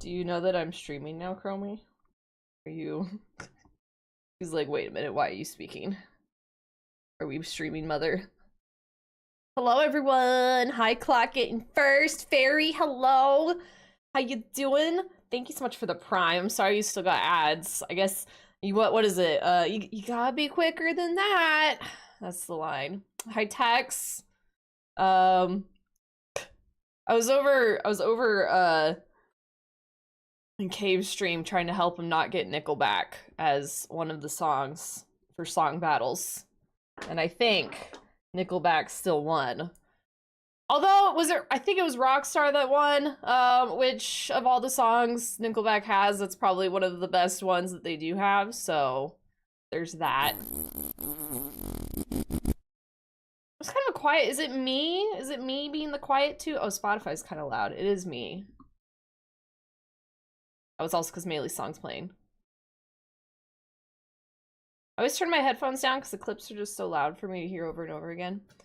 Do you know that I'm streaming now, Chromie? Are you... He's like, wait a minute, why are you speaking? Are we streaming, mother? Hello, everyone! Hi, Clock Getting First. Fairy, hello! How you doing? Thank you so much for the Prime. Sorry you still got ads. I guess, what is it? You gotta be quicker than that. That's the line. Hi, Tex. I was over, in Cave's stream trying to help him not get Nickelback as one of the songs for song battles. And I think Nickelback still won. Although, I think it was Rockstar that won, which of all the songs Nickelback has, that's probably one of the best ones that they do have, so there's that. It's kind of quiet. Is it me? Is it me being the quiet too? Oh, Spotify's kind of loud. It is me. Oh, it's also because Maylee's song's playing. I always turn my headphones down because the clips are just so loud for me to hear over and over again. It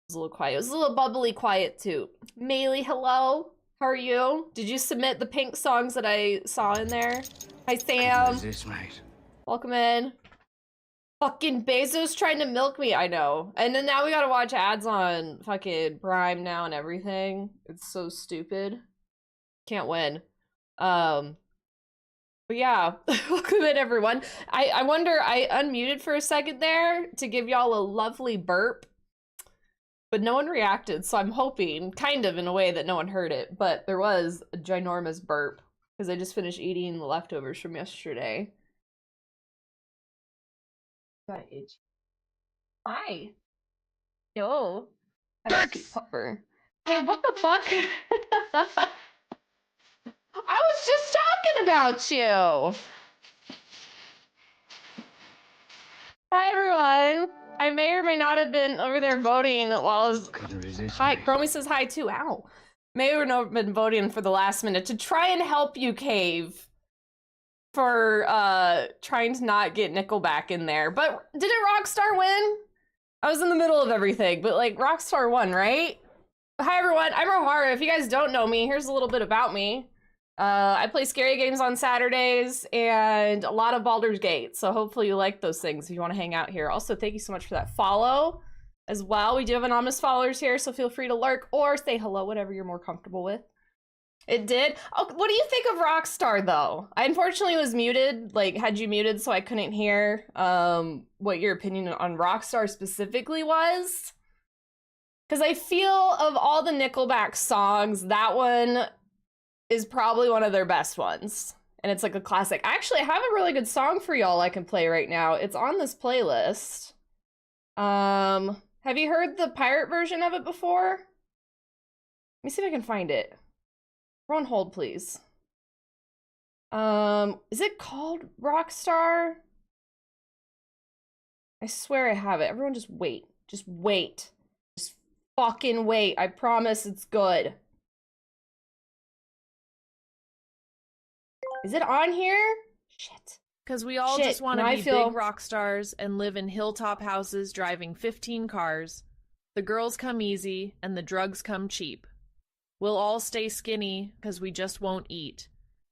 was a little quiet. It was a little bubbly quiet too. Maylee, hello. How are you? Did you submit the pink songs that I saw in there? Hi, Sam. What is this, mate? Welcome in. Fucking Bezos trying to milk me. I know. And then now we gotta watch ads on fucking Prime now and everything. It's so stupid. Can't win. But yeah, welcome in, everyone. I wonder, I unmuted for a second there to give y'all a lovely burp, but no one reacted, so I'm hoping, kind of in a way, that no one heard it, but there was a ginormous burp, because I just finished eating the leftovers from yesterday. Got itch. Hi. Yo. Pupper. Hey, what the fuck? I was just talking about you! Hi, everyone! I may or may not have been over there voting while I was... Hi, Chromie says hi too, ow! May or not have been voting for the last minute to try and help you, Cave. For, trying to not get Nickelback in there. But didn't Rockstar win? I was in the middle of everything, but, like, Rockstar won, right? Hi, everyone, I'm Rohara. If you guys don't know me, here's a little bit about me. I play scary games on Saturdays and a lot of Baldur's Gate, so hopefully you like those things if you want to hang out here. Also, thank you so much for that follow as well. We do have anonymous followers here, so feel free to lurk or say hello, whatever you're more comfortable with. It did? Oh, what do you think of Rockstar, though? I unfortunately was muted, like, had you muted so I couldn't hear what your opinion on Rockstar specifically was. Because I feel of all the Nickelback songs, that one is probably one of their best ones, and it's like a classic. Actually, I have a really good song for y'all I can play right now. It's on this playlist. Have you heard the pirate version of it before? Let me see if I can find it. We're on hold, please. Is it called Rockstar? I swear I have it. Everyone just wait. Just wait. Just fucking wait. I promise it's good. Is it on here? Shit. Because we all just want to be big rock stars and live in hilltop houses driving 15 cars. The girls come easy and the drugs come cheap. We'll all stay skinny because we just won't eat.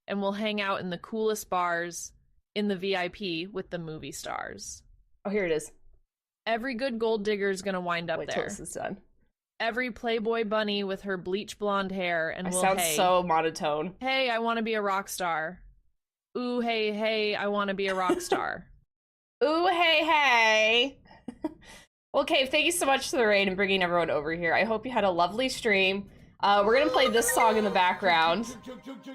And we'll hang out in the coolest bars in the VIP with the movie stars. Oh, here it is. Every good gold digger's gonna wind up Wait there. till this is done. Every Playboy bunny with her bleach blonde hair and will sound hey, so monotone. Hey, I want to be a rock star. Ooh, hey, hey, I want to be a rock star. Ooh, hey, hey. Well, Cave, thank you so much for the raid and bringing everyone over here. I hope you had a lovely stream. We're gonna play this song in the background,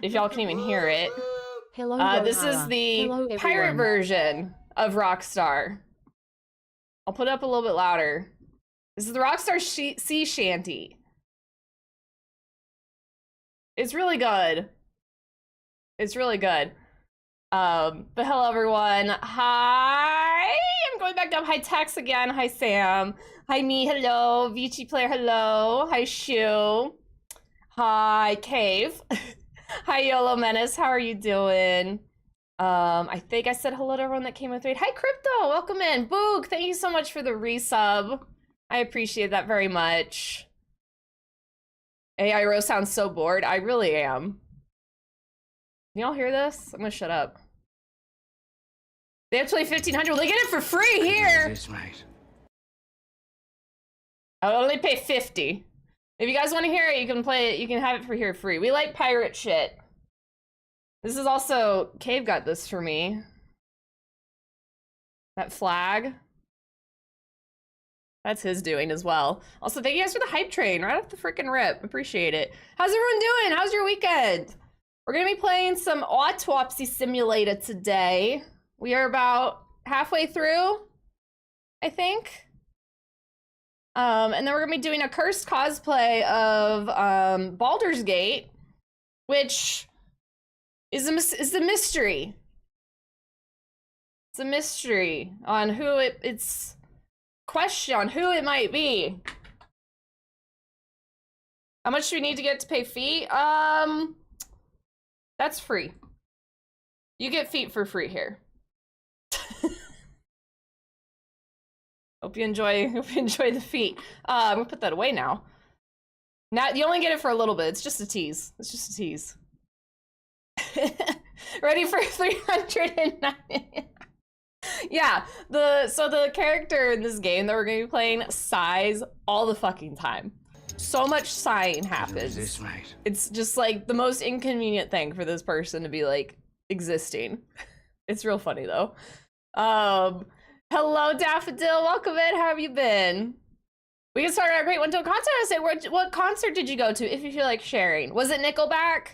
if y'all can even hear it. Hello, this is the pirate version of Rockstar. I'll put it up a little bit louder. This is the Rockstar Sea Shanty. It's really good. It's really good. But hello, everyone. Hi! I'm going back down. Hi, Tex again. Hi, Sam. Hi, me. Hello. Vici Player. Hello. Hi, Shu. Hi, Cave. Hi, YOLO Menace. How are you doing? I think I said hello to everyone that came with me. Hi, Crypto. Welcome in. Boog, thank you so much for the resub. I appreciate that very much. AI Rose sounds so bored. I really am. Y'all hear this? I'm gonna shut up. They have to play 1500. Well, they get it for free here. I'll only pay 50. If you guys want to hear it, you can play it. You can have it for here free. We like pirate shit. This is also Cave got this for me. That flag. That's his doing as well. Also, thank you guys for the hype train right off the freaking rip. Appreciate it. How's everyone doing? How's your weekend? We're gonna be playing some Autopsy Simulator today. We are about halfway through, I think. And then we're gonna be doing a cursed cosplay of Baldur's Gate, which is a mystery. It's a mystery on who it's question on who it might be. How much do we need to get to pay fee? That's free. You get feet for free here. Hope you enjoy the feet. I'm gonna put that away now. Now you only get it for a little bit. It's just a tease. It's just a tease. Ready for 309. Yeah, so the character in this game that we're gonna be playing sighs all the fucking time. So much sighing happens. It's just like the most inconvenient thing for this person to be like existing. It's real funny though. Hello Daffodil, welcome in. How have you been? We can start our great one to a concert. I say, what concert did you go to? If you feel like sharing, was it Nickelback?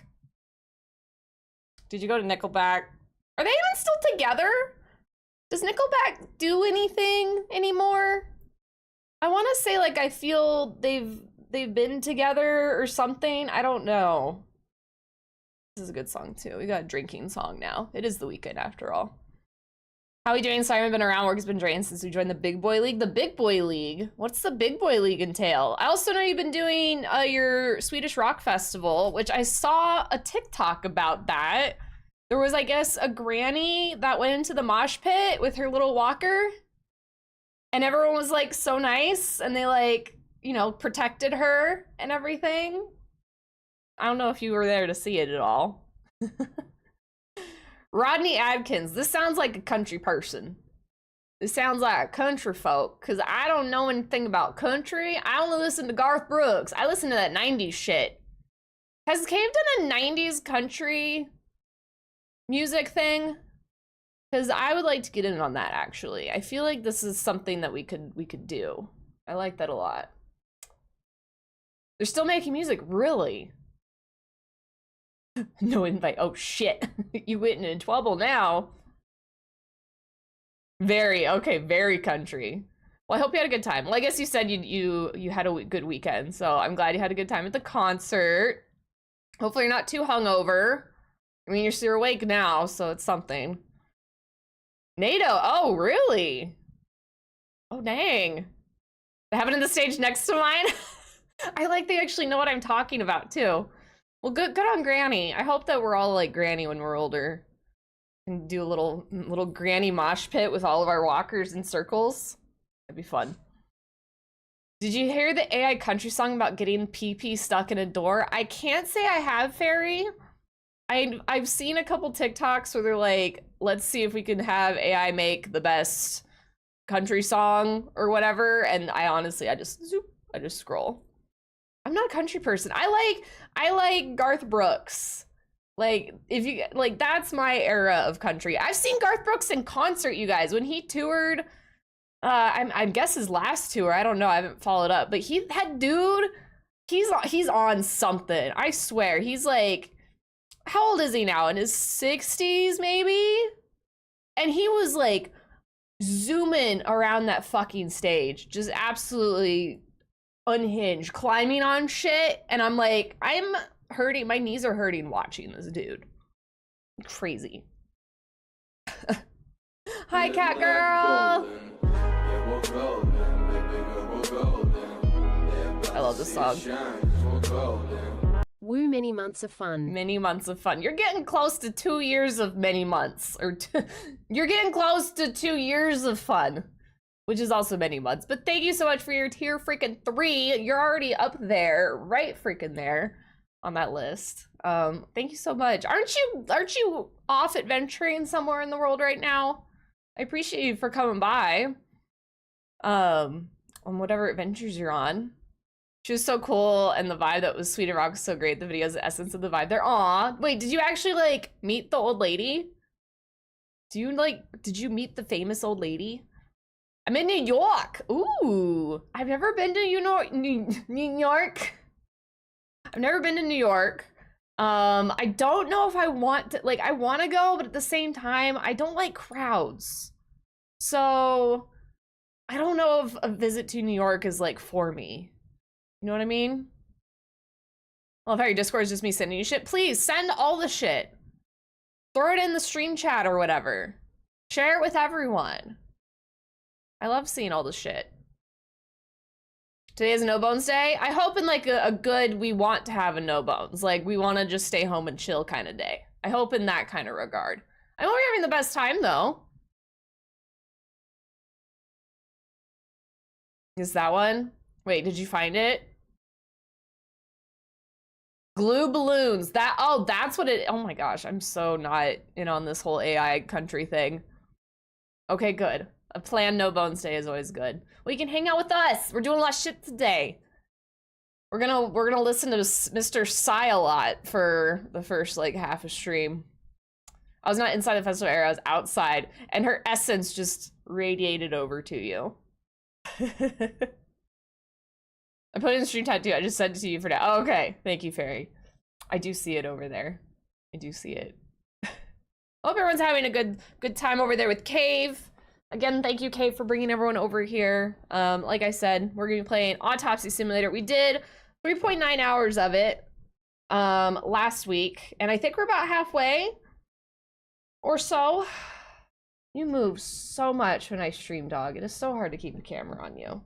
Did you go to Nickelback? Are they even still together? Does Nickelback do anything anymore? I want to say like I feel they've been together or something. I don't know. This is a good song too. We got a drinking song now. It is the weekend after all. How are we doing? Sorry, I've been around. Work has been drained since we joined the Big Boy League. The Big Boy League? What's the Big Boy League entail? I also know you've been doing your Swedish Rock Festival, which I saw a TikTok about that. There was, I guess, a granny that went into the mosh pit with her little walker. And everyone was like so nice and they like, you know, protected her and everything. I don't know if you were there to see it at all. Rodney Adkins, this sounds like a country person. This sounds like a country folk, because I don't know anything about country. I only listen to Garth Brooks. I listen to that 90s shit. Has Cave done a 90s country music thing? Because I would like to get in on that, actually. I feel like this is something that we could do. I like that a lot. They're still making music, really? No invite. Oh shit. You went in trouble now. Very country. Well, I hope you had a good time. Well, I guess you said you had a good weekend, so I'm glad you had a good time at the concert. Hopefully you're not too hungover. I mean, you're still awake now, so it's something. NATO. Oh, really? Oh, dang. They have it in the stage next to mine. I like they actually know what I'm talking about too. Well, good on Granny. I hope that we're all like Granny when we're older. And do a little Granny mosh pit with all of our walkers in circles. That'd be fun. Did you hear the AI country song about getting PP stuck in a door? I can't say I have, Fairy. I've seen a couple TikToks where they're like, let's see if we can have AI make the best country song or whatever. And I honestly, I just scroll. I'm not a country person. I like Garth Brooks. Like, if you like, that's my era of country. I've seen Garth Brooks in concert, you guys, when he toured. I guess his last tour. I don't know. I haven't followed up, but he's on something. I swear, he's like, how old is he now? In his 60s, maybe? And he was like zooming around that fucking stage, just absolutely unhinged, climbing on shit. And I'm like, I'm hurting, my knees are hurting watching this dude. Crazy. Hi, cat girl. I love this song. Woo, many months of fun. Many months of fun. You're getting close to 2 years of many months. You're getting close to 2 years of fun, which is also many months. But thank you so much for your tier freaking 3. You're already up there, right freaking there on that list. Thank you so much. Aren't you off adventuring somewhere in the world right now? I appreciate you for coming by. On whatever adventures you're on. She was so cool, and the vibe that was Sweet and Rock was so great. The video's the essence of the vibe there. Aw, wait, did you actually like meet the old lady? Did you meet the famous old lady? I'm in New York. Ooh, I've never been to New York. I've never been to New York. I don't know if I want to, like, I want to go, but at the same time, I don't like crowds. So, I don't know if a visit to New York is, like, for me. You know what I mean? I love how your Discord is just me sending you shit. Please, send all the shit. Throw it in the stream chat or whatever. Share it with everyone. I love seeing all the shit. Today is No Bones Day. I hope in like a good, we want to have a no bones. Like we want to just stay home and chill kind of day. I hope in that kind of regard. I hope you're having the best time though. Is that one? Wait, did you find it? Glue balloons. That's what it, oh my gosh, I'm so not in on this whole AI country thing. Okay, good. A planned No Bones Day is always good. Well, you can hang out with us. We're doing a lot of shit today. We're gonna listen to Mr. Psy a lot for the first like half a stream. I was not inside the festival area, I was outside, and her essence just radiated over to you. I put it in stream chat too. I just sent it to you for now. Oh, okay, thank you, Fairy. I do see it over there. I do see it. Hope everyone's having a good time over there with Cave. Again, thank you, Cave, for bringing everyone over here. Like I said, we're gonna be playing Autopsy Simulator. We did 3.9 hours of it last week, and I think we're about halfway or so. You move so much when I stream, dog. It is so hard to keep the camera on you.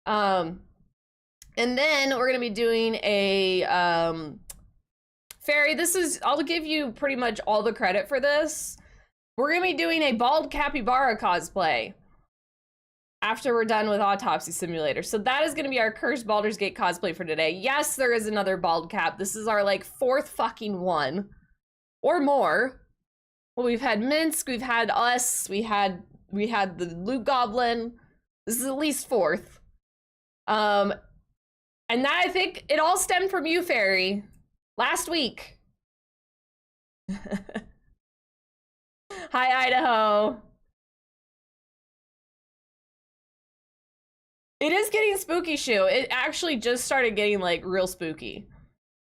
And then we're gonna be doing a Fairy, I'll give you pretty much all the credit for this. We're gonna be doing a bald capybara cosplay after we're done with Autopsy Simulator. So that is gonna be our Cursed Baldur's Gate cosplay for today. Yes, there is another bald cap. This is our like 4th fucking one or more. Well, we've had Minsk, we've had us, we had the Loot Goblin. This is at least 4th. And that, I think it all stemmed from you, Fairy, last week. Hi, Idaho. It is getting spooky, Shu. It actually just started getting like real spooky.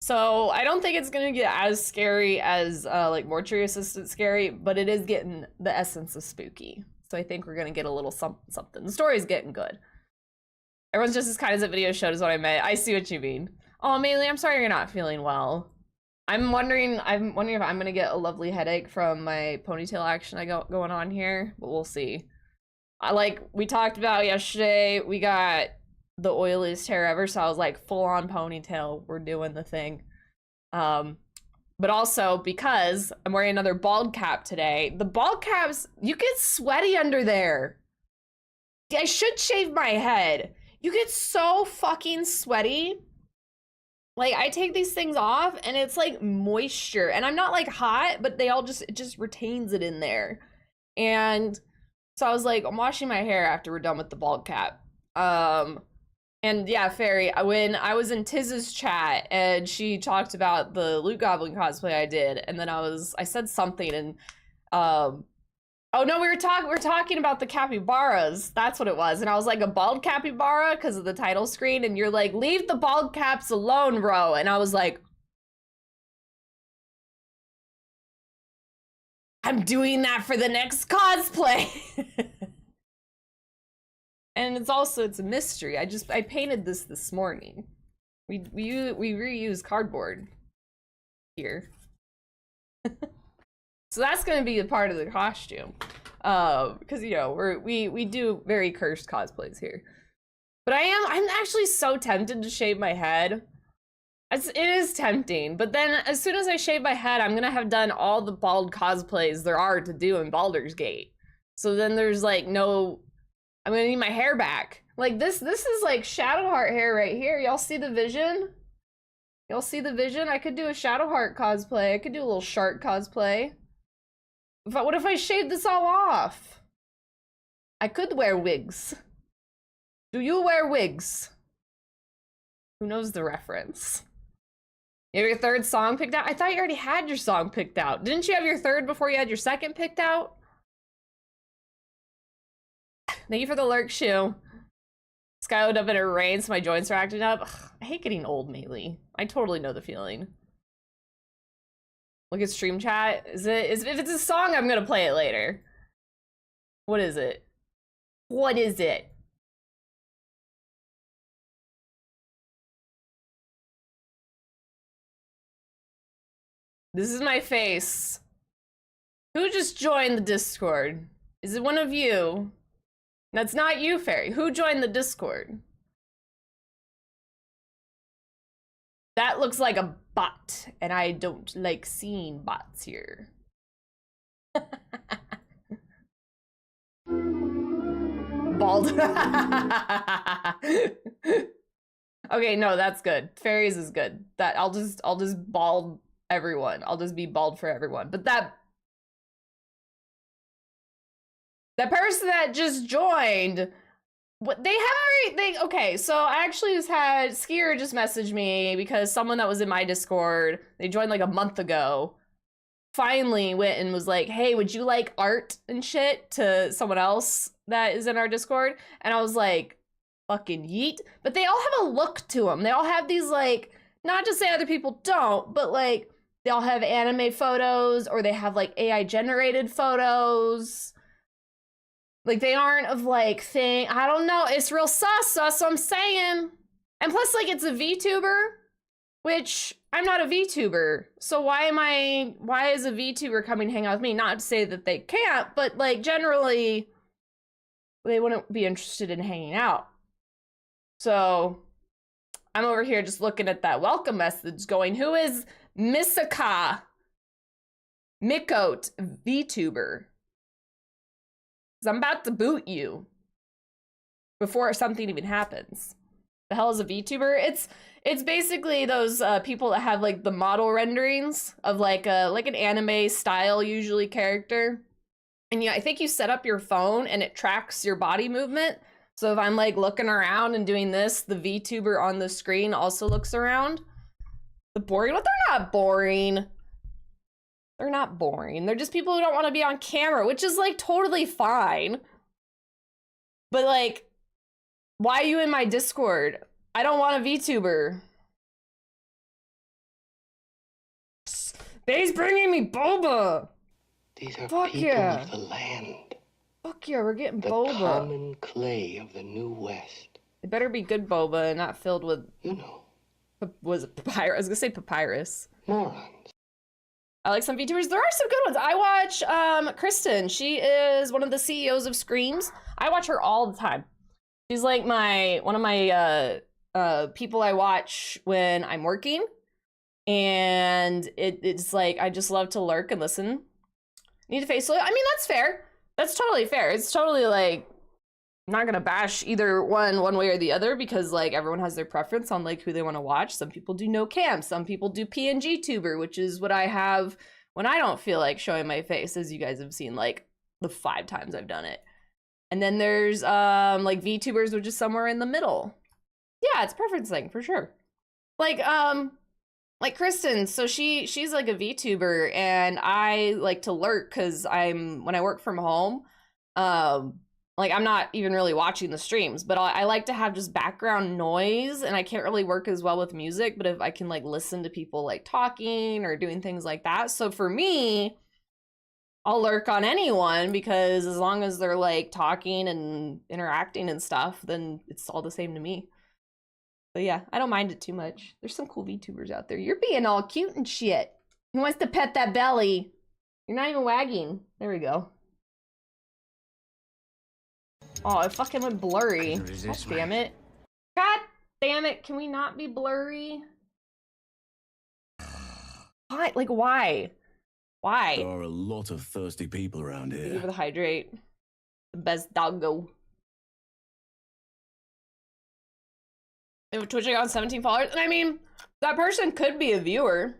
So I don't think it's gonna get as scary as like Mortuary Assistant scary, but it is getting the essence of spooky. So I think we're gonna get a little something. The story's getting good. Everyone's just as kind as that video showed is what I meant. I see what you mean. Oh, Amelie, I'm sorry you're not feeling well. I'm wondering if I'm gonna get a lovely headache from my ponytail action I got going on here, but we'll see. We talked about yesterday, we got the oiliest hair ever, so I was like full on ponytail, we're doing the thing. But also because I'm wearing another bald cap today, the bald caps, you get sweaty under there. I should shave my head. You get so fucking sweaty. Like, I take these things off and it's like moisture, and I'm not like hot, but it just retains it in there. And so I was like, I'm washing my hair after we're done with the bald cap. And yeah, Fairy, when I was in Tiz's chat and she talked about the Loot Goblin cosplay I did, and then I said something, and oh no, we were talking about the capybaras. That's what it was. And I was like, a bald capybara because of the title screen, and you're like, leave the bald caps alone, bro. And I was like, I'm doing that for the next cosplay. And it's a mystery. I painted this morning. We reuse cardboard here. So that's gonna be a part of the costume. Because you know, we do very cursed cosplays here. But I'm actually so tempted to shave my head. It is tempting, but then as soon as I shave my head, I'm gonna have done all the bald cosplays there are to do in Baldur's Gate. So then there's like no, I'm gonna need my hair back. Like this is like Shadowheart hair right here. Y'all see the vision? Y'all see the vision? I could do a Shadowheart cosplay. I could do a little shark cosplay. What if I shaved this all off? I could wear wigs. Do you wear wigs? Who knows the reference? You have your third song picked out? I thought you already had your song picked out. Didn't you have your third before you had your second picked out? Thank you for the lurk shoe. Sky would up in a rain, so my joints are acting up. Ugh, I hate getting old, Maylee. I totally know the feeling. Look at stream chat. If it's a song, I'm gonna play it later. What is it? What is it? This is my face. Who just joined the Discord? Is it one of you? That's not you, Fairy. Who joined the Discord? That looks like a bot, and I don't like seeing bots here. Bald. Okay, no, that's good. Fairies is good. That I'll just bald everyone. I'll just be bald for everyone. But that person that just joined, what they haven't already, okay, so I actually just had Skier just message me because someone that was in my Discord, they joined like a month ago, finally went and was like, hey, would you like art and shit to someone else that is in our Discord? And I was like, fucking yeet. But they all have a look to them. They all have these like, not to say other people don't, but like they all have anime photos or they have like AI generated photos. Like they aren't of like thing, I don't know, it's real sus, that's what I'm saying. And plus like it's a VTuber, which I'm not a VTuber. So why is a VTuber coming to hang out with me? Not to say that they can't, but like generally they wouldn't be interested in hanging out. So I'm over here just looking at that welcome message going, who is Misaka Mikote VTuber? Because I'm about to boot you before something even happens. The hell is a VTuber? It's basically those people that have like the model renderings of like an anime style usually character. And yeah, I think you set up your phone and it tracks your body movement. So if I'm like looking around and doing this, the VTuber on the screen also looks around. The boring? What? They're not boring. They're not boring. They're just people who don't want to be on camera, which is like totally fine. But like, why are you in my Discord? I don't want a VTuber. They's bringing me boba. These are Fuck people yeah. of the land. Fuck yeah, we're getting The boba. common clay of the New West. It better be good boba and not filled with, You know, was it papyrus? I was gonna say papyrus. morons. I like some VTubers. There are some good ones. I watch Kristen. She is one of the CEOs of Screams. I watch her all the time. She's like one of my people I watch when I'm working. And it's like I just love to lurk and listen. Need to face. I mean, that's fair. That's totally fair. It's totally like not gonna bash either one way or the other because like everyone has their preference on like who they want to watch. Some people do no cam, some people do PNG tuber, which is what I have when I don't feel like showing my face, as you guys have seen like the 5 times I've done it. And then there's like VTubers, which is somewhere in the middle. Yeah, it's preferencing for sure. Like Kristen, so she's like a VTuber and I like to lurk because when I work from home, like I'm not even really watching the streams, but I like to have just background noise and I can't really work as well with music, but if I can like listen to people like talking or doing things like that. So for me, I'll lurk on anyone because as long as they're like talking and interacting and stuff, then it's all the same to me. But yeah, I don't mind it too much. There's some cool VTubers out there. You're being all cute and shit. Who wants to pet that belly? You're not even wagging. There we go. Oh, it fucking went blurry. God damn it. God damn it. Can we not be blurry? What? Like, why? Why? There are a lot of thirsty people around Thank you here. for the hydrate. The best doggo. Twitch, I got 17 followers. And I mean, That person could be a viewer.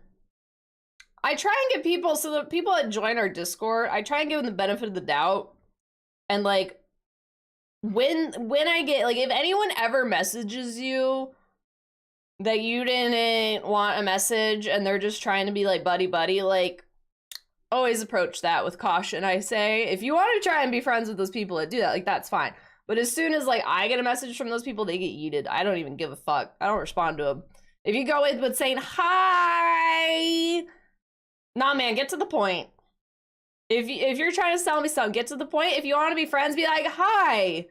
I try and get people, so the people that join our Discord, I try and give them the benefit of the doubt. And like, when I get, like, if anyone ever messages you that you didn't want a message and they're just trying to be like buddy, like, always approach that with caution. I say, if you want to try and be friends with those people that do that, like, that's fine. But as soon as like I get a message from those people, they get yeeted. I don't even give a fuck. I don't respond to them. If you go in with saying hi, nah, man, get to the point. If you're trying to sell me something, get to the point. If you want to be friends, be like, hi,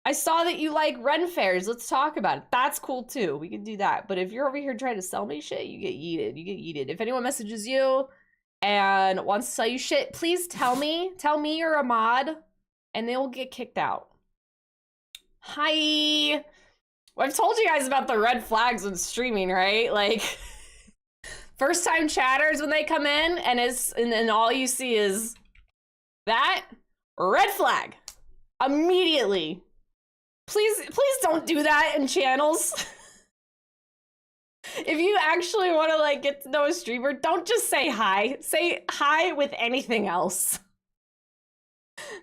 I saw that you like Ren fairs. Let's talk about it. That's cool too. We can do that. But if you're over here trying to sell me shit, you get yeeted. You get yeeted. If anyone messages you and wants to sell you shit, please tell me. Tell me you're a mod, and they will get kicked out. Hi. Well, I've told you guys about the red flags when streaming, right? Like, first time chatters when they come in, and all you see is that red flag immediately. Please don't do that in channels. If you actually want to like get to know a streamer, don't just say hi. Say hi with anything else.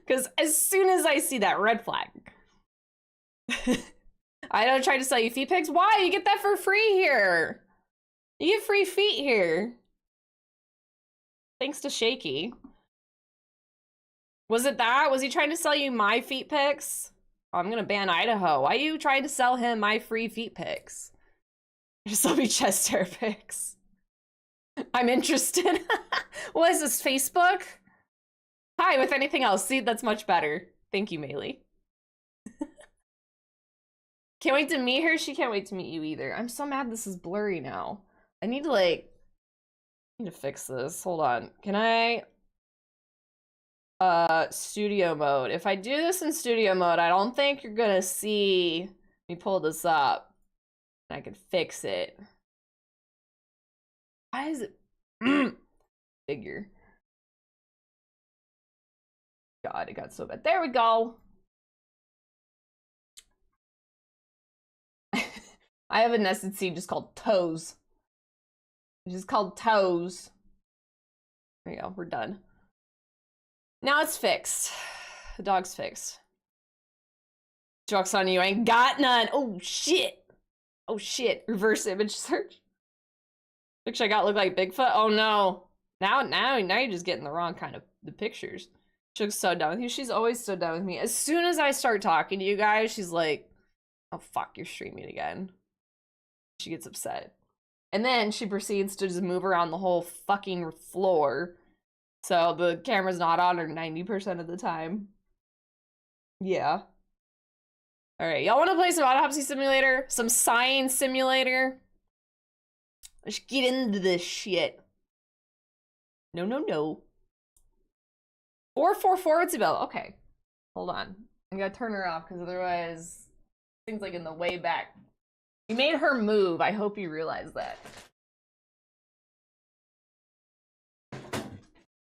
Because as soon as I see that red flag, I don't try to sell you feet pics. Why? You get that for free here. You get free feet here. Thanks to Shaky. Was it that? Was he trying to sell you my feet pics? Oh, I'm gonna ban Idaho. Why are you trying to sell him my free feet pics? Just let me chest hair pics. I'm interested. What is this, Facebook? Hi, with anything else. See, that's much better. Thank you, Maylee. Can't wait to meet her. She can't wait to meet you either. I'm so mad this is blurry now. I need to fix this. Hold on. Can I studio mode? If I do this in studio mode, I don't think you're gonna see me pull this up. I can fix it. Why is it figure? God, it got so bad. There we go. I have a nested seed just called Toes. It's just called Toes. There you go, we're done. Now it's fixed. The dog's fixed. Joke's on you, I ain't got none. Oh shit. Oh shit. Reverse image search. Picture I got look like Bigfoot. Oh no. Now you're just getting the wrong kind of the pictures. Shok's so done with you. She's always so done with me. As soon as I start talking to you guys, she's like, oh fuck, you're streaming again. She gets upset. And then she proceeds to just move around the whole fucking floor. So the camera's not on her 90% of the time. Yeah. Alright, y'all want to play some Autopsy Simulator? Some Science Simulator? Let's get into this shit. No. 444, what's about? Okay. Hold on. I gotta turn her off, because otherwise things like in the way back. You made her move. I hope you realize that.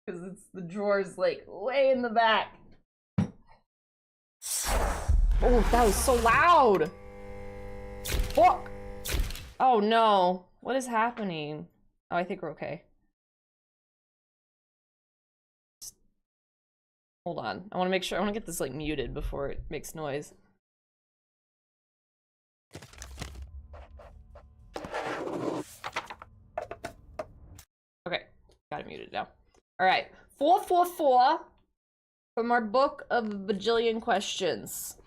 Because it's the drawer's like way in the back. Oh, that was so loud. Fuck. Oh no. What is happening? Oh, I think we're okay. Hold on. I want to make sure. I want to get this like muted before it makes noise. Okay, got it muted now. All right, 444 from our book of bajillion questions.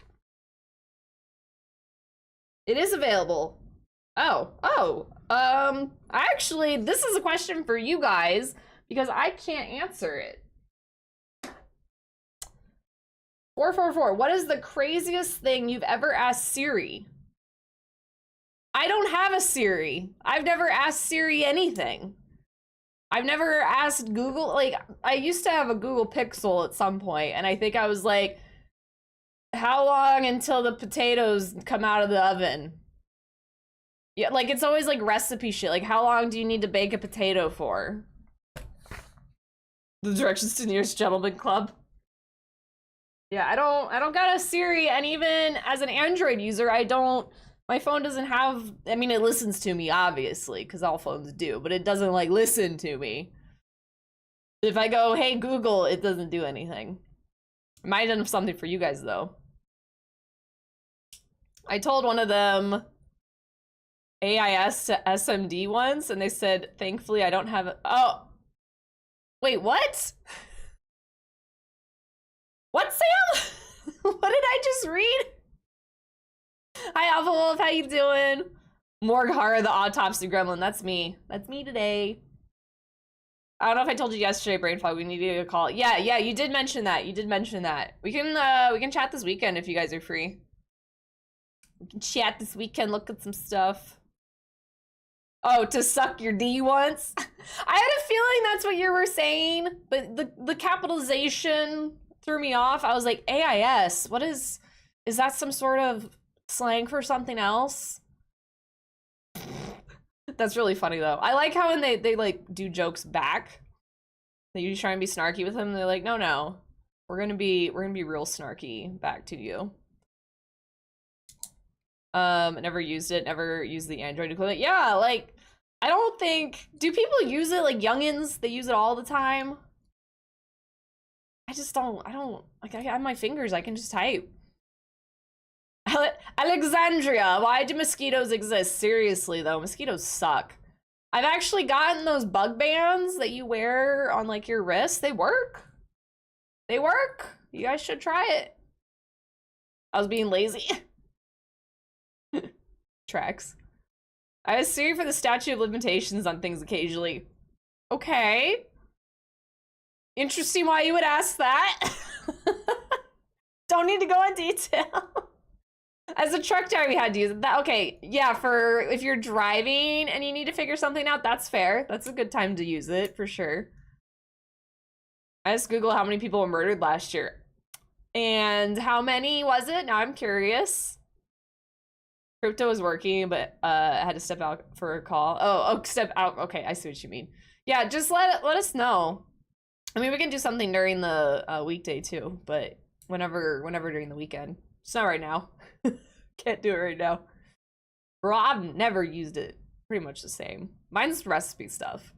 It is available. Actually, this is a question for you guys because I can't answer it. 444, what is the craziest thing you've ever asked Siri? I don't have a Siri. I've never asked Siri anything. I've never asked Google, like, I used to have a Google Pixel at some point, and I think I was like, how long until the potatoes come out of the oven? Yeah, like, it's always like recipe shit. Like, how long do you need to bake a potato for? The directions to nearest gentleman club. Yeah, I don't got a Siri, and even as an Android user, I don't My phone doesn't have, I mean, it listens to me, obviously, because all phones do, but it doesn't, like, listen to me. If I go, hey, Google, it doesn't do anything. It might have done something for you guys, though. I told one of them AIS to SMD once, and they said, thankfully, I don't have, oh. Wait, what? What, Sam? What did I just read? Hi, Alpha Wolf, how you doing? Rohara, the autopsy gremlin, that's me. That's me today. I don't know if I told you yesterday, Brain Fog, we need to get a call. Yeah, you did mention that. You did mention that. We can chat this weekend if you guys are free. We can chat this weekend, look at some stuff. Oh, to suck your D once? I had a feeling that's what you were saying, but the capitalization threw me off. I was like, AIS, what is that some sort of slang for something else? That's really funny though. I like how when they like do jokes back, they usually try and be snarky with them. They're like, no, we're gonna be real snarky back to you. Never used it, never used the Android equivalent. Yeah, like, I don't think, do people use it, like youngins? They use it all the time. I don't, like, I have my fingers, I can just type. Alexandria, why do mosquitoes exist? Seriously though, mosquitoes suck. I've actually gotten those bug bands that you wear on like your wrist. They work. They work. You guys should try it. I was being lazy. Tracks. I asked Siri for the statute of limitations on things occasionally. Okay. Interesting why you would ask that. Don't need to go in detail. As a truck driver, we had to use it. That, okay, yeah, for if you're driving and you need to figure something out, that's fair. That's a good time to use it, for sure. I just Googled how many people were murdered last year. And how many was it? Now I'm curious. Crypto was working, but I had to step out for a call. Oh, step out. Okay, I see what you mean. Yeah, just let us know. I mean, we can do something during the weekday too, but whenever during the weekend. It's not right now. Can't do it right now. Bro, I've never used it. Pretty much the same. Mine's recipe stuff.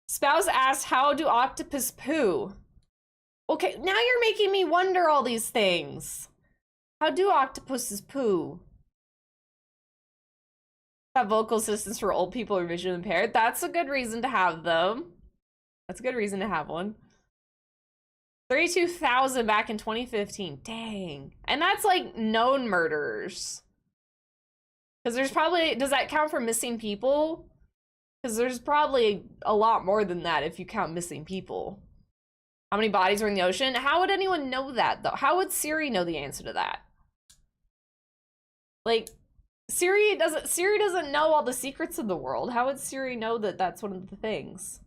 Spouse asked, how do octopus poo? Okay, now you're making me wonder all these things. How do octopuses poo? Have vocal assistants for old people or visually impaired? That's a good reason to have them. That's a good reason to have one. 32,000 back in 2015. Dang. And that's like known murderers. Because there's probably, does that count for missing people? Because there's probably a lot more than that if you count missing people. How many bodies were in the ocean? How would anyone know that though? How would Siri know the answer to that? Like, Siri doesn't know all the secrets of the world. How would Siri know that that's one of the things?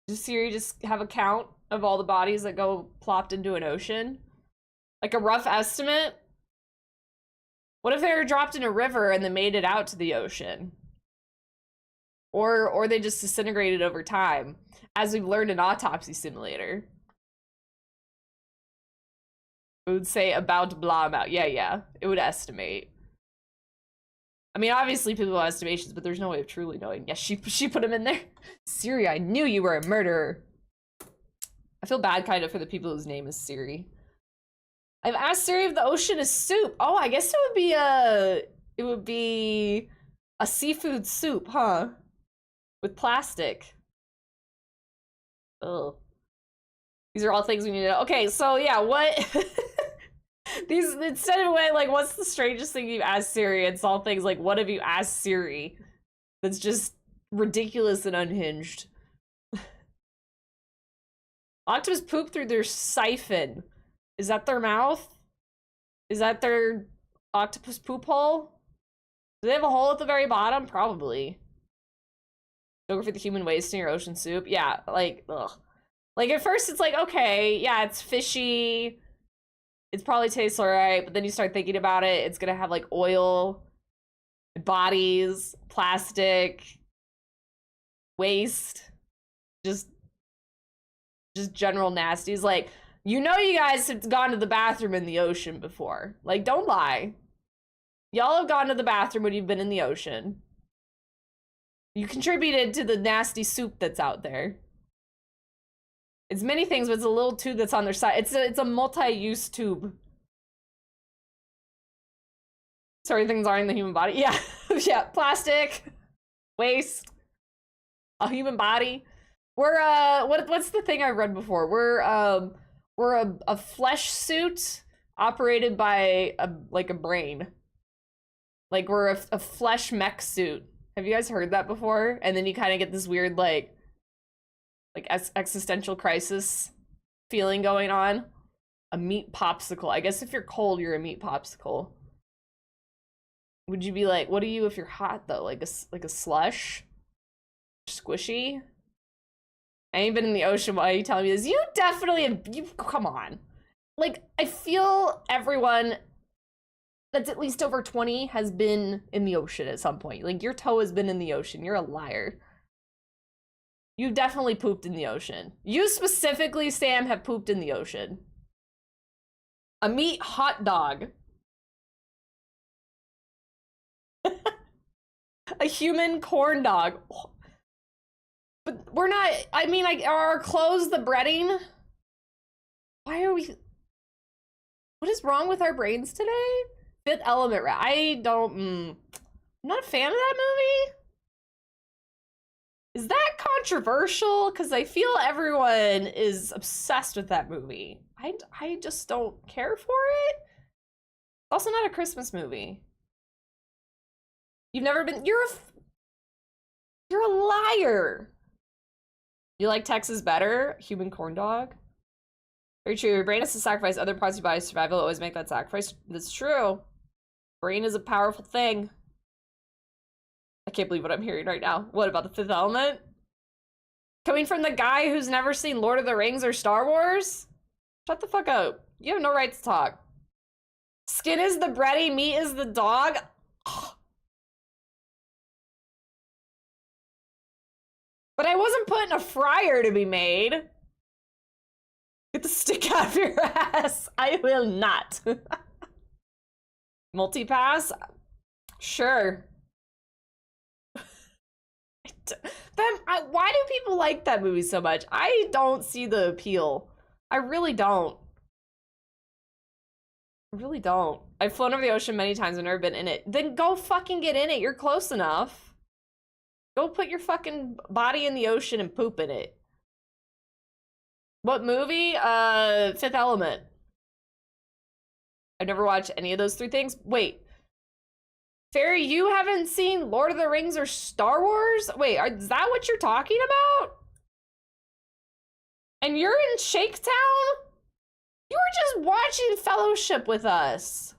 Does Siri just have a count of all the bodies that go plopped into an ocean? Like a rough estimate? What if they were dropped in a river and they made it out to the ocean? Or they just disintegrated over time, as we've learned in Autopsy Simulator. It would say about blah amount. Yeah, it would estimate. I mean, obviously people have estimations, but there's no way of truly knowing. Yes, she put him in there. Siri, I knew you were a murderer. I feel bad kind of for the people whose name is Siri. I've asked Siri if the ocean is soup. Oh, I guess it would be a seafood soup, huh? With plastic. Ugh. These are all things we need to know. Okay, so yeah, what these, instead of like, what's the strangest thing you've asked Siri? It's all things like, what have you asked Siri that's just ridiculous and unhinged? Octopus poop through their siphon. Is that their mouth? Is that their octopus poop hole? Do they have a hole at the very bottom? Probably. Sugar for the human waste in your ocean soup? Yeah, like, ugh. Like, at first it's like, okay, yeah, it's fishy. It probably tastes alright, but then you start thinking about it, it's gonna have, like, oil, bodies, plastic, waste, just general nasties. Like, you know you guys have gone to the bathroom in the ocean before. Like, don't lie. Y'all have gone to the bathroom when you've been in the ocean. You contributed to the nasty soup that's out there. It's many things, but it's a little tube that's on their side. It's a multi-use tube. Certain things are in the human body. Yeah, yeah, plastic, waste, a human body. We're what's the thing I read before? We're a flesh suit operated by a brain. Like we're a flesh mech suit. Have you guys heard that before? And then you kind of get this weird like existential crisis feeling going on. A meat popsicle. I guess if you're cold, you're a meat popsicle. Would you be like, what are you if you're hot though? Like a slush? Squishy? I ain't been in the ocean. Why are you telling me this? You definitely have, come on. Like, I feel everyone that's at least over 20 has been in the ocean at some point. Like, your toe has been in the ocean. You're a liar. You've definitely pooped in the ocean. You specifically, Sam, have pooped in the ocean. A meat hot dog. A human corn dog. But we're not, I mean, are our clothes the breading? Why are we, what is wrong with our brains today? Fifth Element, I'm not a fan of that movie. Is that controversial? Because I feel everyone is obsessed with that movie. I just don't care for it. It's also not a Christmas movie. You've never been, you're a liar. You like Texas better? Human corn dog? Very true. Your brain has to sacrifice other parts of your body's survival. Always make that sacrifice. That's true. Brain is a powerful thing. I can't believe what I'm hearing right now. What about the Fifth Element? Coming from the guy who's never seen Lord of the Rings or Star Wars? Shut the fuck up. You have no right to talk. Skin is the bready, meat is the dog. Ugh. But I wasn't put in a fryer to be made. Get the stick out of your ass. I will not. Multi-pass? Sure. Why do people like that movie so much? I don't see the appeal. I really don't. I really don't. I've flown over the ocean many times and never been in it. Then go fucking get in it. You're close enough. Go put your fucking body in the ocean and poop in it. What movie? Fifth Element. I've never watched any of those three things. Wait. Fairy, you haven't seen Lord of the Rings or Star Wars? Wait, is that what you're talking about? And you're in Shaketown? You were just watching Fellowship with us.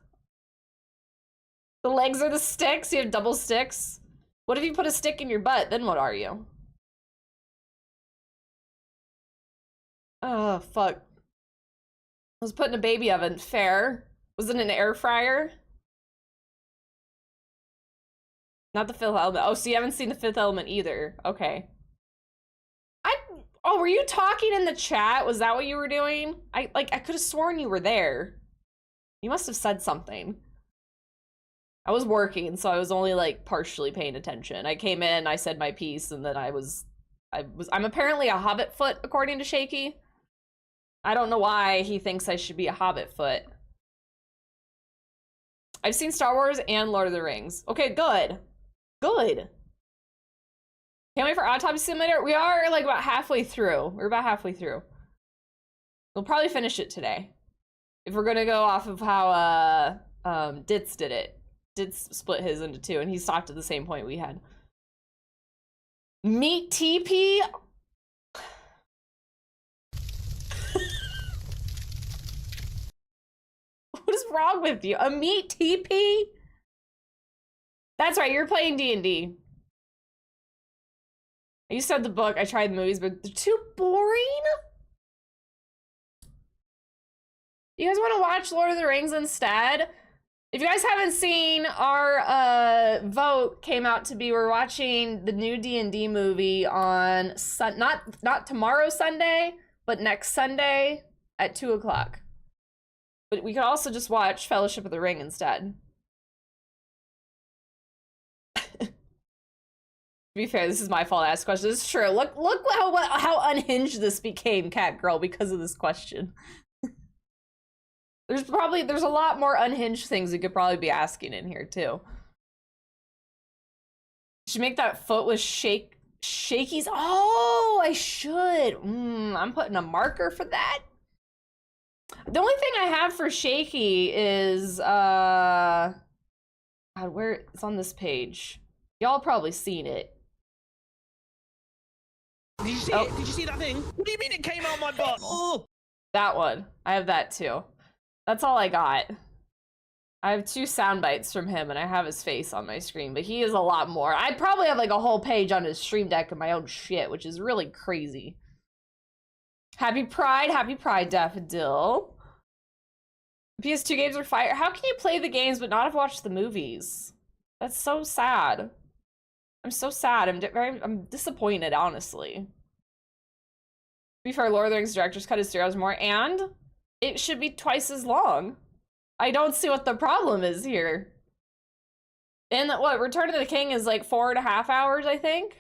The legs are the sticks? You have double sticks? What if you put a stick in your butt? Then what are you? Oh, fuck. I was put in a baby oven. Fair. Was it an air fryer? Not the Fifth Element. Oh, so you haven't seen the Fifth Element either. Okay. Oh, were you talking in the chat? Was that what you were doing? I could have sworn you were there. You must have said something. I was working, so I was only like partially paying attention. I came in, I said my piece, and then I'm apparently a hobbit foot, according to Shaky. I don't know why he thinks I should be a hobbit foot. I've seen Star Wars and Lord of the Rings. Okay, good. Good. Can't wait for Autopsy Simulator. We are like about halfway through. We're about halfway through. We'll probably finish it today. If we're gonna go off of how Ditz did it. Ditz split his into two, and he stopped at the same point we had. Meat TP? What is wrong with you? A meat TP? That's right, you're playing D&D. I used to have the book, I tried the movies, but they're too boring. You guys want to watch Lord of the Rings instead? If you guys haven't seen, our vote came out to be we're watching the new D&D movie on not tomorrow Sunday, but next Sunday at 2 o'clock. But we could also just watch Fellowship of the Ring instead. be fair, this is my fault to ask questions. It's true. Look how unhinged this became, Cat Girl, because of this question. There's a lot more unhinged things you could probably be asking in here too. Should make that foot with shakies. Oh, I should. I'm putting a marker for that. The only thing I have for shaky is God, where it's on this page. Y'all probably seen it. Did you see it? Did you see that thing? What do you mean it came out my butt? Oh! That one. I have that too. That's all I got. I have 2 sound bites from him and I have his face on my screen, but he is a lot more. I probably have like a whole page on his stream deck of my own shit, which is really crazy. Happy Pride, Daffodil. PS2 games are fire. How can you play the games but not have watched the movies? That's so sad. I'm so sad. I'm disappointed, honestly. To be fair, Lord of the Rings director's cut is 3 hours more, and it should be twice as long. I don't see what the problem is here. And what, Return of the King is like 4.5 hours, I think?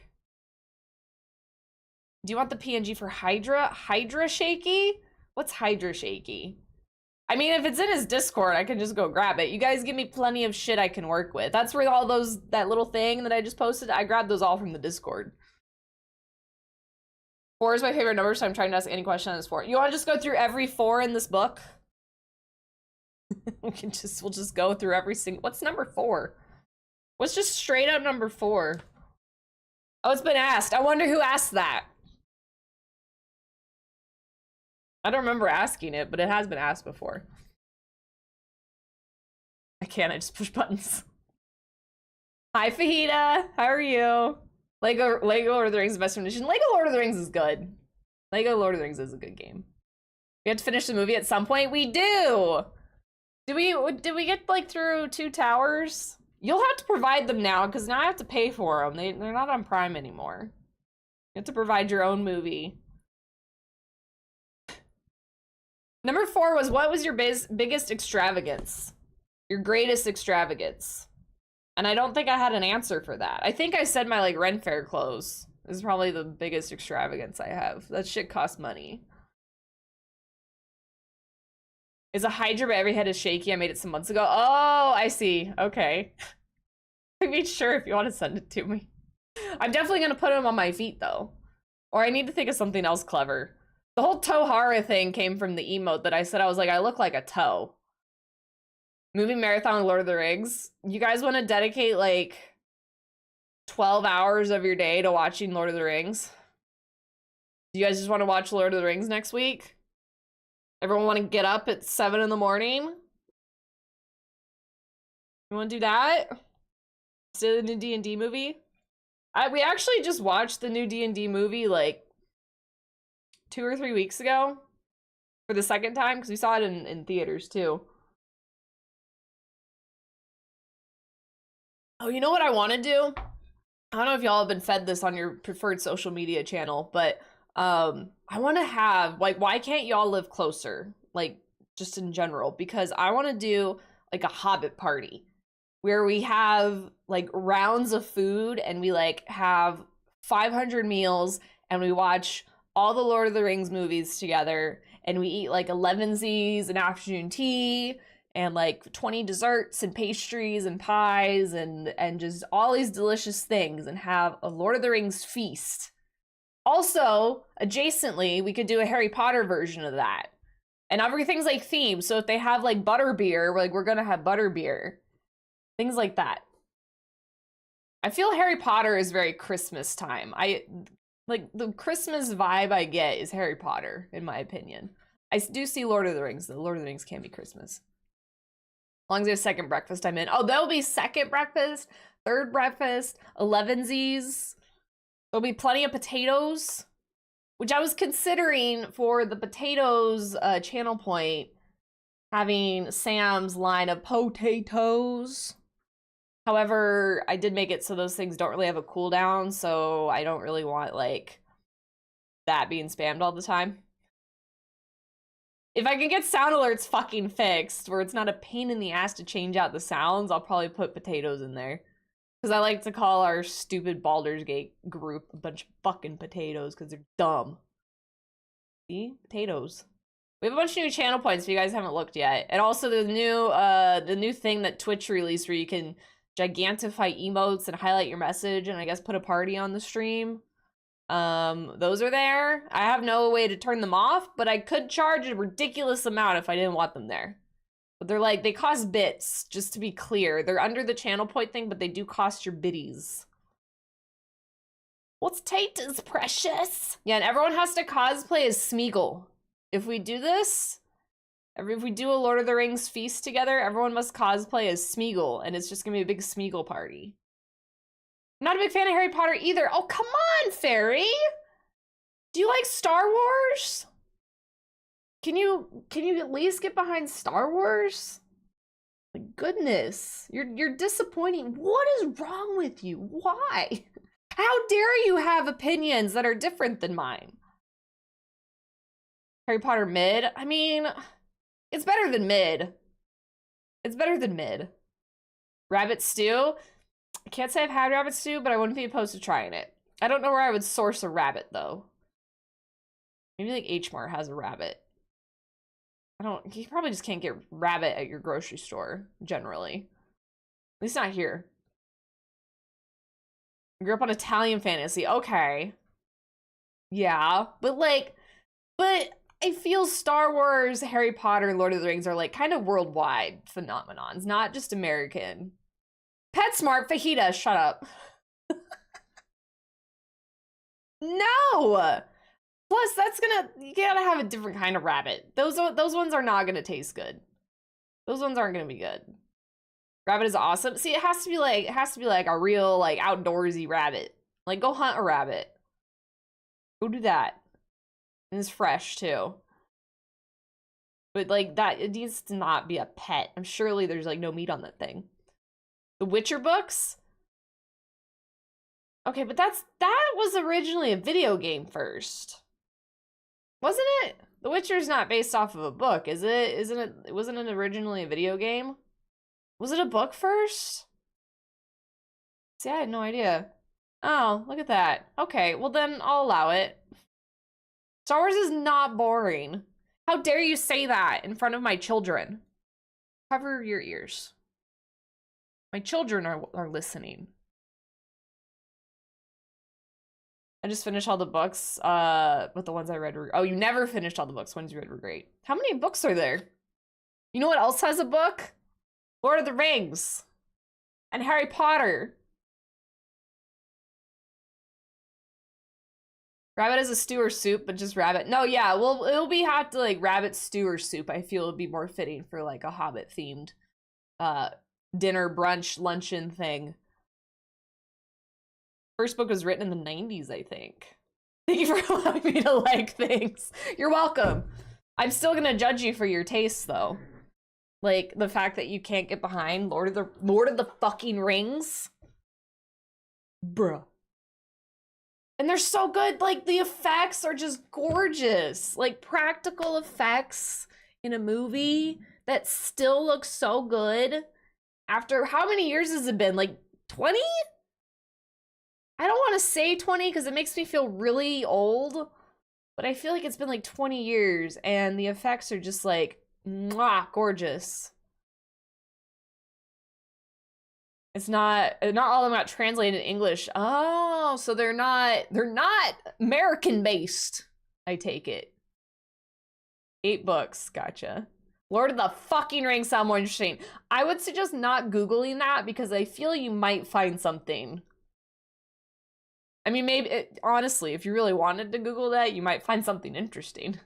Do you want the PNG for Hydra? Hydra Shaky? What's Hydra Shaky? I mean, if it's in his Discord, I can just go grab it. You guys give me plenty of shit I can work with. That's where all that little thing that I just posted, I grabbed those all from the Discord. 4 is my favorite number, so I'm trying to ask any question on this 4. You want to just go through every 4 in this book? We'll just go through every single. What's number 4? What's just straight up number 4? Oh, it's been asked. I wonder who asked that. I don't remember asking it, but it has been asked before. I just push buttons. Hi, Fajita. How are you? Lego Lord of the Rings is the best edition. Lego Lord of the Rings is good. Lego Lord of the Rings is a good game. We have to finish the movie at some point. We do. Did we get like through 2 towers? You'll have to provide them now because now I have to pay for them. They're not on Prime anymore. You have to provide your own movie. Number 4 was, what was your biggest extravagance? Your greatest extravagance? And I don't think I had an answer for that. I think I said my like Ren Fair clothes is probably the biggest extravagance I have. That shit costs money. Is a Hydra, but every head is shaky. I made it some months ago. Oh, I see. Okay. I made sure if you want to send it to me. I'm definitely going to put them on my feet, though. Or I need to think of something else clever. The whole Rohara thing came from the emote that I said. I was like, I look like a toe. Movie marathon Lord of the Rings. You guys want to dedicate, like, 12 hours of your day to watching Lord of the Rings? Do you guys just want to watch Lord of the Rings next week? Everyone want to get up at 7 in the morning? You want to do that? See the new D&D movie? We actually just watched the new D&D movie like 2 or 3 weeks ago for the second time because we saw it in theaters too. Oh, you know what I want to do? I don't know if y'all have been fed this on your preferred social media channel, but I want to have, like, why can't y'all live closer? Like, just in general, because I want to do like a Hobbit party where we have like rounds of food and we like have 500 meals and we watch all the Lord of the Rings movies together and we eat like 11sies and afternoon tea and like 20 desserts and pastries and pies and just all these delicious things and have a Lord of the Rings feast. Also, adjacently, we could do a Harry Potter version of that. And everything's like themed. So if they have like butterbeer, we're gonna have butterbeer. Things like that. I feel Harry Potter is very Christmas time. Like the Christmas vibe I get is Harry Potter, in my opinion. I do see Lord of the Rings, though. Lord of the Rings can be Christmas. As long as there's second breakfast, I'm in. Oh, there'll be second breakfast, third breakfast, 11sies. There'll be plenty of potatoes, which I was considering for the potatoes channel point, having Sam's line of potatoes. However, I did make it so those things don't really have a cooldown, so I don't really want like that being spammed all the time. If I can get sound alerts fucking fixed, where it's not a pain in the ass to change out the sounds, I'll probably put potatoes in there. Because I like to call our stupid Baldur's Gate group a bunch of fucking potatoes because they're dumb. See? Potatoes. We have a bunch of new channel points if you guys haven't looked yet. And also the new thing that Twitch released where you can gigantify emotes and highlight your message and I guess put a party on the stream. Those are there. I have no way to turn them off, but I could charge a ridiculous amount if I didn't want them there. But they're like, they cost bits, just to be clear. They're under the channel point thing, but they do cost your biddies. What's tight is precious. Yeah, and everyone has to cosplay as Smeagol. If we do this, if we do a Lord of the Rings feast together, everyone must cosplay as Smeagol, and it's just gonna be a big Smeagol party. I'm not a big fan of Harry Potter either. Oh, come on, Fairy! Do you like Star Wars? Can you at least get behind Star Wars? My goodness, you're disappointing. What is wrong with you? Why? How dare you have opinions that are different than mine? Harry Potter mid? I mean, it's better than mid. It's better than mid. Rabbit stew? I can't say I've had rabbit stew, but I wouldn't be opposed to trying it. I don't know where I would source a rabbit, though. Maybe like H-Mart has a rabbit. You probably just can't get rabbit at your grocery store, generally. At least not here. I grew up on Italian fantasy. Okay. Yeah, but I feel Star Wars, Harry Potter, and Lord of the Rings are like kind of worldwide phenomenons, not just American. PetSmart, fajita, shut up. No! Plus, you gotta have a different kind of rabbit. Those ones are not gonna taste good. Those ones aren't gonna be good. Rabbit is awesome. See, it has to be like a real, like, outdoorsy rabbit. Like, go hunt a rabbit. Go do that. And it's fresh, too. But, like, it needs to not be a pet. I'm surely there's, like, no meat on that thing. The Witcher books? Okay, but that was originally a video game first. Wasn't it? The Witcher's not based off of a book, is it? Wasn't it originally a video game? Was it a book first? See, I had no idea. Oh, look at that. Okay, well then I'll allow it. Star Wars is not boring. How dare you say that in front of my children? Cover your ears. My children are listening. I just finished all the books, but the ones I read were... Oh, you never finished all the books. Ones you read were great. How many books are there? You know what else has a book? Lord of the Rings. And Harry Potter. Rabbit is a stew or soup, but just rabbit. No, yeah, well, it'll be have to, like, rabbit stew or soup. I feel it would be more fitting for, like, a Hobbit-themed, dinner, brunch, luncheon thing. First book was written in the 90s, I think. Thank you for allowing me to like things. You're welcome. I'm still gonna judge you for your tastes, though. Like, the fact that you can't get behind Lord of the fucking Rings. Bruh. And they're so good, like, the effects are just gorgeous. Like, practical effects in a movie that still looks so good. After, how many years has it been? Like, 20? I don't want to say 20 because it makes me feel really old. But I feel like it's been like 20 years and the effects are just like, mwah, gorgeous. It's not all of them got translated in English. Oh, so they're not American based, I take it. 8 books, gotcha. Lord of the fucking Rings sound more interesting. I would suggest not Googling that because I feel you might find something. I mean, maybe, honestly, if you really wanted to Google that, you might find something interesting.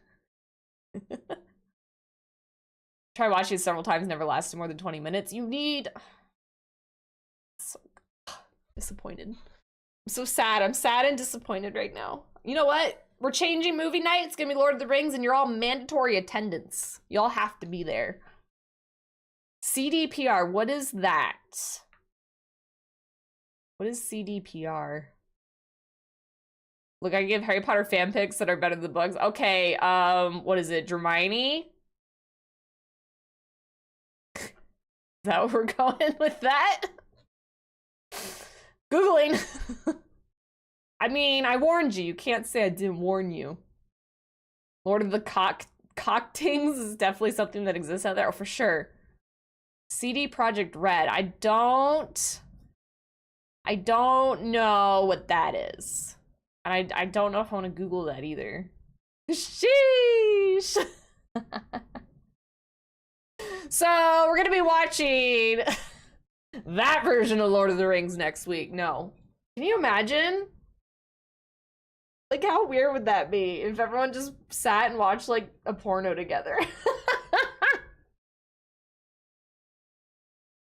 Try watching it several times, never lasted more than 20 minutes. You need... So disappointed. I'm so sad. I'm sad and disappointed right now. You know what? We're changing movie night. It's gonna be Lord of the Rings, and you're all mandatory attendance. Y'all have to be there. CDPR, what is that? What is CDPR? Look, I give Harry Potter fan pics that are better than the books. Okay, what is it? Hermione? Is that where we're going with that? Googling. I mean, I warned you. You can't say I didn't warn you. Lord of the Cocktings is definitely something that exists out there. Oh, for sure. CD Projekt Red. I don't know what that is. And I don't know if I want to Google that either. Sheesh. So we're gonna be watching that version of Lord of the Rings next week. No. Can you imagine? Like, how weird would that be if everyone just sat and watched, like, a porno together?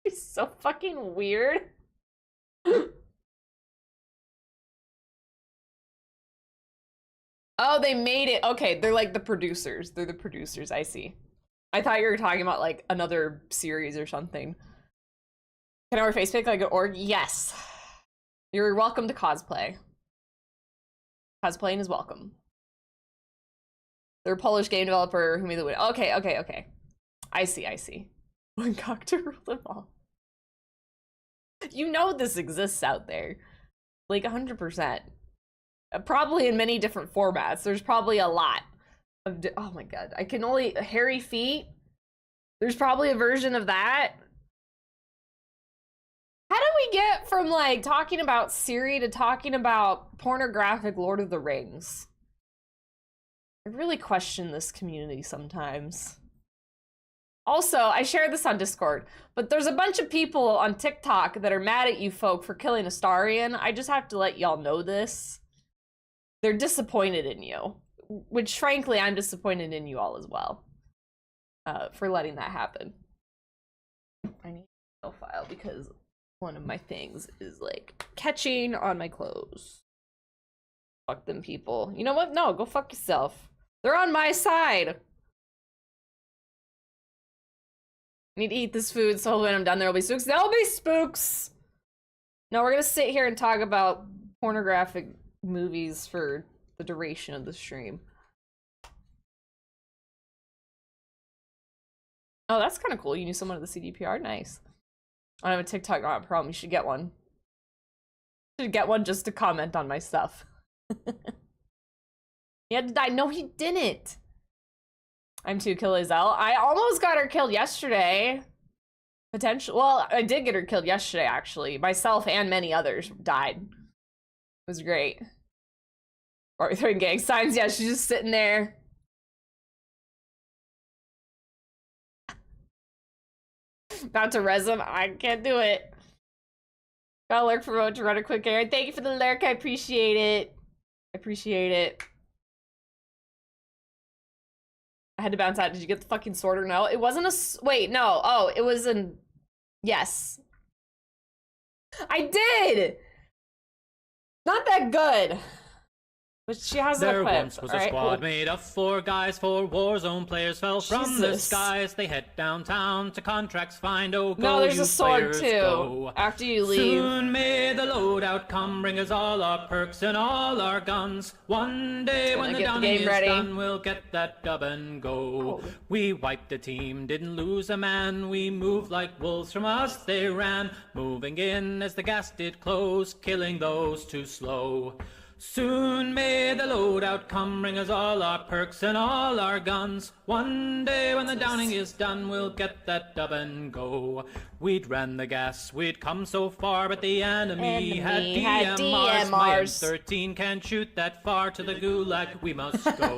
It's so fucking weird. Oh, they made it. Okay, they're like the producers. They're the producers, I see. I thought you were talking about, like, another series or something. Can I wear face pick like an org? Yes. You're welcome to cosplay. Cosplaying is welcome. They're a Polish game developer who made the win. Okay, okay, okay. I see. One cock to rule them all. You know this exists out there. Like 100%. Probably in many different formats. There's probably a lot of oh my god. I can only hairy feet. There's probably a version of that. How do we get from like talking about Siri to talking about pornographic Lord of the Rings? I really question this community sometimes. Also, I shared this on Discord, but there's a bunch of people on TikTok that are mad at you folk for killing Astarion. I just have to let y'all know this. They're disappointed in you, which frankly, I'm disappointed in you all as well for letting that happen. I need a file because one of my things is like catching on my clothes. Fuck them people. You know what? No, go fuck yourself. They're on my side. I need to eat this food, so when I'm done there'll be spooks. There'll be spooks! No, we're gonna sit here and talk about pornographic movies for the duration of the stream. Oh, that's kind of cool. You knew someone at the CDPR? Nice. I have a TikTok, not a problem. You should get one. You should get one just to comment on my stuff. He had to die. No, he didn't. I'm too kill Azelle. I almost got her killed yesterday. Well, I did get her killed yesterday, actually. Myself and many others died. It was great. Or throwing gang signs. Yeah, she's just sitting there. About to res him. I can't do it. Gotta lurk for a moment to run a quick errand. Thank you for the lurk. I appreciate it. I appreciate it. I had to bounce out. Did you get the fucking sword or no? It wasn't a... Wait, no. Oh, it was an... Yes. I did! Not that good. But she has it There equipped. once was a squad made of 4 guys, 4 Warzone players fell from the skies. They head downtown to contracts find. Oh, go, no, there's you a sword players, too. go. After you leave. Soon may the loadout come, bring us all our perks and all our guns. One day when the downing is done, we'll get that dub and go. Oh. We wiped the team, didn't lose a man. We moved like wolves, from us they ran. Moving in as the gas did close, killing those too slow. Soon may the loadout come, bring us all our perks and all our guns. One day when the downing is done, we'll get that dub and go. We'd ran the gas, we'd come so far, but the enemy had DMRs. My M13 can't shoot that far, to the gulag we must go.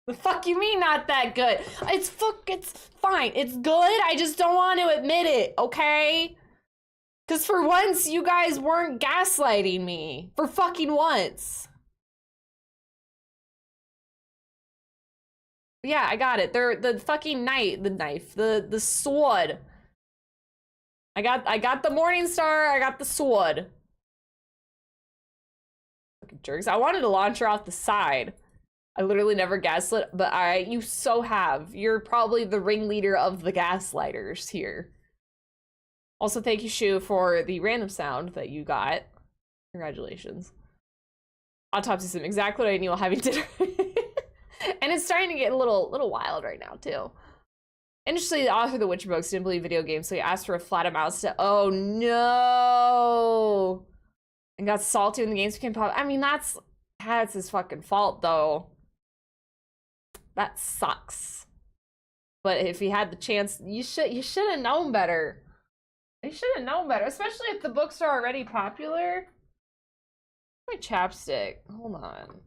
The fuck you mean not that good? It's fine. It's good. I just don't want to admit it, okay? Because for once, you guys weren't gaslighting me. For fucking once. Yeah, I got it. They're the fucking the sword. I got the Morning Star, I got the sword. Fucking jerks. I wanted to launch her off the side. I literally never gaslit, but you so have. You're probably the ringleader of the gaslighters here. Also, thank you, Shu, for the random sound that you got. Congratulations. Autopsy sim, exactly what I knew while having dinner. And it's starting to get a little wild right now, too. Initially, the author of the Witcher books didn't believe video games, so he asked for a flat amount to. Oh no! And got salty when the games became popular. I mean, that's his fucking fault, though. That sucks. But if he had the chance, you should have known better. You should have known better, especially if the books are already popular. My chapstick. Hold on.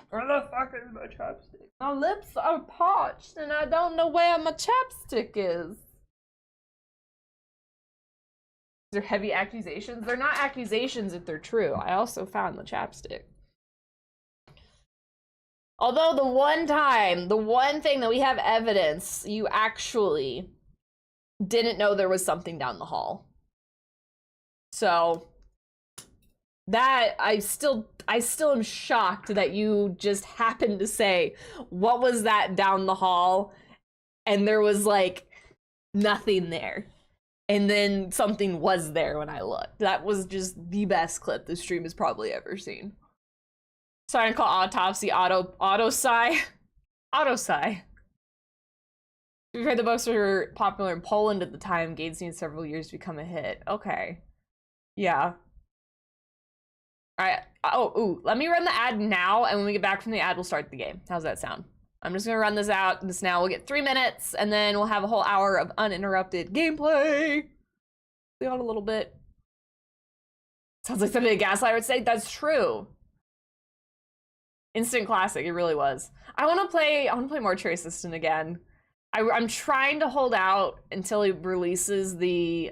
Where the fuck is my chapstick? My lips are parched and I don't know where my chapstick is. They're heavy accusations. They're not accusations if they're true. I also found the chapstick. Although the one thing that we have evidence, you actually didn't know there was something down the hall. So that I still am shocked that you just happened to say, what was that down the hall? And there was like nothing there. And then something was there when I looked. That was just the best clip the stream has probably ever seen. Sorry to call Autopsy Autopsy. Autopsy. We've heard the books were popular in Poland at the time. Games needed several years to become a hit. Okay. Yeah. Alright. Oh, ooh. Let me run the ad now, and when we get back from the ad, we'll start the game. How's that sound? I'm just gonna run this now. We'll get 3 minutes, and then we'll have a whole hour of uninterrupted gameplay. Stay on a little bit. Sounds like something a Gaslight would say. That's true. Instant classic, it really was. I want to play Mortuary Assistant again. I'm trying to hold out until he releases the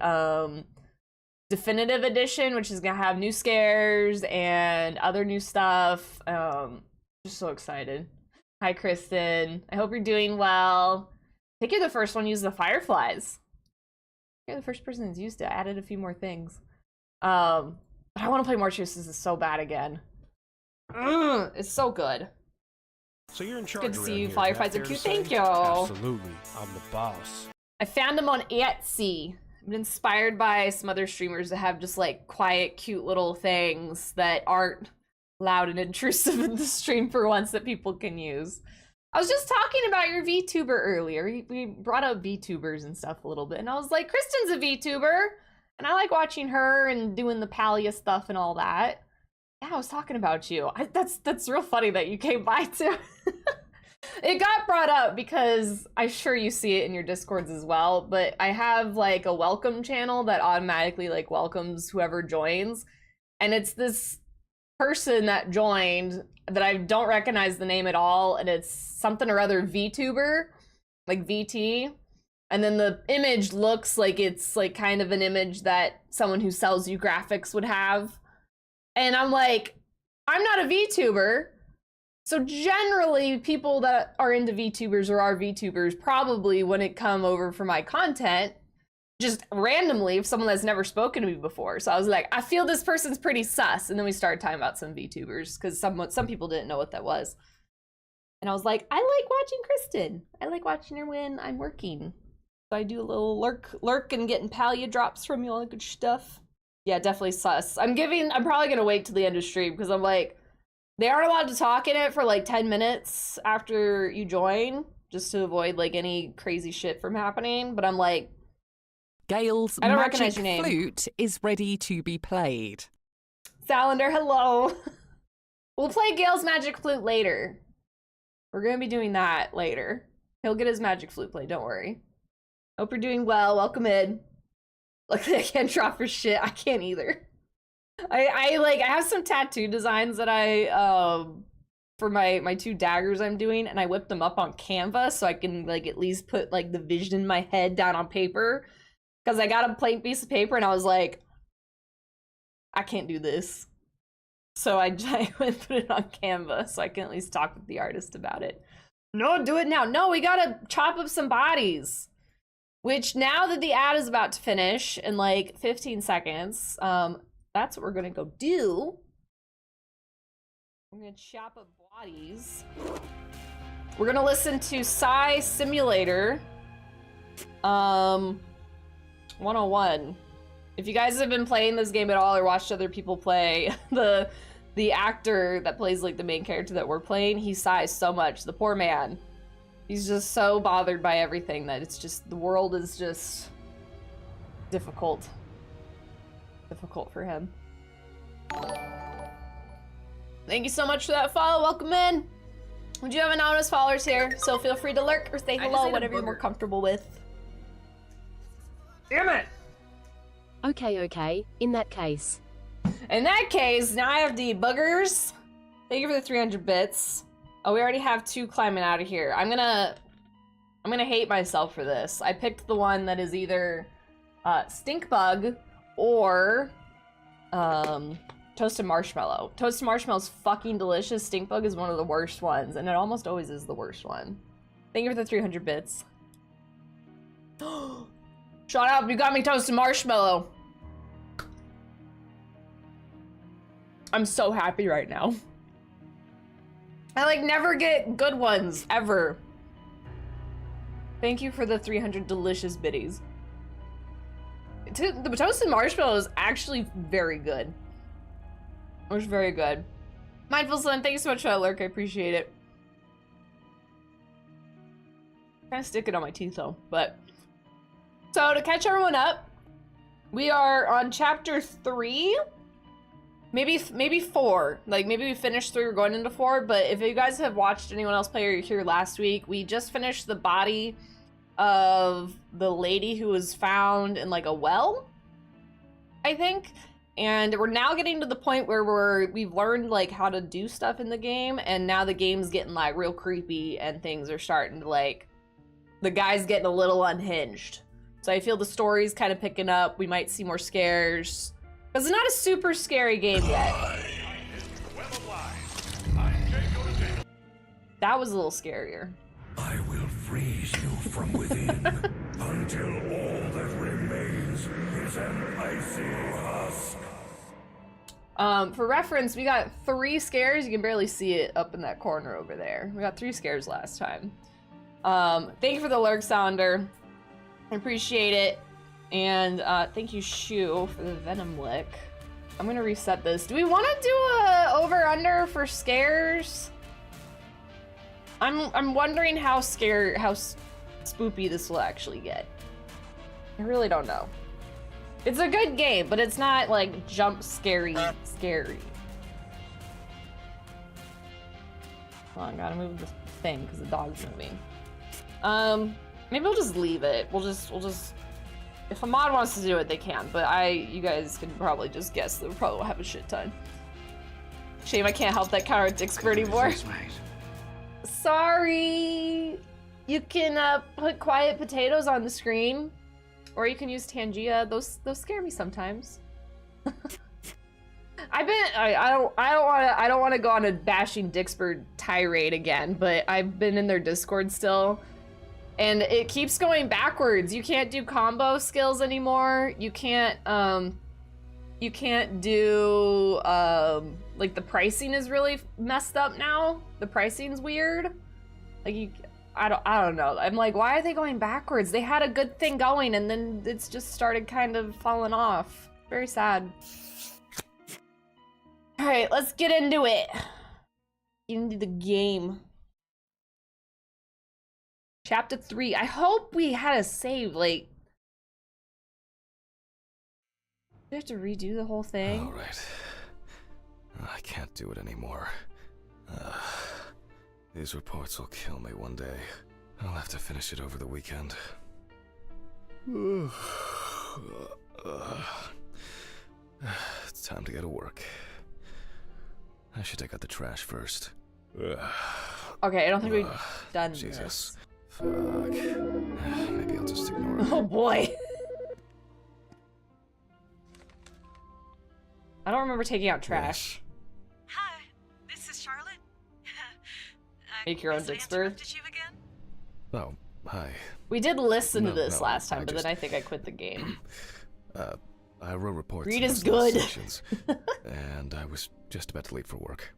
definitive edition, which is gonna have new scares and other new stuff. Just so excited. Hi, Kristen. I hope you're doing well. I think you're the first one to use the fireflies. You're the first person who's used it. I added a few more things. But I want to play Mortuary Assistant so bad again. It's so good. So you're in charge. Good to see you. Fireflies are cute. Thank you. Absolutely. I'm the boss. I found them on Etsy. I've been inspired by some other streamers that have just like quiet, cute little things that aren't loud and intrusive in the stream for once that people can use. I was just talking about your VTuber earlier. We brought up VTubers and stuff a little bit, and I was like, Kristen's a VTuber, and I like watching her and doing the Palia stuff and all that. Yeah, I was talking about you. That's real funny that you came by too. It got brought up because I'm sure you see it in your Discords as well, but I have like a welcome channel that automatically like welcomes whoever joins, and it's this person that joined that I don't recognize the name at all, and it's something or other VTuber, like VT, and then the image looks like it's like kind of an image that someone who sells you graphics would have. And I'm like, I'm not a VTuber. So generally, people that are into VTubers or are VTubers probably wouldn't come over for my content just randomly if someone that's never spoken to me before. So I was like, I feel this person's pretty sus. And then we started talking about some VTubers because some people didn't know what that was. And I was like, I like watching Kristen. I like watching her when I'm working. So I do a little lurk and getting Palia drops from you, all that good stuff. Yeah, definitely sus. I'm probably gonna wait till the end of stream because I'm like, they aren't allowed to talk in it for like 10 minutes after you join, just to avoid like any crazy shit from happening. But I'm like, Gail's magic flute is ready to be played. Salander, hello. We'll play Gail's magic flute later. We're gonna be doing that later. He'll get his magic flute played, don't worry. Hope you're doing well. Welcome in. Luckily, I can't draw for shit. I can't either. I have some tattoo designs that for my 2 daggers I'm doing, and I whipped them up on Canva so I can like at least put like the vision in my head down on paper. Because I got a plain piece of paper and I was like, I can't do this. So I went and put it on Canva so I can at least talk with the artist about it. No, do it now. No, we gotta chop up some bodies. Which, now that the ad is about to finish in like 15 seconds, that's what we're gonna go do. We're gonna chop up bodies. We're gonna listen to Psy Simulator 101. If you guys have been playing this game at all or watched other people play, the actor that plays like the main character that we're playing, he sighs so much. The poor man. He's just so bothered by everything that it's just, the world is just difficult. Difficult for him. Thank you so much for that follow. Welcome in. Would you have anonymous followers here? So feel free to lurk or say hello, whatever you're more comfortable with. Damn it! Okay. In that case. In that case, now I have the boogers. Thank you for the 300 bits. Oh, we already have 2 climbing out of here. I'm gonna hate myself for this. I picked the one that is either stink bug or toasted marshmallow. Toasted marshmallow is fucking delicious. Stink bug is one of the worst ones, and it almost always is the worst one. Thank you for the 300 bits. Shut up, you got me toasted marshmallow. I'm so happy right now. I like never get good ones, ever. Thank you for the 300 delicious biddies. The toasted marshmallow is actually very good. It was very good. Mindful Slim, thank you so much for that lurk, I appreciate it. Kind of stick it on my teeth though, but. So to catch everyone up, we are on chapter 3. Maybe 4. Like, maybe we finished 3, we're going into 4, but if you guys have watched anyone else play or you're here last week, we just finished the body of the lady who was found in, like, a well, I think. And we're now getting to the point where we've learned, like, how to do stuff in the game, and now the game's getting, like, real creepy, and things are starting to, like, the guy's getting a little unhinged. So I feel the story's kind of picking up, we might see more scares. Because it's not a super scary game yet. That was a little scarier. I will freeze you from within until all that remains is an icy husk. For reference, we got 3 scares. You can barely see it up in that corner over there. We got 3 scares last time. Thank you for the lurk sounder. I appreciate it. And thank you, Shu, for the venom lick. I'm gonna reset this. Do we want to do a over/under for scares? I'm wondering how spoopy this will actually get. I really don't know. It's a good game, but it's not like jump scary. Hold on, gotta move this thing because the dog's moving. Maybe we'll just leave it. We'll just. If a mod wants to do it, they can, but you guys can probably just guess that we'll probably have a shit ton. Shame I can't help that counter Dixper anymore. Sorry! You can put quiet potatoes on the screen, or you can use Tangia. Those scare me sometimes. I don't want to go on a bashing Dixper tirade again, but I've been in their Discord still. And it keeps going backwards. You can't do combo skills anymore. You can't do, like the pricing is really messed up now. The pricing's weird. Like I don't know. I'm like, why are they going backwards? They had a good thing going and then it's just started kind of falling off. Very sad. All right, let's get into it. Get into the game. Chapter 3. I hope we had a save, like... Do we have to redo the whole thing? All right. I can't do it anymore. These reports will kill me one day. I'll have to finish it over the weekend. It's time to go to work. I should take out the trash first. Okay, I don't think we've done Jesus. this. Fuck. Maybe I'll just ignore it. Oh boy. I don't remember taking out trash. Hi, this is Charlotte. Make your own Dixper. Oh, hi. We did listen to No, this no, last time, I but just- then I think I quit the game. I wrote reports. Read in is those last good. sections, and I was just about to leave for work.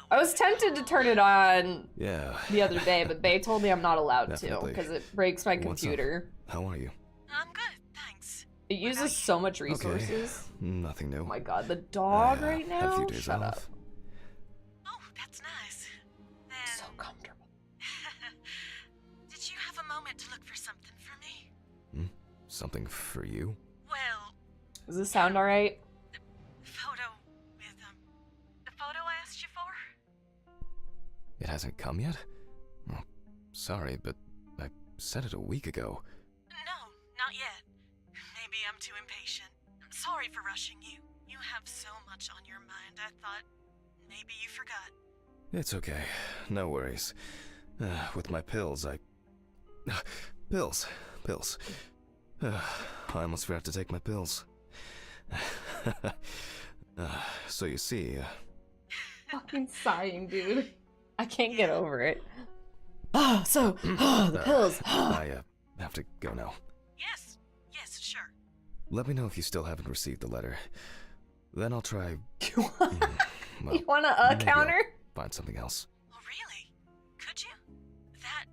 I was tempted to turn it on Yeah. the other day, but they told me I'm not allowed Definitely. to because it breaks my What's up? computer. How are you? I'm good, thanks. It uses so much resources. Okay. Nothing new. Oh my god, the dog right Had a now? few days Shut off. up. Oh, that's nice. Then, So comfortable. Something for you? Well, Does this sound alright? the photo with the photo I asked you for? It hasn't come yet? Well, sorry, but I said it a week ago. No, not yet. Maybe I'm too impatient. I'm sorry for rushing you. You have so much on your mind, I thought maybe you forgot. It's okay. No worries. With my pills, Pills. I almost forgot to take my pills. So you see, Fucking sighing, dude. I can't get over it. The pills. I have to go now. Yes, sure. Let me know if you still haven't received the letter. Then I'll try. You Well, want a maybe counter? I'll find something else. Oh, really? Could you? That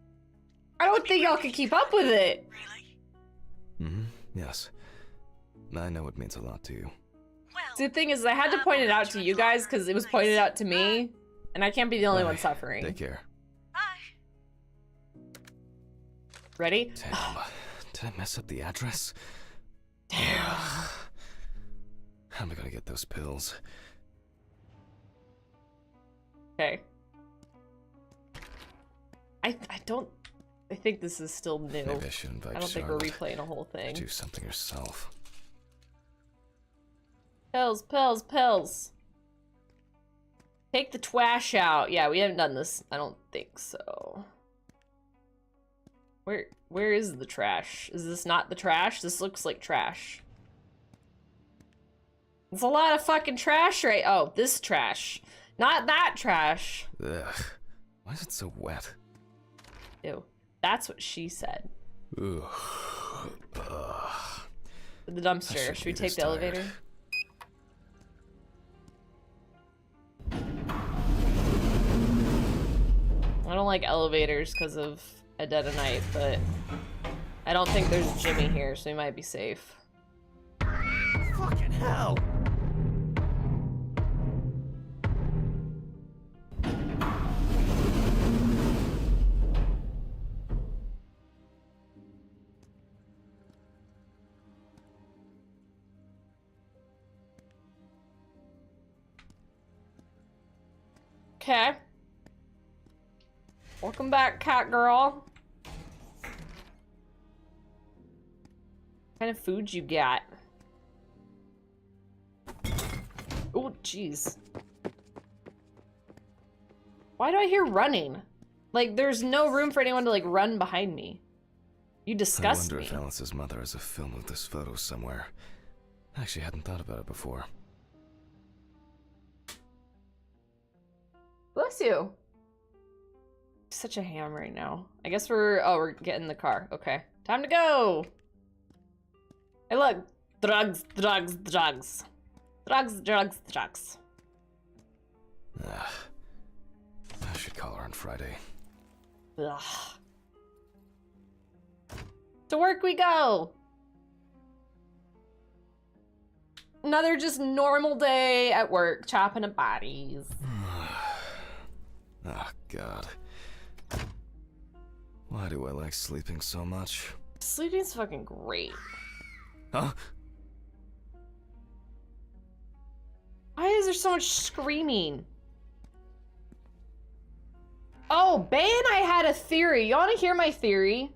I don't think y'all can keep up with it. really? Yes. I know it means a lot to you. Well, See, the thing is, I had to point it out to you guys because it was pointed out to me, and I can't be the only one Bye. suffering. Take care. bye. Ready? Damn. Did I mess up the address? Damn. How am I gonna get those pills? Okay. I think this is still new. Maybe I should invite I don't think we're Charlotte. replaying a whole thing. Do something yourself. Pills. Take the trash out. Yeah, we haven't done this. I don't think so. Where is the trash? Is this not the trash? This looks like trash. It's a lot of fucking trash, right? Oh, this trash. Not that trash. Ugh. Why is it so wet? Ew. That's what she said. Ugh. The dumpster. shouldn't Should we be take this the tired. elevator? I don't like elevators because of a dead of night, but I don't think there's Jimmy here, so we might be safe. Fucking hell! Okay. Welcome back, cat girl. What kind of food you got? Oh, jeez. Why do I hear running? Like, there's no room for anyone to, like, run behind me. You disgust I me. wonder if Alice's mother has a film of this photo somewhere. I actually hadn't thought about it before. Bless you. Such a ham right now. I guess we're getting in the car. Okay. Time to go. Hey, look. Drugs. I should call her on Friday. Ugh. To work we go. Another just normal day at work, chopping up bodies. Oh, God. Why do I like sleeping so much? Sleeping's fucking great. Huh? Why is there so much screaming? Oh, Bay and I had a theory. You want to hear my theory?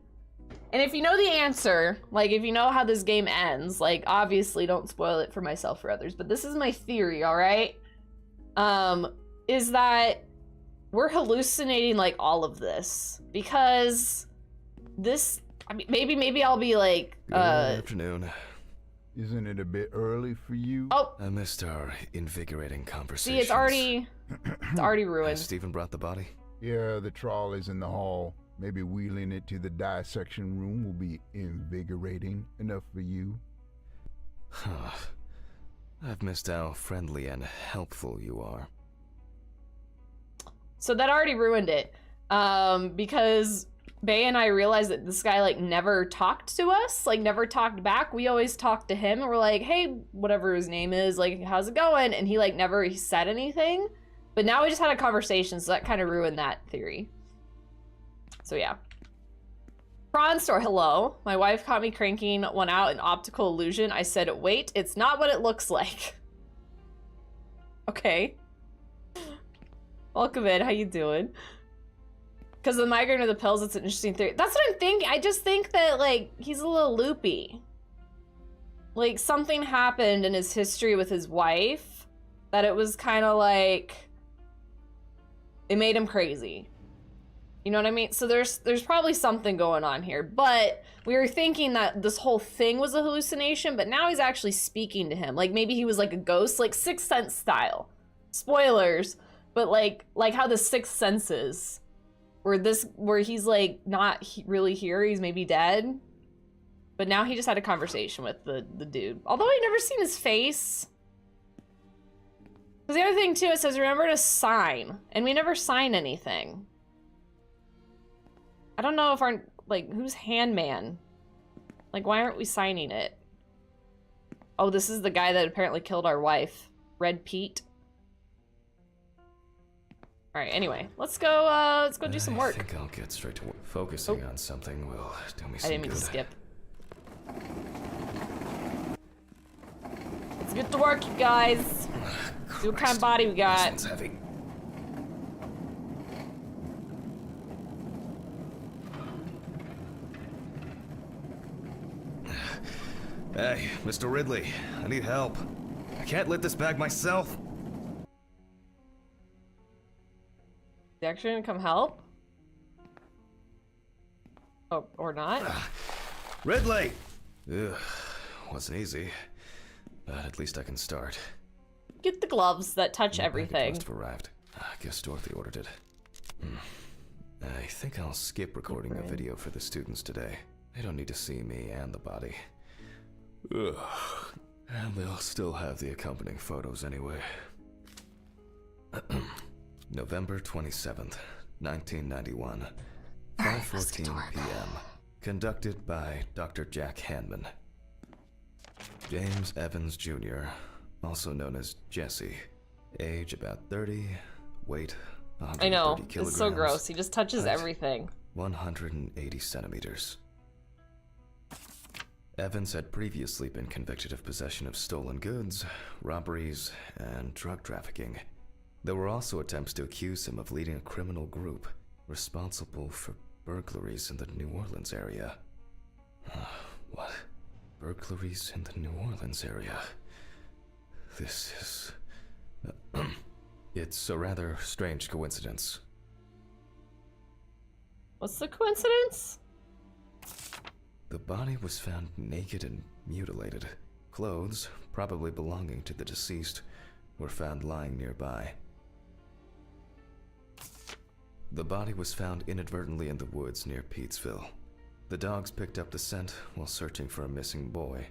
And if you know the answer, like if you know how this game ends, like obviously don't spoil it for myself or others, but this is my theory, all right? Is that we're hallucinating like all of this because this, I mean, maybe I'll be like, Good afternoon. Isn't it a bit early for you? Oh, I missed our invigorating conversation. see, it's already ruined. Has Stephen brought the body? Yeah, the trolley's in the hall. Maybe wheeling it to the dissection room will be invigorating enough for you. Huh. I've missed how friendly and helpful you are. So that already ruined it. Because Bay and I realized that this guy like never talked to us, like never talked back. We always talked to him and we're like, hey, whatever his name is, like, how's it going? And he like never said anything. But now we just had a conversation, so that kind of ruined that theory. So yeah. Prawn store, hello. My wife caught me cranking one out in optical illusion. I said, wait, it's not what it looks like. Okay. Welcome in, how you doing? Because the migraine or the pills, it's an interesting theory. That's what I'm thinking. I just think that, like, he's a little loopy. Like, something happened in his history with his wife that it was kind of like, it made him crazy. You know what I mean? So there's probably something going on here, but we were thinking that this whole thing was a hallucination, but now he's actually speaking to him. Like, maybe he was like a ghost, like Sixth Sense style. Spoilers, but like how the Sixth Sense is. Where he's like not really here, he's maybe dead. But now he just had a conversation with the dude. Although I never seen his face. Because the other thing too, it says remember to sign. And we never sign anything. I don't know if our, like, who's Handman? Like, why aren't we signing it? Oh, this is the guy that apparently killed our wife. Red Pete. Alright, anyway, let's go do some work. I think I'll get straight to work. Focusing on something will do me some good. I didn't mean to skip. Let's get to work, you guys. See what kind of body we got. This one's heavy. Hey, Mr. Ridley, I need help. I can't lift this bag myself. Is he actually gonna come help? Oh, or not? Ridley! Ugh, wasn't easy, but at least I can start. Get the gloves that touch everything. Must have arrived. I guess Dorothy ordered it. I think I'll skip recording a video for the students today. They don't need to see me and the body. Ugh. And they'll still have the accompanying photos anyway. November 27th, 1991, 5:14 p.m. Conducted by Dr. Jack Hanman. James Evans Jr., also known as Jesse. Age about 30, weight 130 I know, kilograms. it's so gross. He just touches everything. 180 centimeters. Evans had previously been convicted of possession of stolen goods, robberies, and drug trafficking. There were also attempts to accuse him of leading a criminal group responsible for burglaries in the New Orleans area. What? Burglaries in the New Orleans area? This is... It's a rather strange coincidence. What's the coincidence? The body was found naked and mutilated. Clothes, probably belonging to the deceased, were found lying nearby. The body was found inadvertently in the woods near Peetsville. The dogs picked up the scent while searching for a missing boy.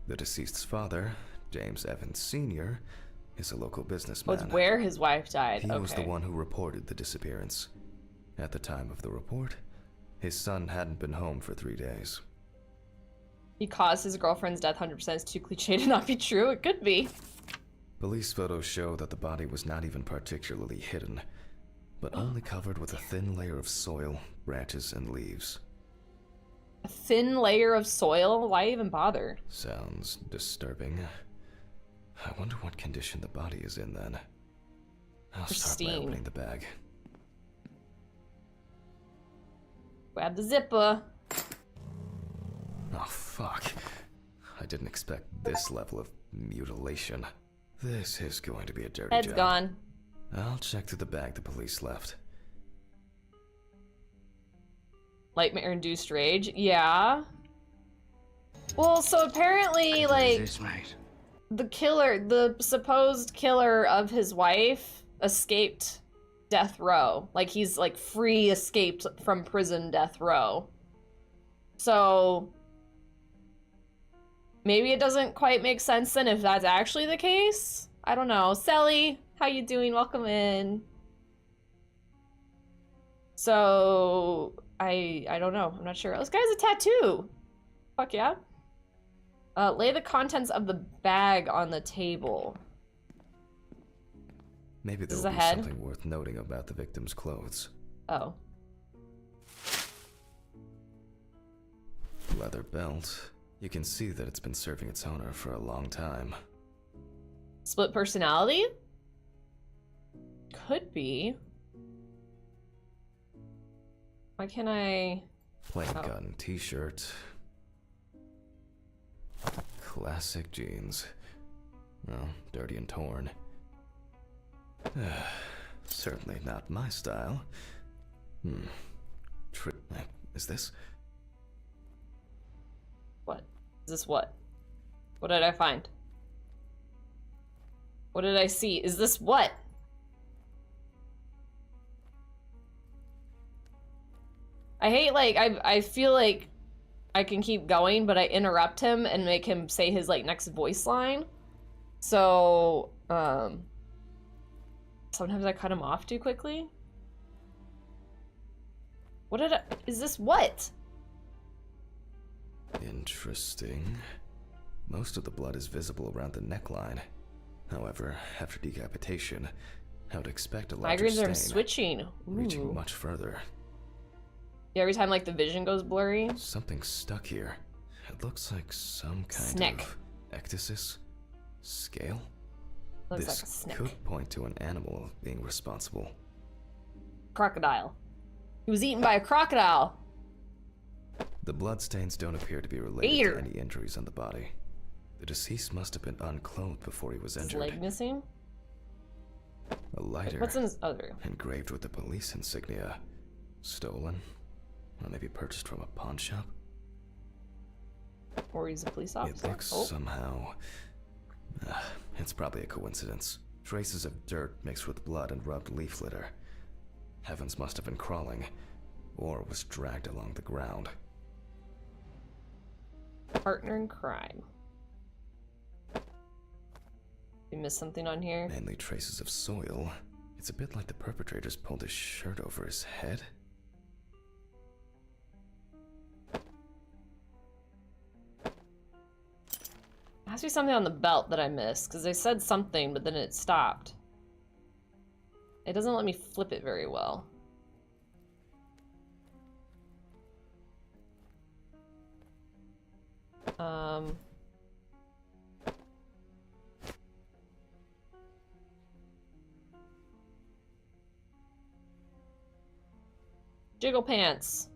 The deceased's father, James Evans Sr., is a local businessman. Oh, it's where his wife died. He was the one who reported the disappearance. At the time of the report, his son hadn't been home for 3 days. He caused his girlfriend's death 100% is too cliche to not be true. It could be. Police photos show that the body was not even particularly hidden, but only covered with a thin layer of soil, branches, and leaves. A thin layer of soil? Why even bother? Sounds disturbing. I wonder what condition the body is in then. I'll start by opening the bag. Grab the zipper. Oh, fuck. I didn't expect this level of mutilation. This is going to be a dirty job. Head's gone. I'll check through the bag the police left. Nightmare-induced rage? Yeah. Well, so apparently, like, the killer, the supposed killer of his wife escaped death row. Like, he's, like, free escaped from prison death row. So maybe it doesn't quite make sense then if that's actually the case. I don't know. Sally, how you doing? Welcome in. So I don't know. I'm not sure. This guy has a tattoo. Fuck yeah. Lay the contents of the bag on the table. Maybe there'll be something worth noting about the victim's clothes. Oh. leather belt. You can see that it's been serving its owner for a long time. Split personality? Could be. Why can't I... Plain cotton t-shirt. Classic jeans. Well, dirty and torn. Certainly not my style. Is this? What? Is this what? What did I find? What did I see? Is this what? I hate, like, I feel like I can keep going, but I interrupt him and make him say his, like, next voice line. So, sometimes I cut him off too quickly. What did I... Is this what? Interesting. Most of the blood is visible around the neckline. However, after decapitation, I would expect a larger Migraines stain, are switching. reaching much further. Yeah, every time, like, the vision goes blurry. Something stuck here. It looks like some kind Snick. of ecdysis? Scale? Looks This like a snick. could point to an animal being responsible. Crocodile. He was eaten by a crocodile. The bloodstains don't appear to be related to any injuries on the body. The deceased must have been unclothed before he was His injured. leg missing? A lighter What's in his other? engraved with the police insignia. Stolen? Or maybe purchased from a pawn shop? Or he's a police officer? It looks somehow... it's probably a coincidence. Traces of dirt mixed with blood and rubbed leaf litter. Heavens must have been crawling, or was dragged along the ground. Partner in crime. You missed something on here? Mainly traces of soil. It's a bit like the perpetrator's pulled his shirt over his head. There has to be something on the belt that I missed, because they said something, but then it stopped. It doesn't let me flip it very well. Jiggle pants.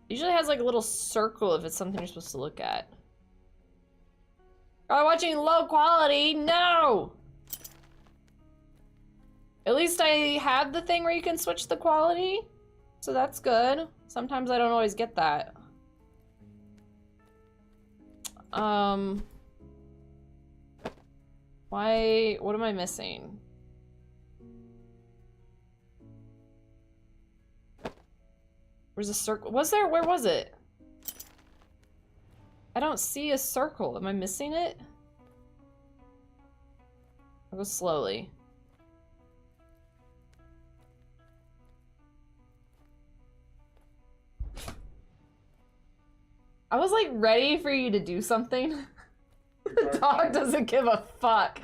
Usually has like a little circle if it's something you're supposed to look at. Are you watching low quality? No! At least I have the thing where you can switch the quality. So that's good. Sometimes I don't always get that. Why? What am I missing? Where's a circle? Was there? Where was it? I don't see a circle. Am I missing it? I'll go slowly. I was like ready for you to do something. The dog doesn't give a fuck.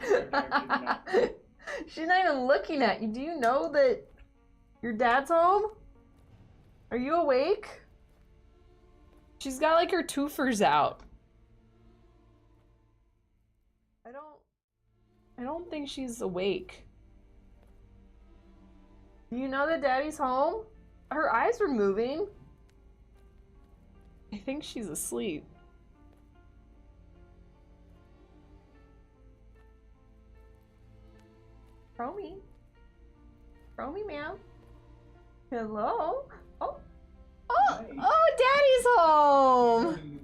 She's not even looking at you. Do you know that your dad's home? Are you awake? She's got like her twofers out. I don't think she's awake. Do you know that daddy's home? Her eyes were moving. I think she's asleep. Romy? Romy, ma'am? Hello? Oh. Oh, oh, daddy's home!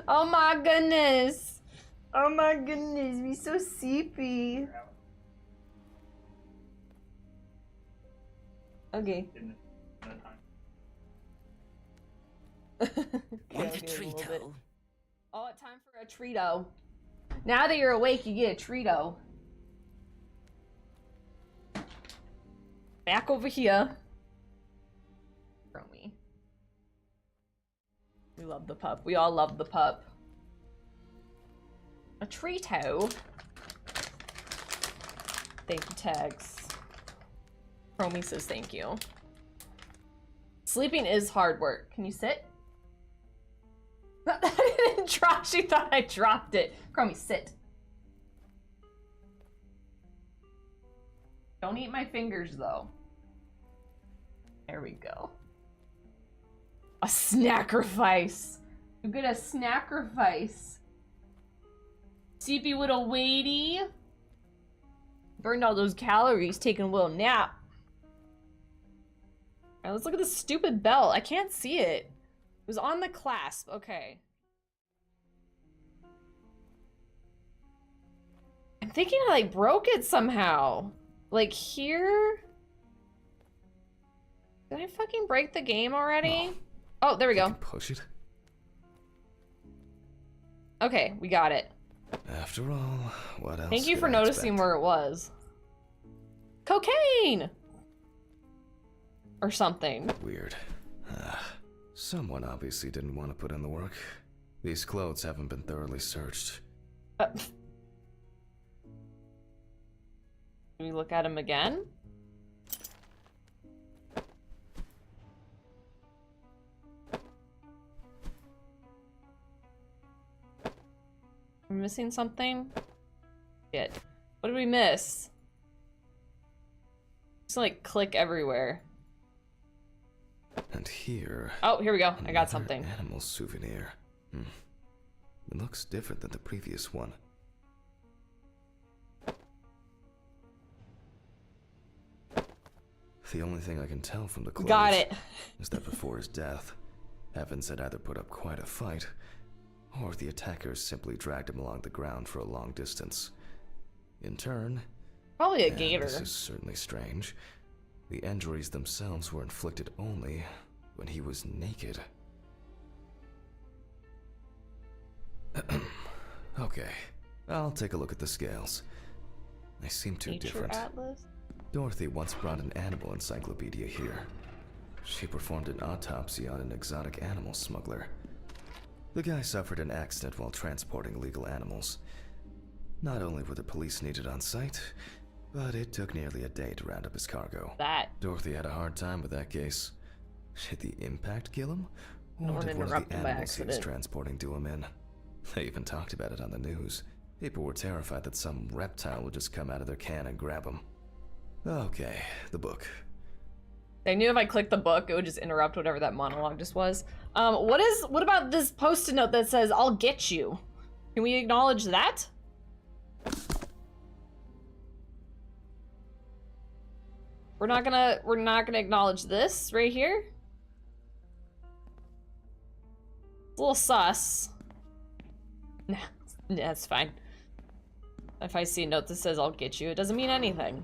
Oh my goodness! Oh my goodness, we so sleepy. Okay. Want a treato? Oh, time for a treato. Now that you're awake, you get a treato. Back over here. Romy. We love the pup. We all love the pup. A treato. Thank you, Tags. Romy says thank you. Sleeping is hard work. Can you sit? I didn't drop. She thought I dropped it. Chromie, sit. Don't eat my fingers, though. There we go. A snackerfice. You get a snackerfice. Sleepy little weighty. Burned all those calories taking a little nap. Alright, let's look at this stupid belt. I can't see it. It was on the clasp. Okay. I'm thinking I like broke it somehow. Like here? Did I fucking break the game already? Oh, there we go. Push it. Okay, we got it. After all, what else? Thank you for noticing where it was. Cocaine! Or something. Weird. Someone obviously didn't want to put in the work. These clothes haven't been thoroughly searched. Do we look at him again? We're missing something? Shit. What did we miss? Just like click everywhere. And here... Oh, here we go. I got something. Animal souvenir. It looks different than the previous one. The only thing I can tell from the clothes got it. is that before his death, Evans had either put up quite a fight, or the attackers simply dragged him along the ground for a long distance. In turn... Probably a gator. This is certainly strange. The injuries themselves were inflicted only when he was naked. Okay, I'll take a look at the scales. They seem too different. Atlas? Dorothy once brought an animal encyclopedia here. She performed an autopsy on an exotic animal smuggler. The guy suffered an accident while transporting illegal animals. Not only were the police needed on site, but it took nearly a day to round up his cargo. Dorothy had a hard time with that case. Did the impact kill him? Or did one of the animals he was transporting do him in? They even talked about it on the news. People were terrified that some reptile would just come out of their can and grab him. Okay, the book. I knew if I clicked the book, it would just interrupt whatever that monologue just was. What about this post-it note that says, "I'll get you"? Can we acknowledge that? We're not gonna acknowledge this right here? It's a little sus. Nah, that's fine. If I see a note that says, "I'll get you," it doesn't mean anything.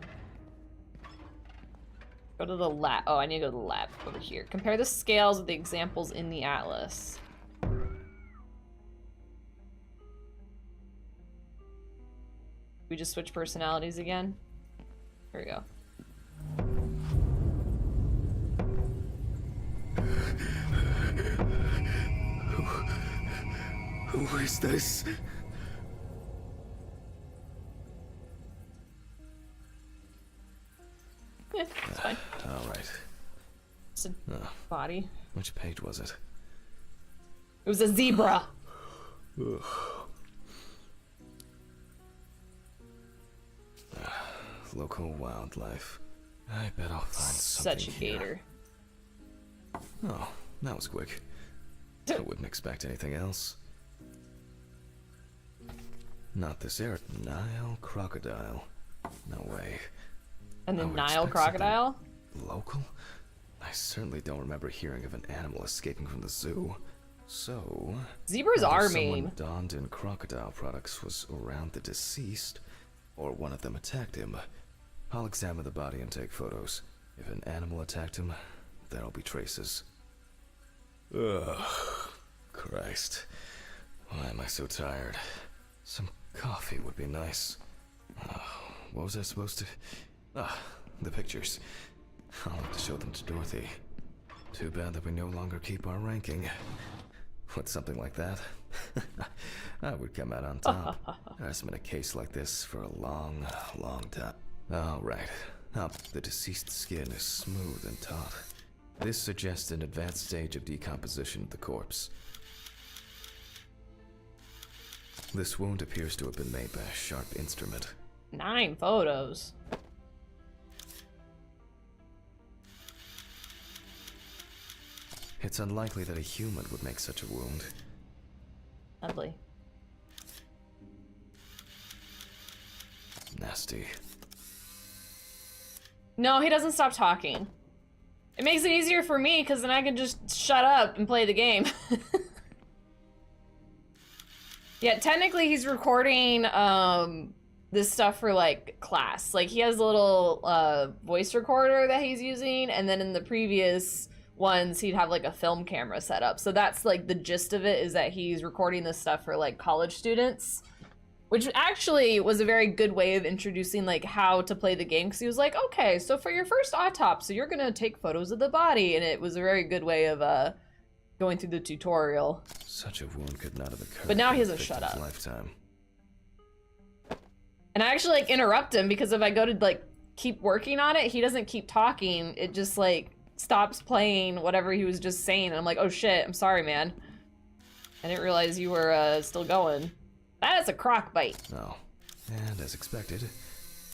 Go to the lab. Oh, I need to go to the lab over here. Compare the scales with the examples in the atlas. We just switch personalities again? Here we go. Who is this? Yeah, it's fine. All right. It's a body. Which page was it? It was a zebra. Local wildlife. I bet I'll find something Such a gator. Oh, that was quick. I wouldn't expect anything else. Not this area. Nile crocodile. No way. And the Nile crocodile? Local? I certainly don't remember hearing of an animal escaping from the zoo. So... Zebras are mean. Someone donned in crocodile products was around the deceased, or one of them attacked him. I'll examine the body and take photos. If an animal attacked him, there'll be traces. Ugh. Christ. Why am I so tired? Some coffee would be nice. What was I supposed to... the pictures. I'll have to show them to Dorothy. Too bad that we no longer keep our ranking. With something like that, I would come out on top. There's been a case like this for a long, long time. Alright. The deceased skin is smooth and taut. This suggests an advanced stage of decomposition of the corpse. This wound appears to have been made by a sharp instrument. 9 photos. It's unlikely that a human would make such a wound. Lovely. Nasty. No, he doesn't stop talking. It makes it easier for me, because then I can just shut up and play the game. Yeah, technically he's recording this stuff for, like, class. Like, he has a little voice recorder that he's using, and then in the previous ones, he'd have, like, a film camera set up. So that's, like, the gist of it, is that he's recording this stuff for, like, college students. Which actually was a very good way of introducing, like, how to play the game, because he was like, okay, so for your first autopsy, you're gonna take photos of the body, and it was a very good way of going through the tutorial. Such a wound could not have occurred. But now he in hasn't the shut victim's up. Lifetime. And I actually, like, interrupt him, because if I go to, like, keep working on it, he doesn't keep talking. It just, like, stops playing whatever he was just saying. And I'm like, oh shit, I'm sorry, man. I didn't realize you were still going. That is a croc bite. Oh, and as expected,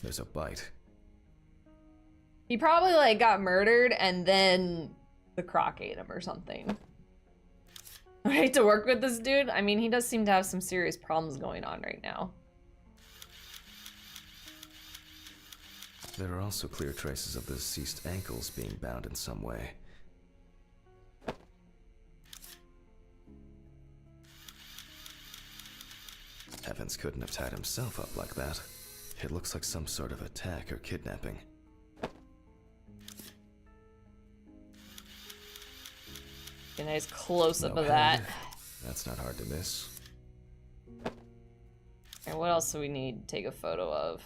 there's a bite. He probably, like, got murdered and then the croc ate him or something. I hate to work with this dude. I mean, he does seem to have some serious problems going on right now. There are also clear traces of the deceased ankles being bound in some way. Evans couldn't have tied himself up like that. It looks like some sort of attack or kidnapping. A nice close-up No of that. head. That's not hard to miss. And what else do we need to take a photo of?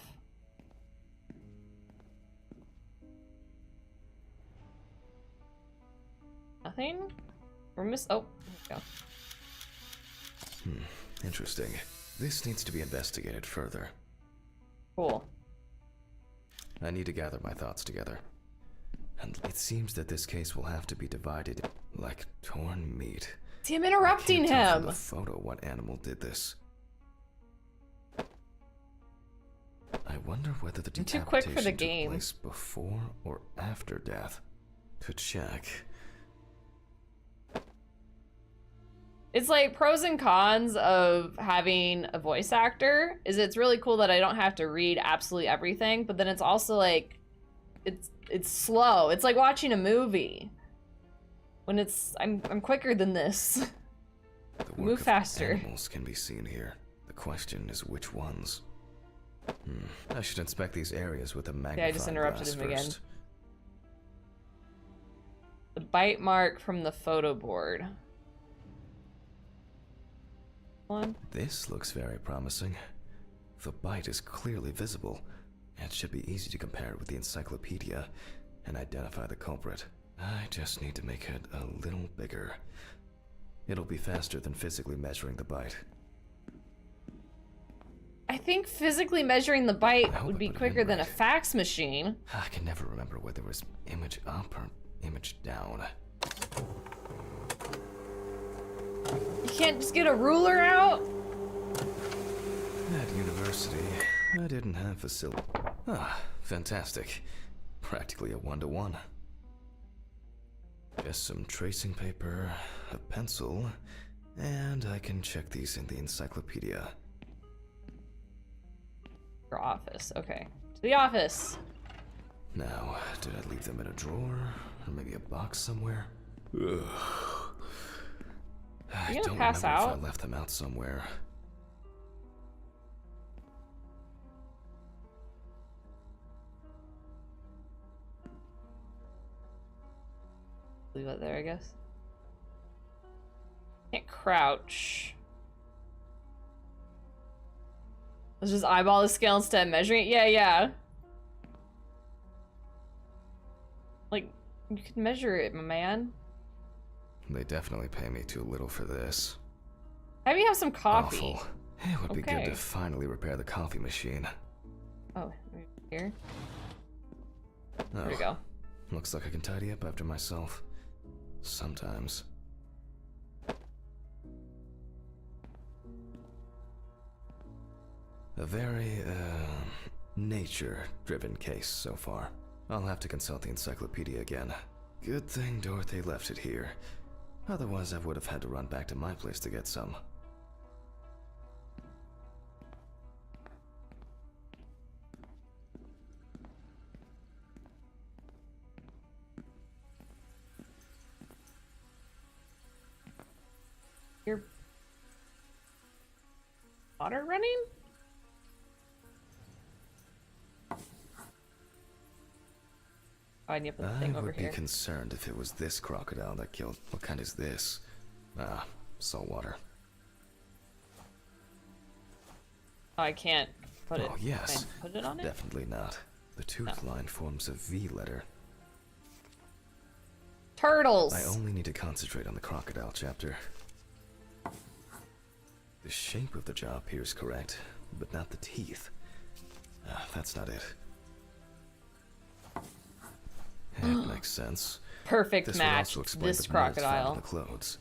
Nothing? We're oh, there we go. Interesting. This needs to be investigated further. Cool. I need to gather my thoughts together. And it seems that this case will have to be divided like torn meat. See, I'm interrupting I can't tell from him. the photo what animal did this. I wonder whether the I'm too quick for the decapitation game. took place before or after death. To check. It's like pros and cons of having a voice actor is it's really cool that I don't have to read absolutely everything, but then it's also like it's slow. It's like watching a movie. When it's I'm quicker than this. The Move faster. Animals can be seen here. The question is which ones. I should inspect these areas with a magnifying Yeah, I just interrupted glass him again. first. The bite mark from the photo board. One. This looks very promising. The bite is clearly visible. It should be easy to compare it with the encyclopedia and identify the culprit. I just need to make it a little bigger. It'll be faster than physically measuring the bite. I think physically measuring the bite would be quicker than a right. fax machine. I can never remember whether it was image up or image down. You can't just get a ruler out? At university, I didn't have facility. Ah, fantastic. Practically a one-to-one. Just some tracing paper, a pencil, and I can check these in the encyclopedia. Your office, okay. To the office. Now, did I leave them in a drawer? Or maybe a box somewhere? Ugh. I You gonna don't pass remember out? if I left them out somewhere. Leave it there, I guess. Can't crouch. Let's just eyeball the scale instead of measuring it. Yeah. Like, you can measure it, my man. They definitely pay me too little for this. Have you have some coffee? Awful. It would be good Okay. to finally repair the coffee machine. Oh, here. Oh, There we go. looks like I can tidy up after myself. Sometimes. A very, nature-driven case so far. I'll have to consult the encyclopedia again. Good thing Dorothy left it here. Otherwise, I would have had to run back to my place to get some. Your water running? Oh, and you put the thing over here. I would be concerned if it was this crocodile that killed. What kind is this? Ah, salt water. Oh, I can't put it. Oh yes, put it on it? Definitely not. The tooth line forms a V letter. Turtles! I only need to concentrate on the crocodile chapter. The shape of the jaw appears correct, but not the teeth. That's not it. It makes sense. Perfect match. This crocodile. The clothes.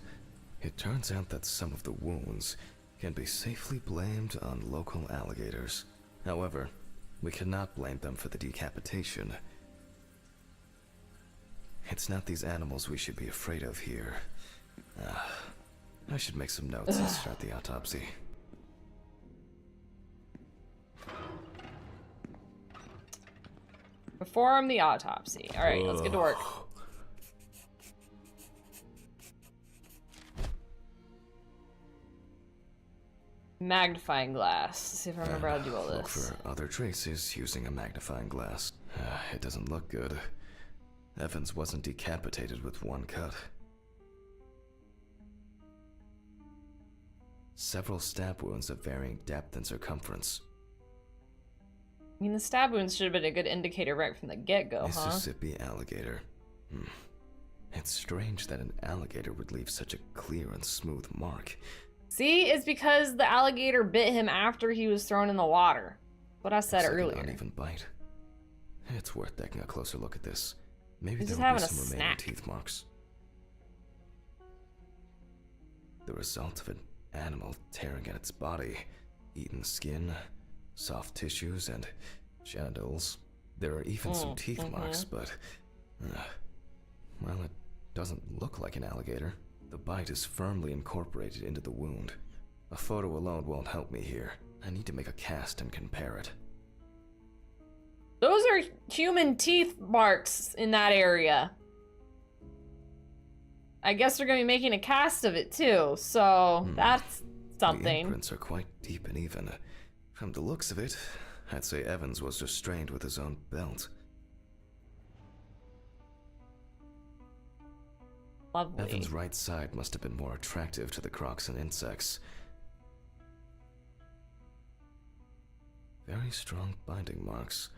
It turns out that some of the wounds can be safely blamed on local alligators. However, we cannot blame them for the decapitation. It's not these animals we should be afraid of here. I should make some notes and start the autopsy. Perform the autopsy. Alright, let's get to work. Magnifying glass. Let's see if I remember how to do all this. Look for other traces using a magnifying glass. It doesn't look good. Evans wasn't decapitated with one cut. Several stab wounds of varying depth and circumference. I mean, the stab wounds should have been a good indicator right from the get-go, huh? Mississippi alligator. It's strange that an alligator would leave such a clear and smooth mark. See, it's because the alligator bit him after he was thrown in the water. What I said earlier. An uneven bite. It's worth taking a closer look at this. Maybe He's there will just be having some a remaining snack. teeth marks. The result of an animal tearing at its body, eaten skin, soft tissues, and genitals. There are even some teeth marks, but well, it doesn't look like an alligator. The bite is firmly incorporated into the wound. A photo alone won't help me here. I need to make a cast and compare it. Those are human teeth marks in that area. I guess they're gonna be making a cast of it too, so that's something. The imprints are quite deep and even. From the looks of it, I'd say Evans was restrained with his own belt. Lovely. Evans' right side must have been more attractive to the crocs and insects. Very strong binding marks.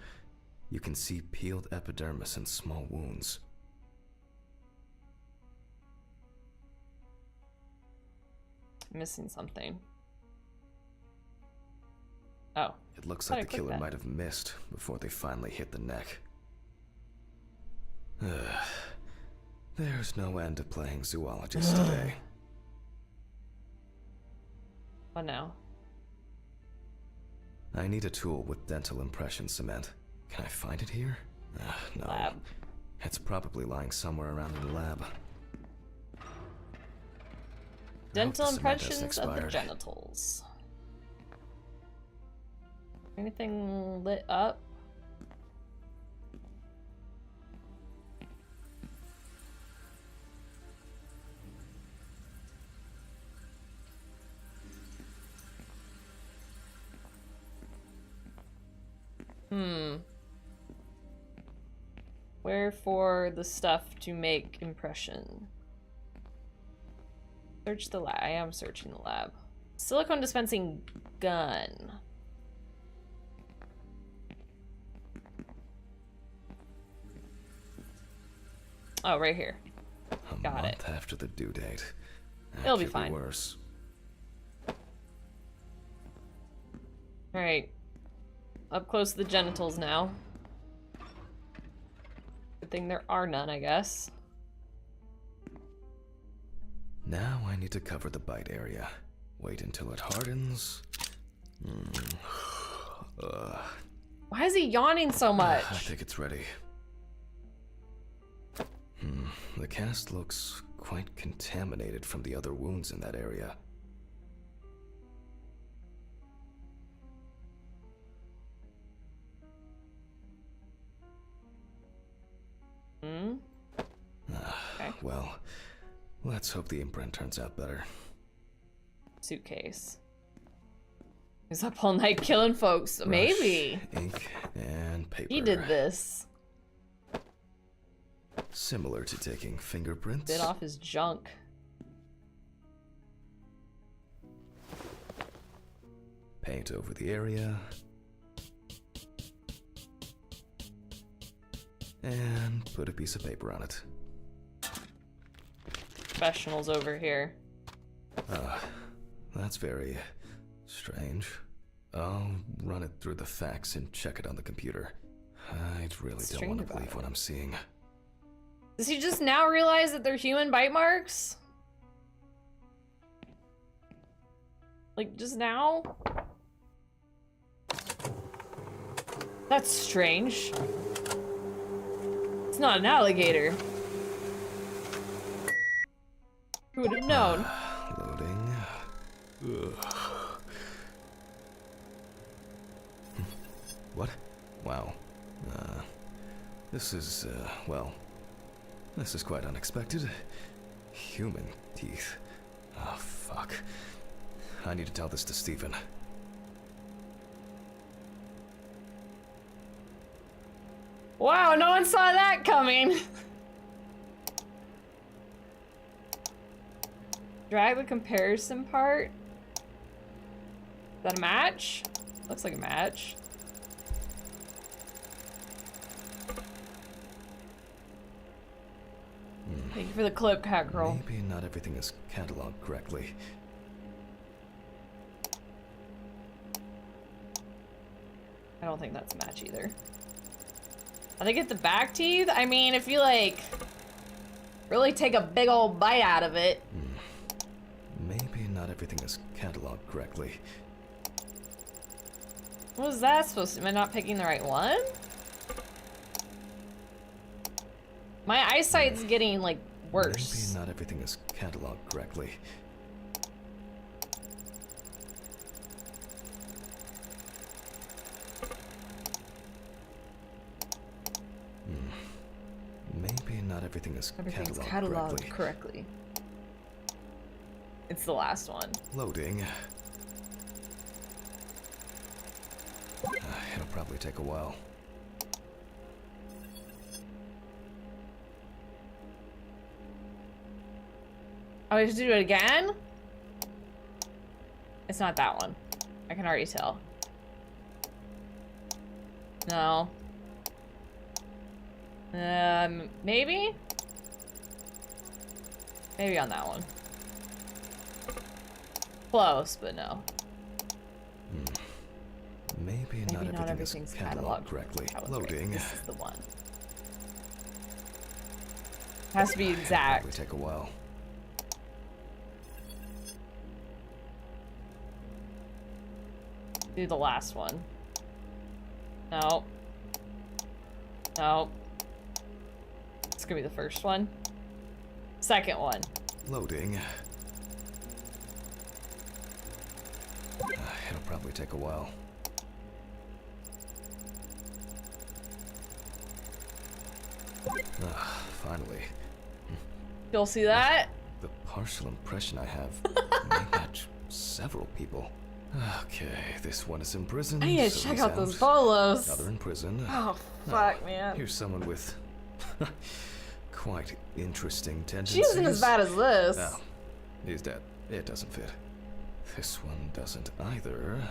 You can see peeled epidermis and small wounds. Missing something. Oh. It looks like the killer might have missed before they finally hit the neck. There's no end to playing zoologist today. What now? I need a tool with dental impression cement. Can I find it here? No. Lab. It's probably lying somewhere around in the lab. Dental impressions of the genitals. Anything lit up? Where for the stuff to make impression? Search the lab. I am searching the lab. Silicone dispensing gun. Oh, right here. Got it. After the due date. It'll be fine. Worse. Alright. Up close to the genitals now. Good thing there are none, I guess. need to cover the bite area. Wait until it hardens. Why is he yawning so much? I think it's ready. The cast looks quite contaminated from the other wounds in that area. Okay. Well, let's hope the imprint turns out better. Suitcase. He's up all night killing folks. Brush, Maybe. ink, and paper. He did this. Similar to taking fingerprints. Bit off his junk. Paint over the area. And put a piece of paper on it. Professionals over here. That's very strange. I'll run it through the facts and check it on the computer. I really don't want to believe what I'm seeing. Does he just now realize that they're human bite marks? Like, just now? That's strange. It's not an alligator. Who would have known? Loading. Ugh. What? Wow. This is, well, this is quite unexpected. Human teeth. Oh, fuck. I need to tell this to Stephen. Wow, no one saw that coming. Drag the comparison part. Is that a match? Looks like a match. Thank you for the clip, cat girl. Maybe not everything is cataloged correctly. I don't think that's a match either. I think it's the back teeth. I mean, if you like really take a big old bite out of it. Maybe not everything is cataloged correctly. What was that supposed to? Am I not picking the right one? My eyesight's getting like worse. Maybe not everything is cataloged correctly. Maybe not everything is cataloged correctly. It's the last one. Loading. It'll probably take a while. Oh, we have to do it again? It's not that one. I can already tell. No. Maybe? Maybe on that one. Close, but no. Maybe not everything's cataloged correctly. Loading. This is the one. Has to be exact. It'll probably take a while. Do the last one. No. No. It's gonna be the first one. Second one. Loading. It'll probably take a while. Finally. You'll see that? The partial impression I have may match several people. Okay, this one is in prison. I need to so check he's out those bolos. Another in prison. Oh, fuck, man. Here's someone with quite interesting tendencies. She isn't as bad as this. Oh, he's dead. It doesn't fit. This one doesn't either.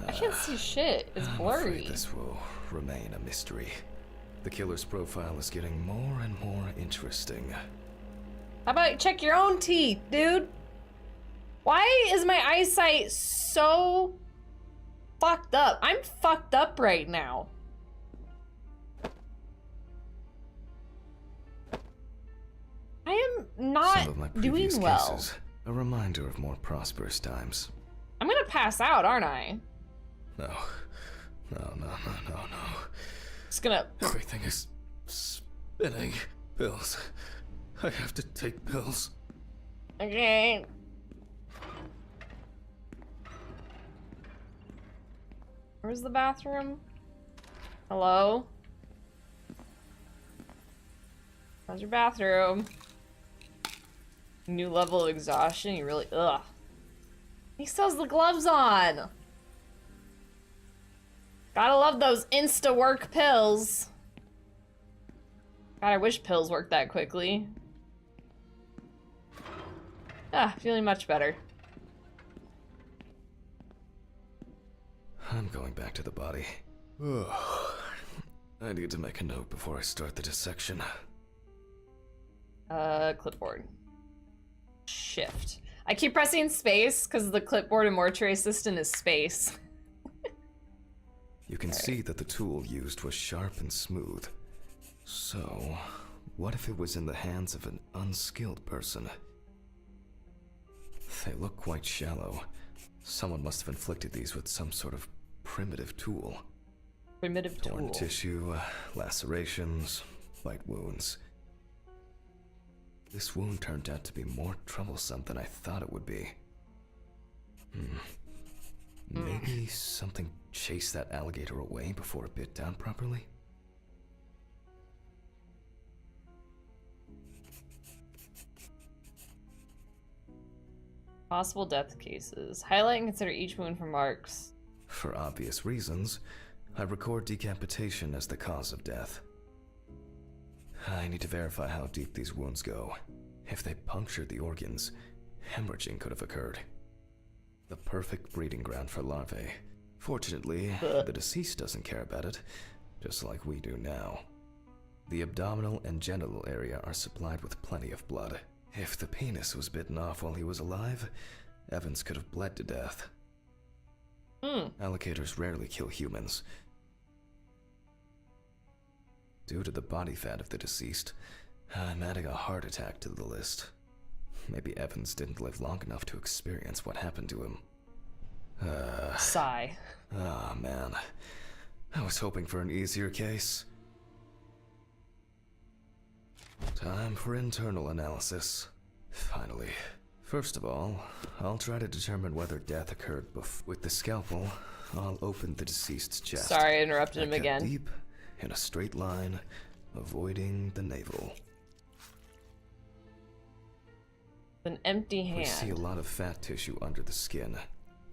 I can't see shit. It's blurry. I'm afraid this will remain a mystery. The killer's profile is getting more and more interesting. How about you check your own teeth, dude? Why is my eyesight so fucked up? I'm fucked up right now. I am Some not of my doing previous well. cases, a reminder of more prosperous times. I'm gonna pass out, aren't I? No. Just gonna... Everything is spinning. Pills. I have to take pills. Okay. Where's the bathroom? Hello? How's your bathroom? New level of exhaustion, you really... Ugh. He still has the gloves on! Gotta love those insta-work pills. God, I wish pills worked that quickly. Ah, feeling much better. I'm going back to the body. I need to make a note before I start the dissection. Clipboard. Shift. I keep pressing space because the clipboard and mortuary assistant is space. You can see that the tool used was sharp and smooth. So, what if it was in the hands of an unskilled person? They look quite shallow. Someone must have inflicted these with some sort of primitive tool. Primitive tool. Torn tissue, lacerations, bite wounds. This wound turned out to be more troublesome than I thought it would be. Maybe something chased that alligator away before it bit down properly? Possible death cases. Highlight and consider each wound for marks. For obvious reasons, I record decapitation as the cause of death. I need to verify how deep these wounds go. If they punctured the organs, hemorrhaging could have occurred. The perfect breeding ground for larvae. Fortunately, the deceased doesn't care about it, just like we do now. The abdominal and genital area are supplied with plenty of blood. If the penis was bitten off while he was alive, Evans could have bled to death. Alligators rarely kill humans. Due to the body fat of the deceased, I'm adding a heart attack to the list. Maybe Evans didn't live long enough to experience what happened to him. Sigh. Ah, man. I was hoping for an easier case. Time for internal analysis. Finally. First of all, I'll try to determine whether death occurred with the scalpel. I'll open the deceased's chest. Sorry, I interrupted him again. Deep, in a straight line, avoiding the navel. An empty hand. We see a lot of fat tissue under the skin.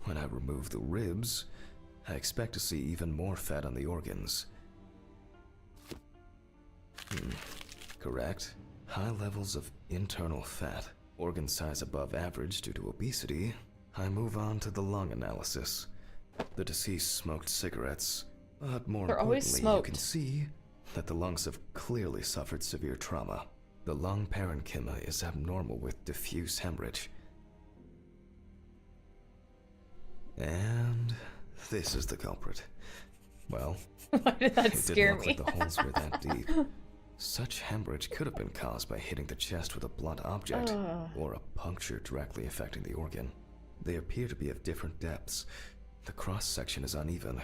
When I remove the ribs, I expect to see even more fat on the organs. Correct. High levels of internal fat. Organ size above average due to obesity. I move on to the lung analysis. The deceased smoked cigarettes, but more importantly, you can see that the lungs have clearly suffered severe trauma. The lung parenchyma is abnormal with diffuse hemorrhage. And this is the culprit. Well, why did that scare me? It didn't look like the holes were that deep. Such hemorrhage could have been caused by hitting the chest with a blunt object, or a puncture directly affecting the organ. They appear to be of different depths. The cross-section is uneven.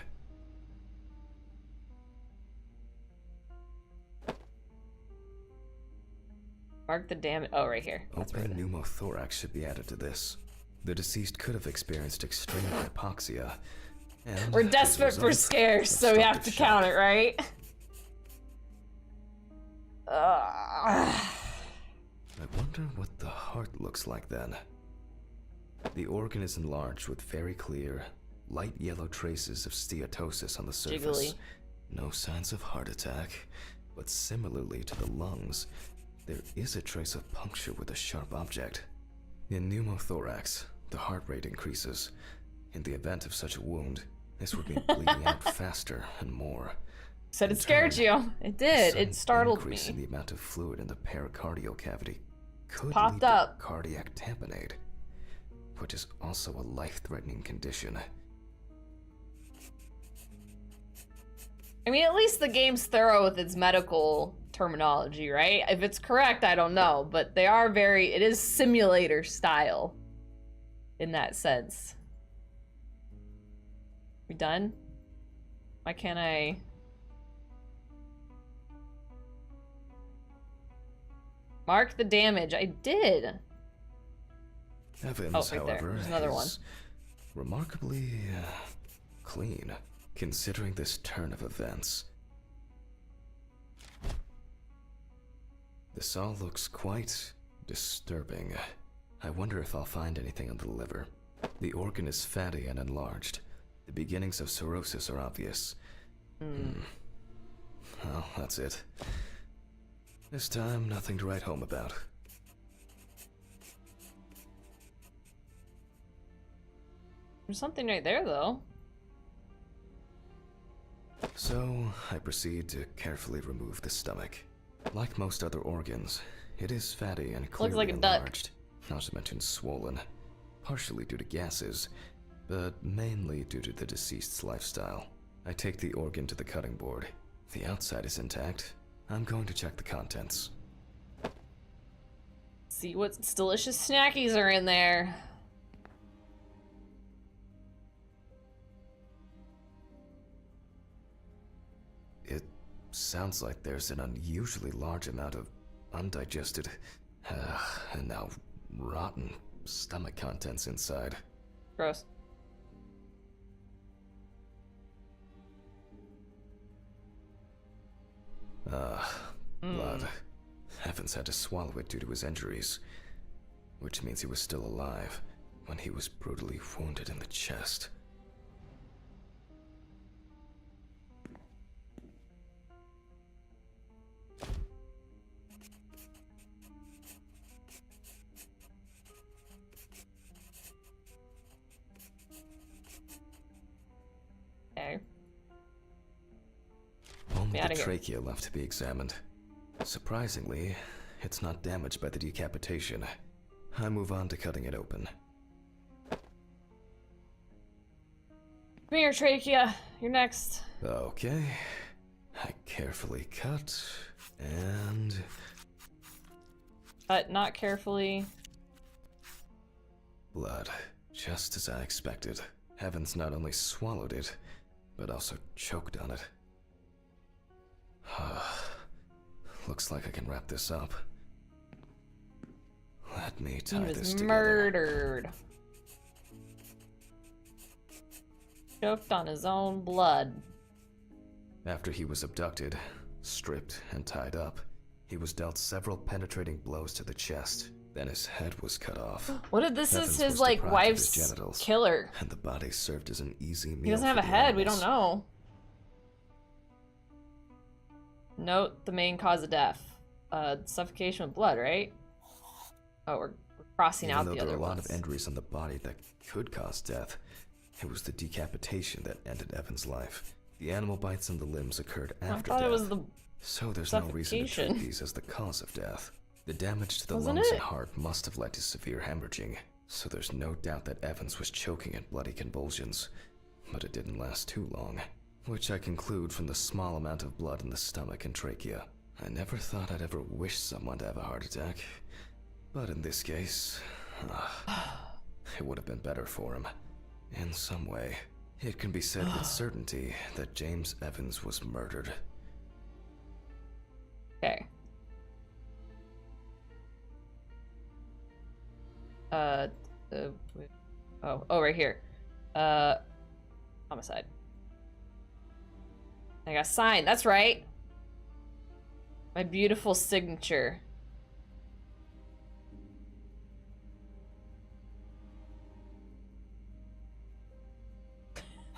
Mark the damage. Oh, right here. Open pneumothorax should be added to this. The deceased could have experienced extreme hypoxia. And we're desperate for scares, so we have to count it, right? I wonder what the heart looks like then. The organ is enlarged with very clear, light yellow traces of steatosis on the surface. Jiggly. No signs of heart attack, but similarly to the lungs, there is a trace of puncture with a sharp object. In pneumothorax, the heart rate increases. In the event of such a wound, this would mean bleeding out faster and more. Said it scared you. It did. It startled me. Increase in the amount of fluid in the pericardial cavity could popped lead up. To cardiac tamponade, which is also a life-threatening condition. I mean, at least the game's thorough with its medical terminology, right? If it's correct, I don't know, but they are it is simulator style in that sense. We done? Why can't I? Mark the damage. I did. Evans, right there. however, There's another one. is remarkably clean, considering this turn of events. This all looks quite disturbing. I wonder if I'll find anything on the liver. The organ is fatty and enlarged. The beginnings of cirrhosis are obvious. Well, that's it. This time, nothing to write home about. There's something right there, though. So, I proceed to carefully remove the stomach. Like most other organs, it is fatty and clearly like a enlarged, not to mention swollen, partially due to gases, but mainly due to the deceased's lifestyle. I take the organ to the cutting board. The outside is intact. I'm going to check the contents. See what delicious snackies are in there. It sounds like there's an unusually large amount of undigested, and now rotten stomach contents inside. Gross. Blood. Evans had to swallow it due to his injuries, which means he was still alive when he was brutally wounded in the chest. Okay. Only the trachea left to be examined. Surprisingly, it's not damaged by the decapitation. I move on to cutting it open. Come here, trachea. You're next. Okay. I carefully cut, and... But not carefully. Blood. Just as I expected. Evans not only swallowed it, but also choked on it. Looks like I can wrap this up. Let me tie this together. Murdered. Choked on his own blood. After he was abducted, stripped, and tied up, he was dealt several penetrating blows to the chest. Then his head was cut off. What if this Evans is his, was like, deprived of wife's his genitals, killer? and the body served as an easy meal. He doesn't have a head, we don't know. Note the main cause of death. Suffocation with blood, right? Oh, we're crossing out the other ones. There were a lot of injuries on the body that could cause death, it was the decapitation that ended Evan's life. The animal bites on the limbs occurred after death. It was the so there's no reason to treat these as the cause of death. The damage to the lungs and heart must have led to severe hemorrhaging, so there's no doubt that Evans was choking in bloody convulsions. But it didn't last too long, which I conclude from the small amount of blood in the stomach and trachea. I never thought I'd ever wish someone to have a heart attack, but in this case, it would have been better for him. In some way, it can be said with certainty that James Evans was murdered. Okay. Right here. Homicide. I got signed. That's right. My beautiful signature.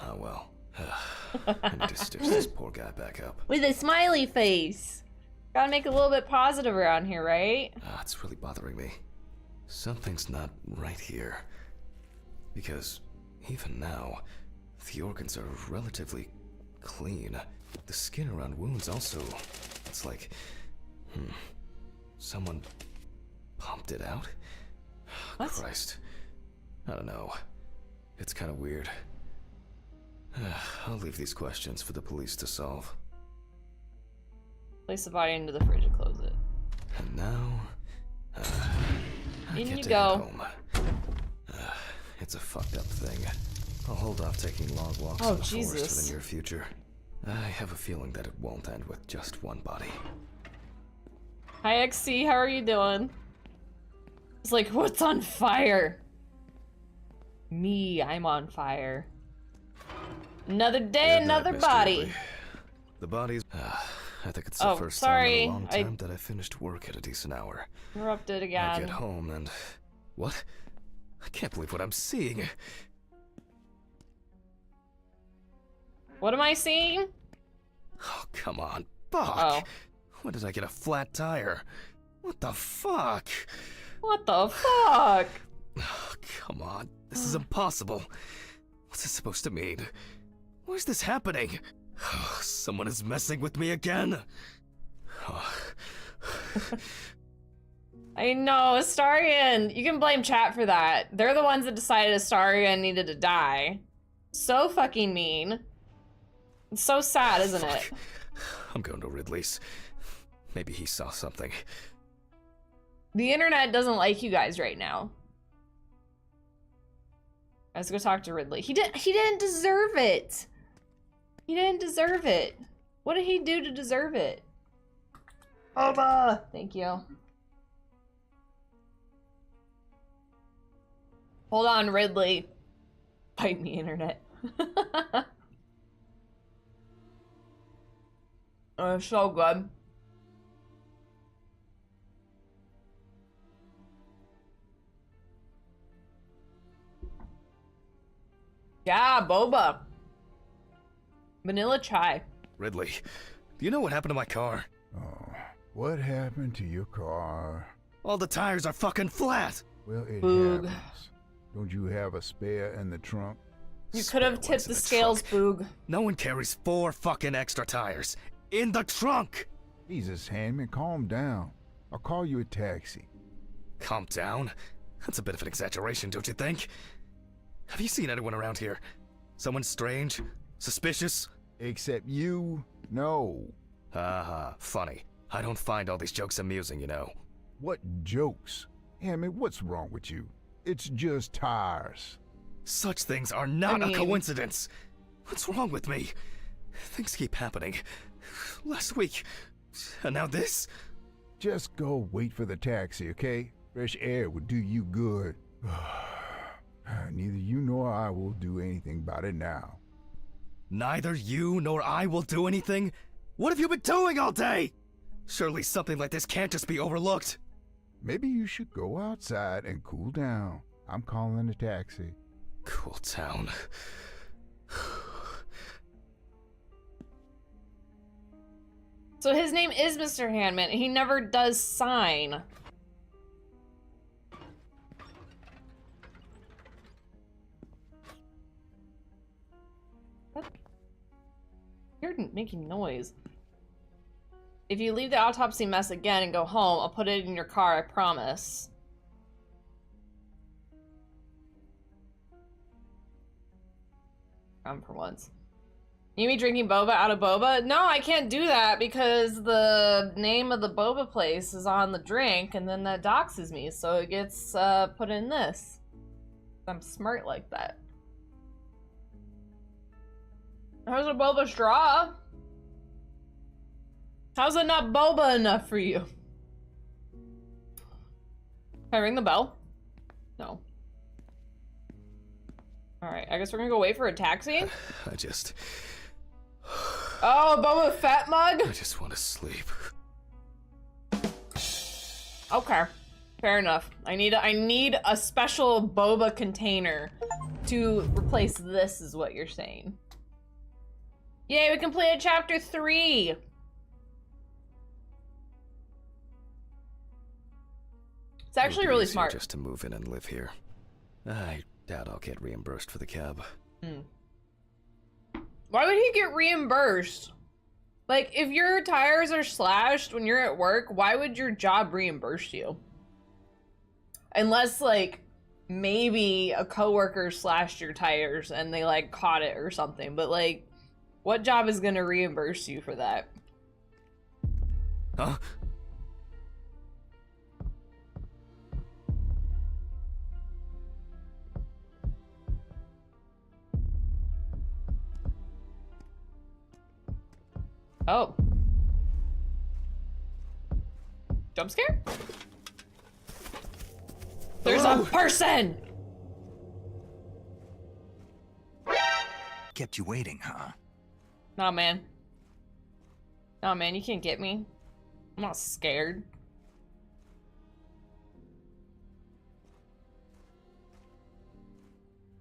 Oh well. I need to stitch this poor guy back up. With a smiley face. Gotta make it a little bit positive around here, right? It's really bothering me. Something's not right here. Because even now, the organs are relatively clean. The skin around wounds also, it's like, someone pumped it out? What? Christ. I don't know. It's kind of weird. I'll leave these questions for the police to solve. Place the body into the fridge and close it. And now, in you go. It's a fucked up thing. I'll hold off taking long walks in the forest for the near future. I have a feeling that it won't end with just one body. Hi XC, how are you doing? It's like, what's on fire? Me, I'm on fire. Another day, another body. The bodies. I think it's the first time in a long time that I finished work at a decent hour. Interrupted again. I get home and... What? I can't believe what I'm seeing. What am I seeing? Oh, come on. Fuck. When did I get a flat tire? What the fuck? What the fuck? Oh, come on. This is impossible. What's this supposed to mean? Why is this happening? Oh, someone is messing with me again. Oh. I know, Astarian. You can blame chat for that. They're the ones that decided Astarian needed to die. So fucking mean. It's so sad, isn't it? I'm going to Ridley's. Maybe he saw something. The internet doesn't like you guys right now. Let's go talk to Ridley. He didn't deserve it. He didn't deserve it. What did he do to deserve it? Oba! Thank you. Hold on, Ridley. Fight me, internet. Oh, so good. Yeah, boba. Vanilla chai. Ridley, do you know what happened to my car? Oh, what happened to your car? All the tires are fucking flat. Well, it happens. Don't you have a spare in the trunk? You could have tipped the scales, Boog. No one carries 4 fucking extra tires in the trunk. Jesus, Handman, calm down. I'll call you a taxi. Calm down? That's a bit of an exaggeration, don't you think? Have you seen anyone around here? Someone strange? Suspicious? Except you? No. Haha, funny. I don't find all these jokes amusing, you know. What jokes? Handman, what's wrong with you? It's just tires. Such things are not a coincidence. What's wrong with me? Things keep happening. Last week, and now this? Just go wait for the taxi, okay? Fresh air would do you good. Neither you nor I will do anything about it now. Neither you nor I will do anything? What have you been doing all day? Surely something like this can't just be overlooked. Maybe you should go outside and cool down. I'm calling a taxi. Cool down. So his name is Mr. Handman. He never does sign. What? You're making noise. If you leave the autopsy mess again and go home, I'll put it in your car, I promise. For once. You mean drinking boba out of boba? No, I can't do that because the name of the boba place is on the drink and then that doxes me, so it gets put in this. I'm smart like that. How's a boba straw? How's it not boba enough for you? Can I ring the bell? No. Alright, I guess we're gonna go wait for a taxi? Oh, Boba Fett mug? I just want to sleep. Okay. Fair enough. I need a special boba container to replace this, is what you're saying. Yay, we completed chapter 3! It's actually really smart. Just to move in and live here. I doubt I'll get reimbursed for the cab. Why would he get reimbursed? Like, if your tires are slashed when you're at work, why would your job reimburse you? Unless, like, maybe a coworker slashed your tires and they, like, caught it or something. But, like, what job is gonna reimburse you for that? Huh? Oh. Jump scare? There's a person! Kept you waiting, huh? Nah, man. Nah, man, you can't get me. I'm not scared.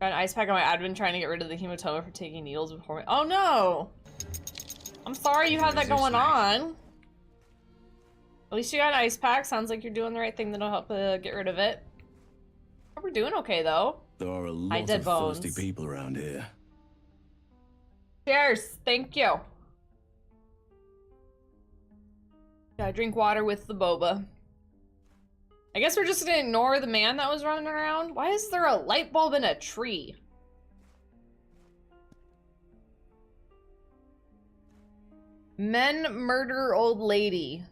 Got an ice pack on my admin trying to get rid of the hematoma for taking needles before me. Oh no! I'm sorry you had that going on. At least you got an ice pack. Sounds like you're doing the right thing that'll help get rid of it. We're doing okay though. There are a lot dead of bones. thirsty people around here. Cheers! Thank you. Gotta drink water with the boba. I guess we're just gonna ignore the man that was running around. Why is there a light bulb in a tree? Men murder old lady.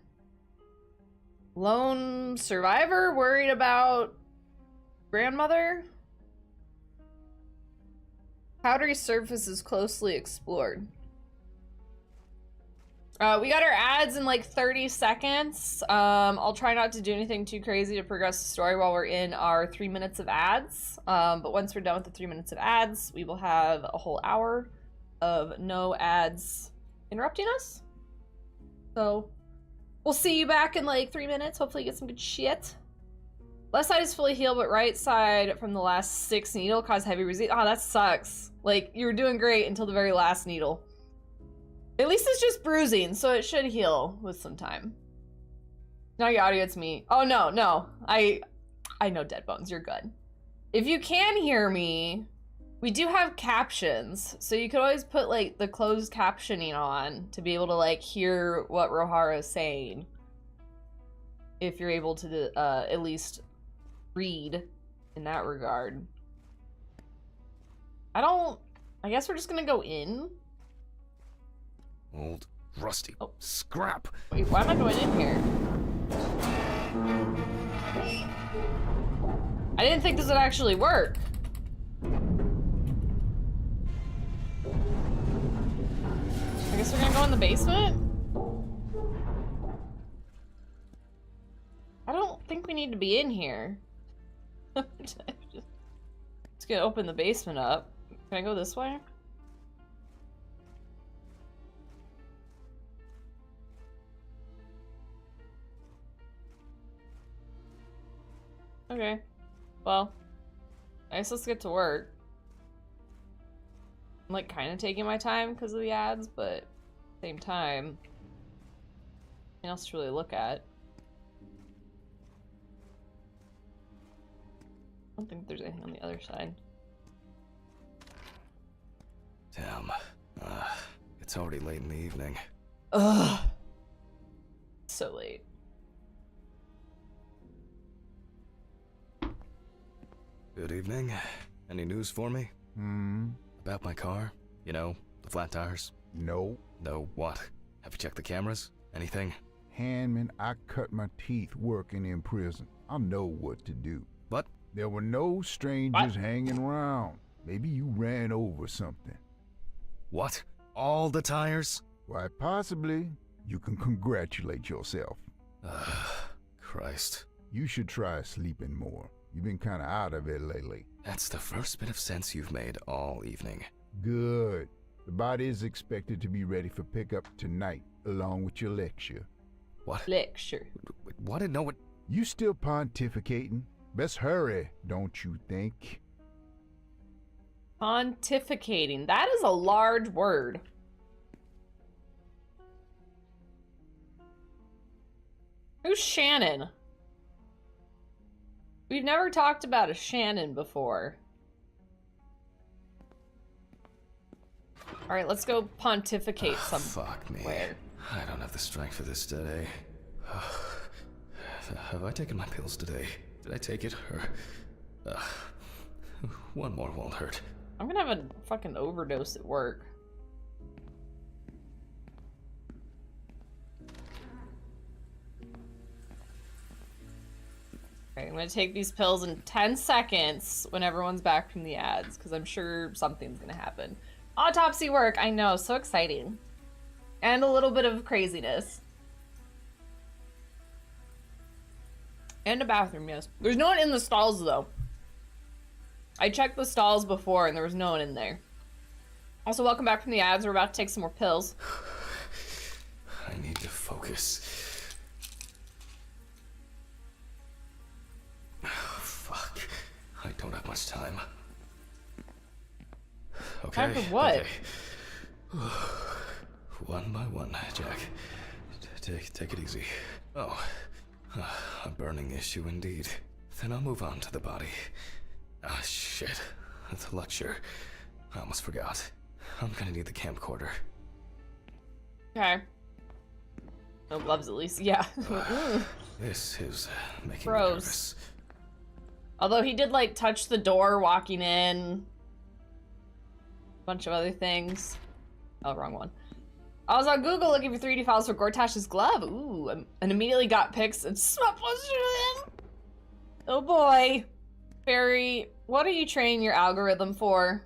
Lone survivor worried about grandmother? Powdery surface is closely explored. We got our ads in like 30 seconds. I'll try not to do anything too crazy to progress the story while we're in our 3 minutes of ads. But once we're done with the 3 minutes of ads, we will have a whole hour of no ads interrupting us. So we'll see you back in like 3 minutes. Hopefully you get some good shit. Left side is fully healed, but right side from the last 6 needle caused heavy resist. Oh, that sucks. Like, you were doing great until the very last needle. At least it's just bruising, so it should heal with some time. Now your audio, it's me. Oh, no. I know dead bones, you're good. If you can hear me, we do have captions, so you could always put, like, the closed captioning on to be able to, like, hear what Rohara is saying. If you're able to, at least read in that regard. I guess we're just gonna go in. Old rusty scrap. Wait, why am I going in here? I didn't think this would actually work. I guess we're gonna go in the basement? I don't think we need to be in here. Just gonna open the basement up. Can I go this way? Okay. Well, I guess let's get to work. I'm like kind of taking my time because of the ads, but at the same time, nothing else to really look at. I don't think there's anything on the other side. Damn. It's already late in the evening. Ugh. So late. Good evening. Any news for me? About my car? You know, the flat tires? No. No what? Have you checked the cameras? Anything? Handman, I cut my teeth working in prison. I know what to do. What? There were no strangers hanging around. Maybe you ran over something. What? All the tires? Why, possibly. You can congratulate yourself. Christ. You should try sleeping more. You've been kind of out of it lately. That's the first bit of sense you've made all evening. Good. The body is expected to be ready for pickup tonight, along with your lecture. What? Lecture? What? No, what? You still pontificating? Best hurry, don't you think? Pontificating. That is a large word. Who's Shannon? We've never talked about a Shannon before. Alright, let's go pontificate somewhere. Fuck me. I don't have the strength for this today. Have I taken my pills today? Did I take it? Or... one more won't hurt. I'm gonna have a fucking overdose at work. Okay, I'm gonna take these pills in 10 seconds when everyone's back from the ads, because I'm sure something's gonna happen. Autopsy work, I know, so exciting. And a little bit of craziness. And a bathroom, yes. There's no one in the stalls, though. I checked the stalls before, and there was no one in there. Also, welcome back from the ads. We're about to take some more pills. I need to focus. Oh, fuck. I don't have much time. Okay. Time for what? Okay. One by one, Jack. Take it easy. Oh, a burning issue indeed. Then I'll move on to the body. Ah, shit. The lecture. I almost forgot. I'm gonna need the camcorder. Okay. No gloves, at least. Yeah. This is making Gross. me nervous. Although he did, like, touch the door walking in. Bunch of other things. Oh, wrong one. I was on Google looking for 3D files for Gortash's glove. Ooh, and immediately got pics and swept closer to him. Oh boy. Barry, what are you training your algorithm for?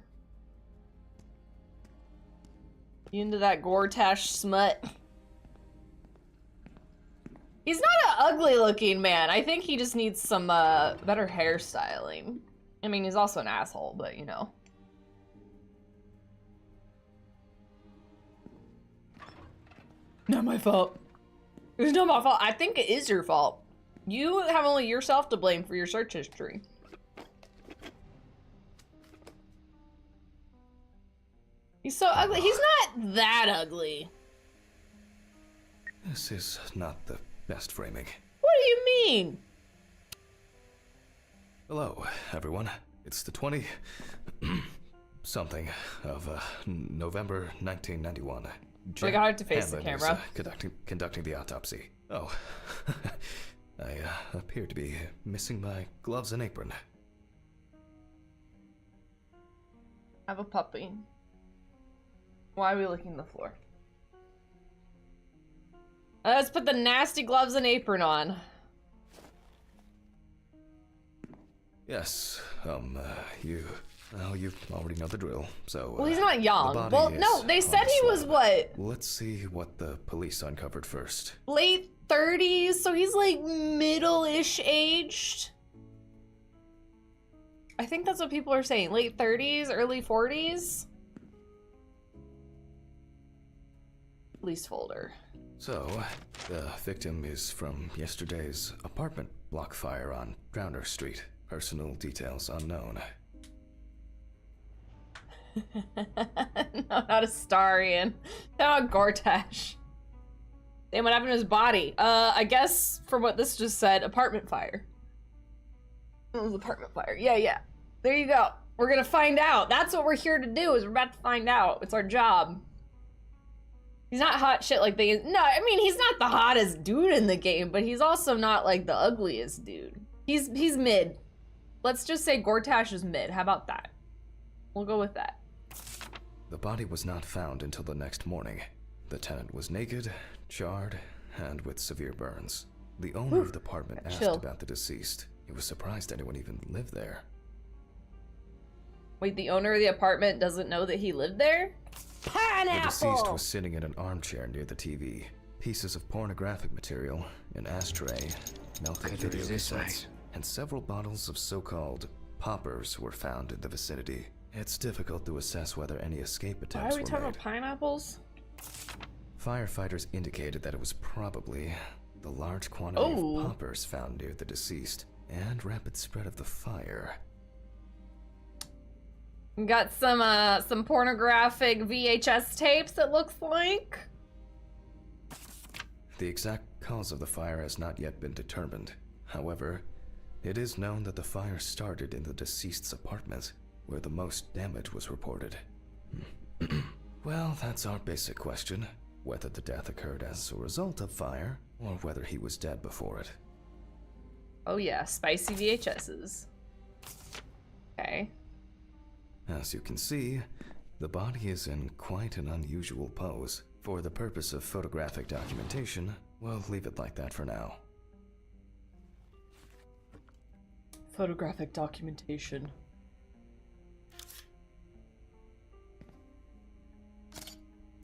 You into that Gortash smut? He's not an ugly looking man. I think he just needs some better hairstyling. I mean, he's also an asshole, but you know. Not my fault. It's not my fault. I think it is your fault. You have only yourself to blame for your search history. He's so ugly. He's not that ugly. This is not the best framing. What do you mean? Hello, everyone. It's the 20 something of November 1991. We got to face the Hanlon camera. Is, conducting the autopsy. Oh, I appear to be missing my gloves and apron. I have a puppy. Why are we licking the floor? Let's put the nasty gloves and apron on. Yes, you already know the drill, so... Well, he's not young. The body Well, is no, they on said the he was, slab. what? Let's see what the police uncovered first. Late 30s, so he's like middle-ish aged. I think that's what people are saying. Late 30s, early 40s. Police folder. So, the victim is from yesterday's apartment block fire on Drowner Street. Personal details unknown. No, not Astarian. No, Gortash. Damn, what happened to his body? I guess from what this just said, apartment fire. It was apartment fire. Yeah. There you go. We're gonna find out. That's what we're here to do, is we're about to find out. It's our job. He's not hot shit like they... No, I mean, he's not the hottest dude in the game, but he's also not, like, the ugliest dude. He's mid. Let's just say Gortash is mid. How about that? We'll go with that. The body was not found until the next morning. The tenant was naked, charred, and with severe burns. The owner of the apartment asked about the deceased. He was surprised anyone even lived there. Wait, the owner of the apartment doesn't know that he lived there? Pineapple! The deceased was sitting in an armchair near the TV. Pieces of pornographic material, an ashtray, melted video cassettes, and several bottles of so-called poppers were found in the vicinity. It's difficult to assess whether any escape attempts Why are we were talking made. about pineapples? Firefighters indicated that it was probably the large quantity of poppers found near the deceased and rapid spread of the fire. We got some pornographic VHS tapes, it looks like. The exact cause of the fire has not yet been determined. However, it is known that the fire started in the deceased's apartment, where the most damage was reported. Well, that's our basic question. Whether the death occurred as a result of fire, or whether he was dead before it. Oh yeah, spicy VHSs. Okay. As you can see, the body is in quite an unusual pose. For the purpose of photographic documentation, we'll leave it like that for now. Photographic documentation.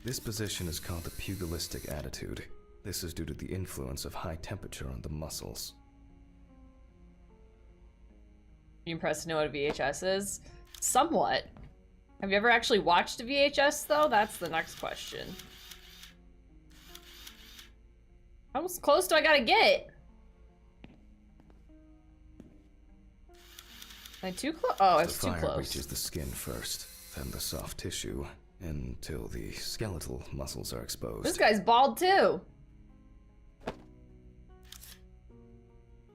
This position is called the pugilistic attitude. This is due to the influence of high temperature on the muscles. You impressed to know what a VHS is? Somewhat. Have you ever actually watched a VHS, though? That's the next question. How close do I gotta get? Am I too close? Oh, it's too close. The fire reaches the skin first, then the soft tissue, until the skeletal muscles are exposed. This guy's bald, too.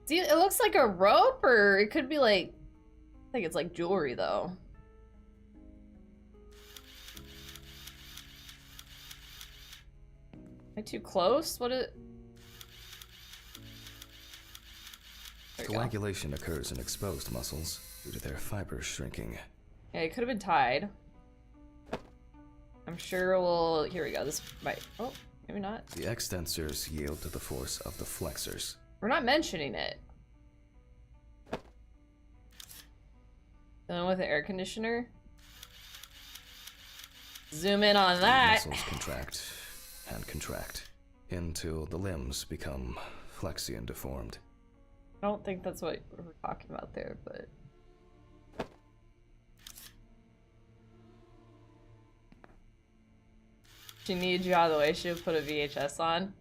See, it looks like a rope, or it could be like... I think it's like jewelry, though. Am I too close? What is... Coagulation occurs in exposed muscles due to their fibers shrinking. Yeah, it could have been tied. I'm sure we'll... Here we go. This might... Oh, maybe not. The extensors yield to the force of the flexors. We're not mentioning it. Done with the air conditioner. Zoom in on that. The muscles contract and contract until the limbs become flexy and deformed. I don't think that's what we're talking about there, but... She needs you out of the way. She would put a VHS on.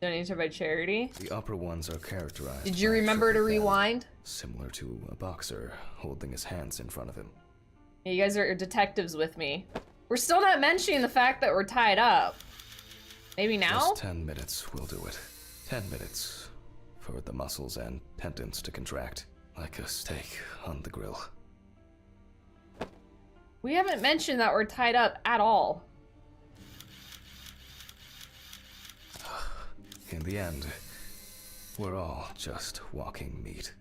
Donated her by charity. The upper ones are characterized. Did you remember to rewind? Similar to a boxer holding his hands in front of him. Yeah, you guys are detectives with me. We're still not mentioning the fact that we're tied up. Maybe now? Just 10 minutes will do it. 10 minutes for the muscles and tendons to contract like a steak on the grill. We haven't mentioned that we're tied up at all. In the end, we're all just walking meat.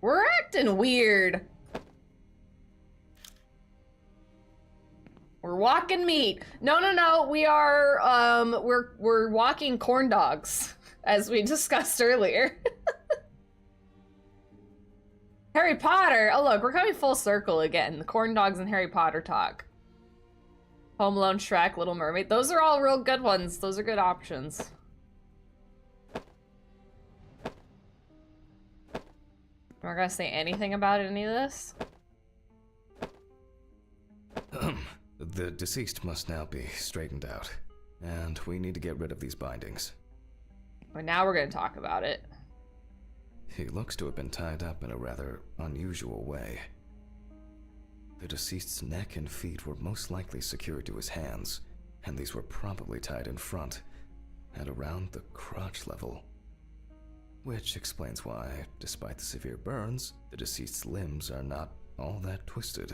We're acting weird. We're walking meat. No. We are, we're walking corn dogs, as we discussed earlier. Harry Potter. Oh, look, we're coming full circle again. The corn dogs and Harry Potter talk. Home Alone, Shrek, Little Mermaid. Those are all real good ones. Those are good options. We're gonna say anything about any of this? The deceased must now be straightened out, and we need to get rid of these bindings. Well, now we're gonna talk about it. He looks to have been tied up in a rather unusual way. The deceased's neck and feet were most likely secured to his hands, and these were probably tied in front and around the crotch level. Which explains why, despite the severe burns, the deceased's limbs are not all that twisted.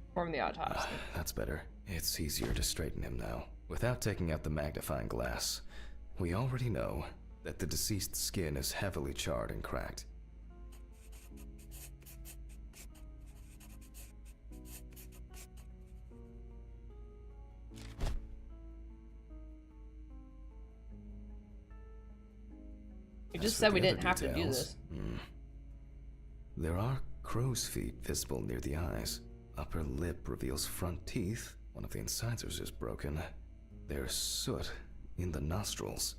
Perform the autopsy. That's better. It's easier to straighten him now. Without taking out the magnifying glass, we already know that the deceased's skin is heavily charred and cracked. You just said we didn't have to do this. There are crow's feet visible near the eyes. Upper lip reveals front teeth. One of the incisors is broken. There's soot in the nostrils.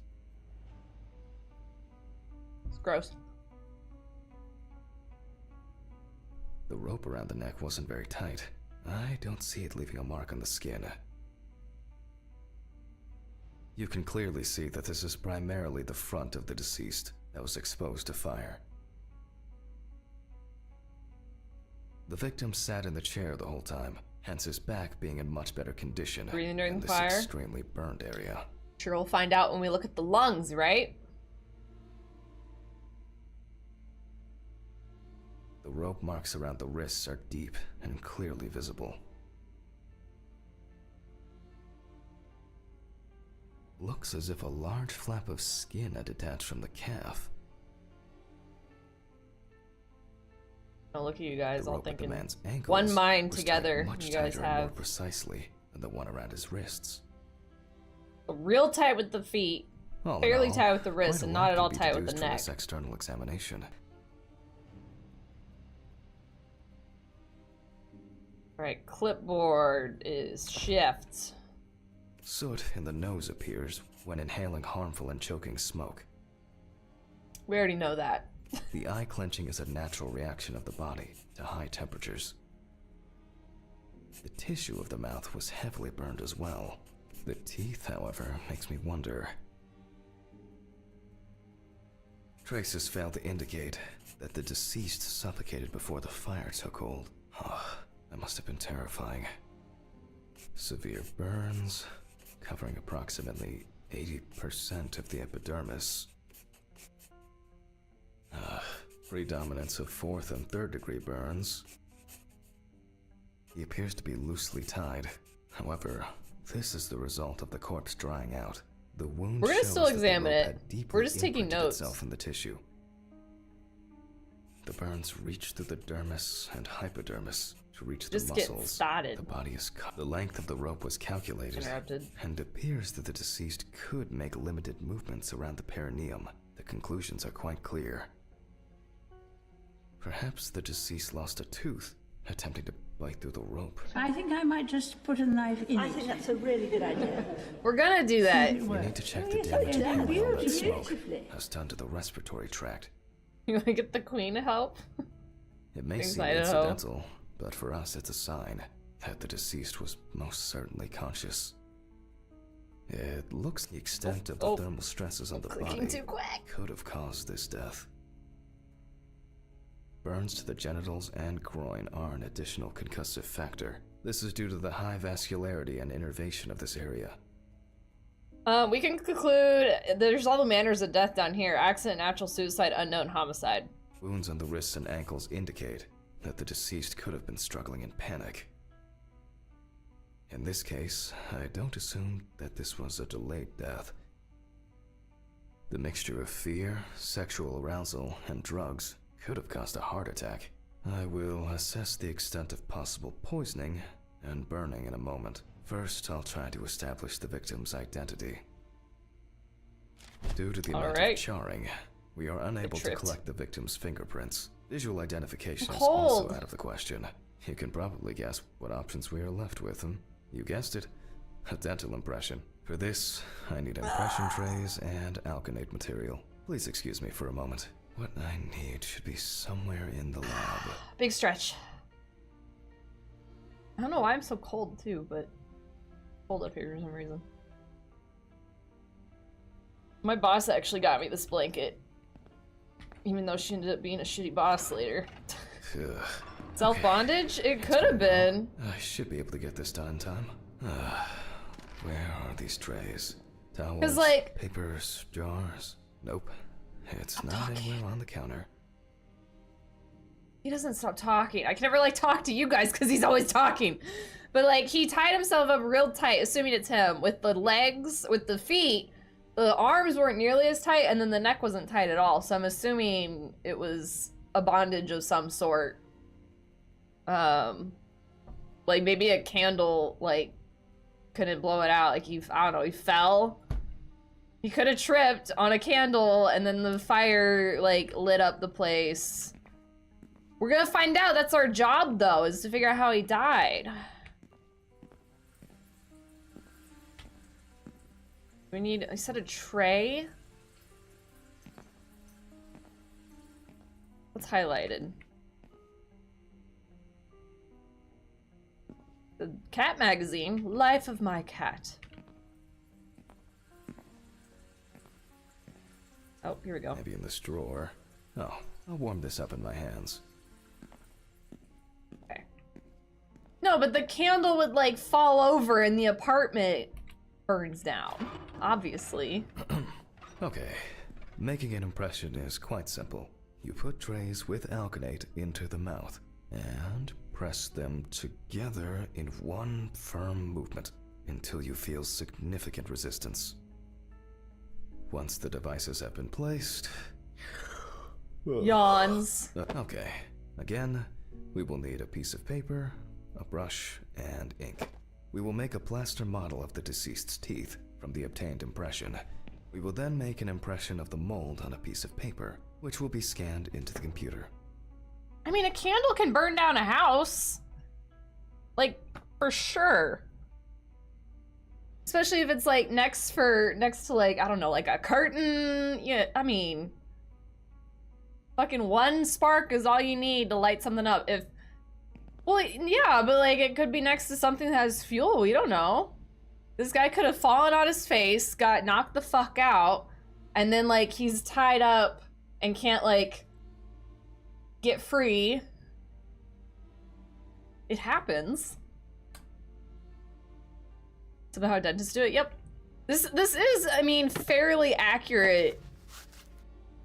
It's gross. The rope around the neck wasn't very tight. I don't see it leaving a mark on the skin. You can clearly see that this is primarily the front of the deceased that was exposed to fire. The victim sat in the chair the whole time, hence his back being in much better condition Breathing during in the this fire? extremely burned area. Sure, we'll find out when we look at the lungs, right? The rope marks around the wrists are deep and clearly visible. Looks as if a large flap of skin had detached from the calf. Oh, look at you guys The all rope at the thinking man's ankles one mind was together. tied much You guys tighter and more have. precisely than the one around his wrists. real tight with the feet, fairly tight with the wrists, and not at all tight with the neck. This external examination. Right, clipboard is shift. Soot in the nose appears when inhaling harmful and choking smoke. We already know that. The eye clenching is a natural reaction of the body to high temperatures. The tissue of the mouth was heavily burned as well. The teeth, however, makes me wonder. Traces fail to indicate that the deceased suffocated before the fire took hold. Oh, that must have been terrifying. Severe burns, covering approximately 80% of the epidermis. Predominance of 4th and 3rd degree burns. He appears to be loosely tied. However, this is the result of the corpse drying out. The wound We're gonna still examine it. We're just taking imprinted notes. Itself in the tissue. The burns reach through the dermis and hypodermis to reach the Just muscles. get started. The body is cut. The length of the rope was calculated, and appears that the deceased could make limited movements around the perineum. The conclusions are quite clear. Perhaps the deceased lost a tooth, attempting to bite through the rope. I think I might just put a knife in it. I think that's a really good idea. We're gonna do that. We need to check the damage that smoke has done to the respiratory tract. You wanna get the queen to help? It may seem incidental, but for us it's a sign that the deceased was most certainly conscious. It looks the extent of the thermal stresses on the body could have caused this death. Burns to the genitals and groin are an additional concussive factor. This is due to the high vascularity and innervation of this area. We can conclude there's all the manners of death down here. Accident, natural suicide, unknown homicide. Wounds on the wrists and ankles indicate that the deceased could have been struggling in panic. In this case, I don't assume that this was a delayed death. The mixture of fear, sexual arousal, and drugs could have caused a heart attack. I will assess the extent of possible poisoning and burning in a moment. First, I'll try to establish the victim's identity. Due to the amount of charring, we are unable to collect the victim's fingerprints. Visual identification is also out of the question. You can probably guess what options we are left with. You guessed it, a dental impression. For this, I need impression trays and alkanate material. Please excuse me for a moment. What I need should be somewhere in the lab. Big stretch. I don't know why I'm so cold too, but cold up here for some reason. My boss actually got me this blanket, even though she ended up being a shitty boss later. Self-bondage? It could have been. I should be able to get this done in time. Where are these trays? Towels, papers, jars? Nope. It's not anywhere on the counter. He doesn't stop talking. I can never talk to you guys because he's always talking. But he tied himself up real tight, assuming it's him, with the legs, with the feet. The arms weren't nearly as tight, and then the neck wasn't tight at all. So I'm assuming it was a bondage of some sort. Maybe a candle, couldn't blow it out. I don't know, he fell. He could have tripped on a candle, and then the fire, lit up the place. We're gonna find out. That's our job, though, is to figure out how he died. We need, I said, a tray? What's highlighted? The cat magazine, Life of My Cat. Oh, here we go. Maybe in this drawer. Oh, I'll warm this up in my hands. Okay. No, but the candle would, fall over and the apartment burns down. Obviously. Okay. Making an impression is quite simple. You put trays with alkanate into the mouth and press them together in one firm movement until you feel significant resistance. Once the devices have been placed... Yawns. Okay. Again, we will need a piece of paper, a brush, and ink. We will make a plaster model of the deceased's teeth. from the obtained impression. We will then make an impression of the mold on a piece of paper, which will be scanned into the computer. I mean, a candle can burn down a house. Like, for sure. Especially if it's like next to like, I don't know, like a curtain. Yeah, I mean, fucking one spark is all you need to light something up. Well, yeah, but like it could be next to something that has fuel. We don't know. This guy could have fallen on his face, got knocked the fuck out, and then like he's tied up and can't like get free. It happens. Is that how dentists do it? Yep. This is, I mean, fairly accurate,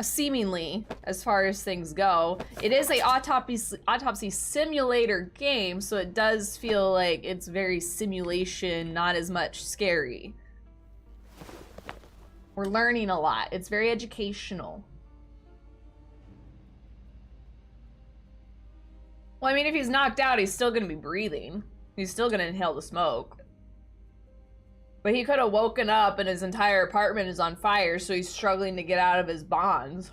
seemingly, as far as things go. It is a autopsy simulator game, so it does feel like it's very simulation, not as much scary. We're learning a lot. It's very educational. Well, I mean, if he's knocked out, he's still gonna be breathing. He's still gonna inhale the smoke. But he could have woken up and his entire apartment is on fire, so he's struggling to get out of his bonds.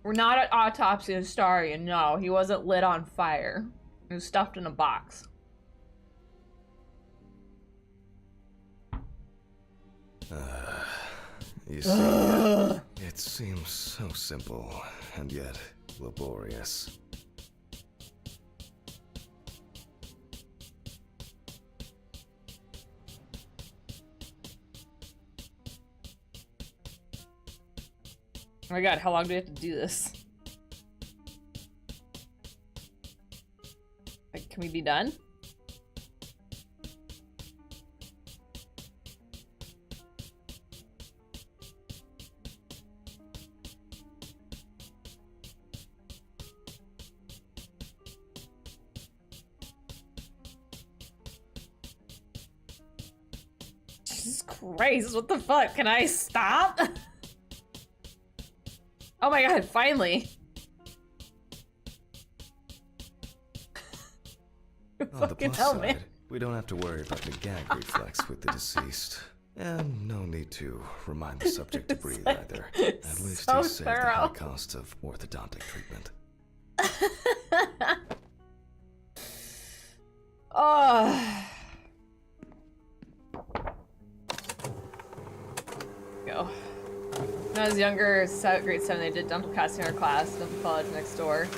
We're not at Autopsy Historian, no. He wasn't lit on fire. He was stuffed in a box. You see, it seems so simple, and yet laborious. Oh my god, how long do we have to do this? Like, can we be done? Jesus Christ, what the fuck? Can I stop? Oh my god, finally. On the plus side, we don't have to worry about the gag reflex with the deceased. And no need to remind the subject to breathe either. At least so he saved the high cost of orthodontic treatment. Oh. Go. When I was younger, grade 7, they did dental casting in our class, dental college next door.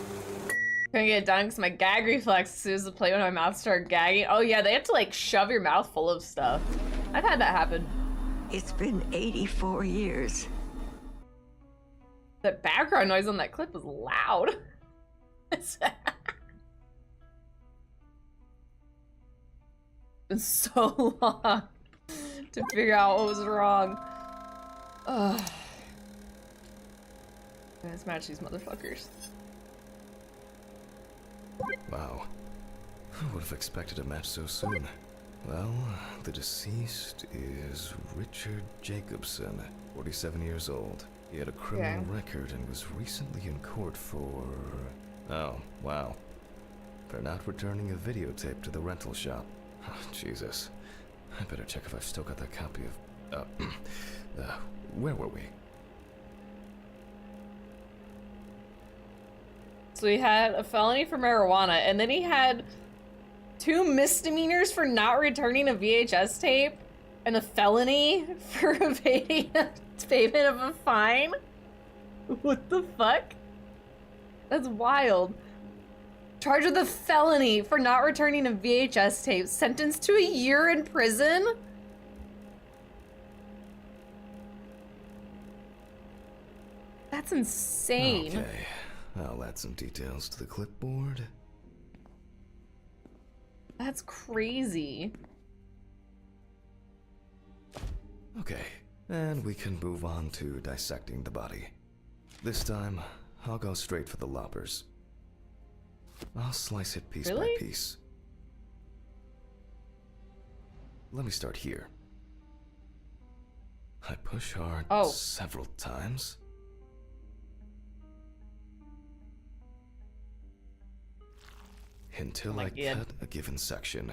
Couldn't get it done because my gag reflex, as soon as the plate when my mouth started gagging. Oh yeah, they have to like shove your mouth full of stuff. I've had that happen. It's been 84 years. That background noise on that clip was loud. It's been so long to figure out what was wrong. Ugh. Let's match these motherfuckers. Wow. Who would have expected a match so soon? Well, the deceased is Richard Jacobson, 47 years old. He had a criminal record and was recently in court for... Oh, wow. For not returning a videotape to the rental shop. Oh, Jesus. I better check if I've still got that copy of... where were we? So he had a felony for marijuana, and then he had 2 misdemeanors for not returning a VHS tape, and a felony for evading a payment of a fine? What the fuck? That's wild. Charged with a felony for not returning a VHS tape, sentenced to a year in prison? That's insane. Okay, I'll add some details to the clipboard. That's crazy. Okay, and we can move on to dissecting the body. This time, I'll go straight for the loppers. I'll slice it piece by piece. Let me start here. I push hard several times. Until I cut a given section.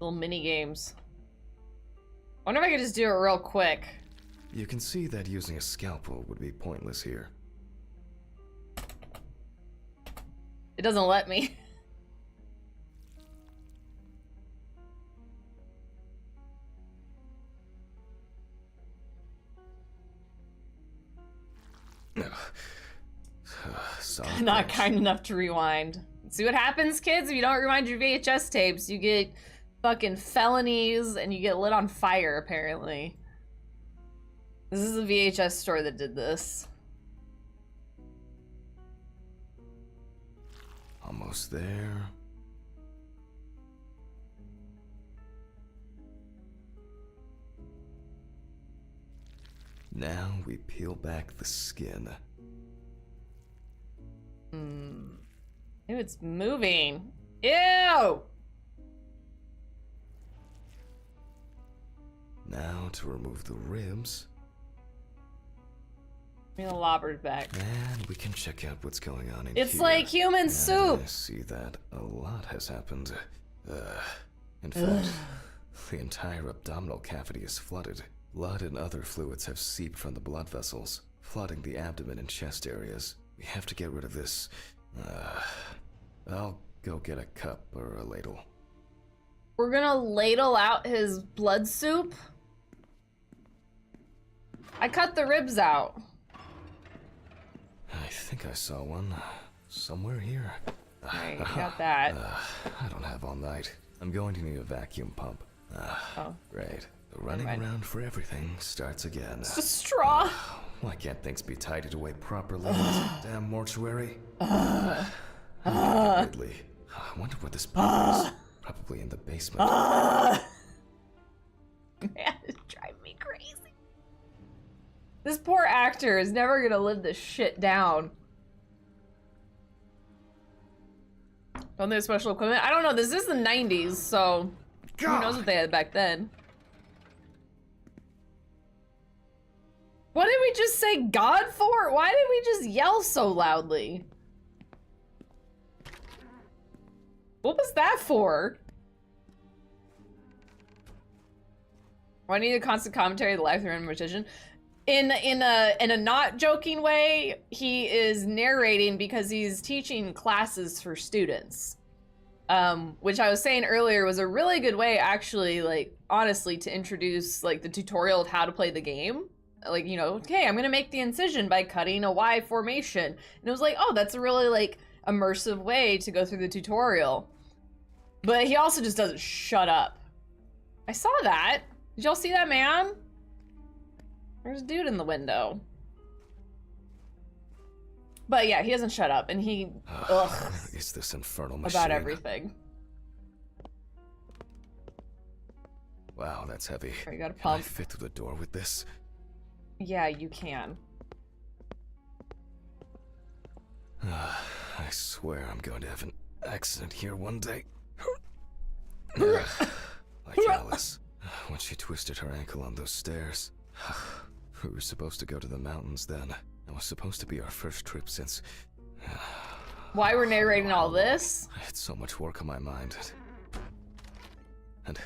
Little mini games. I wonder if I could just do it real quick. You can see that using a scalpel would be pointless here. It doesn't let me. Not kind enough to rewind. See what happens, kids? If you don't rewind your VHS tapes, you get fucking felonies and you get lit on fire, apparently. This is a VHS store that did this. Almost there. Now we peel back the skin. Ew, it's moving. Ew! Now to remove the ribs. Give me the lobbers back. And we can check out what's going on in here. It's like human soup! I see that a lot has happened. In fact, the entire abdominal cavity is flooded. Blood and other fluids have seeped from the blood vessels, flooding the abdomen and chest areas. We have to get rid of this. I'll go get a cup or a ladle. We're gonna ladle out his blood soup? I cut the ribs out. I think I saw one somewhere here. Alright, got that. I don't have all night. I'm going to need a vacuum pump. Great. The running around for everything starts again. It's a straw. Why can't things be tidied away properly in this damn mortuary? Ridley. I wonder where this pump is. Probably in the basement. Man, it's driving me crazy. This poor actor is never gonna live this shit down. Don't they have special equipment? I don't know, this is the 90s, so who knows what they had back then. What did we just say God for? Why did we just yell so loudly? What was that for? I need a constant commentary of the life of a magician. In a not joking way, he is narrating because he's teaching classes for students. Which I was saying earlier was a really good way, actually, like, honestly, to introduce, like, the tutorial of how to play the game. Like, you know, okay, I'm gonna make the incision by cutting a Y formation. And it was like, oh, that's a really, like, immersive way to go through the tutorial. But he also just doesn't shut up. I saw that. Did y'all see that, man? There's a dude in the window. But yeah, he doesn't shut up, and he, ugh. It's this infernal machine. About everything. Wow, that's heavy. You gotta Can pump. I fit through the door with this? Yeah, you can. I swear I'm going to have an accident here one day. Like Alice, when she twisted her ankle on those stairs. We were supposed to go to the mountains then. It was supposed to be our first trip since... Why we're narrating all this? I had so much work on my mind. And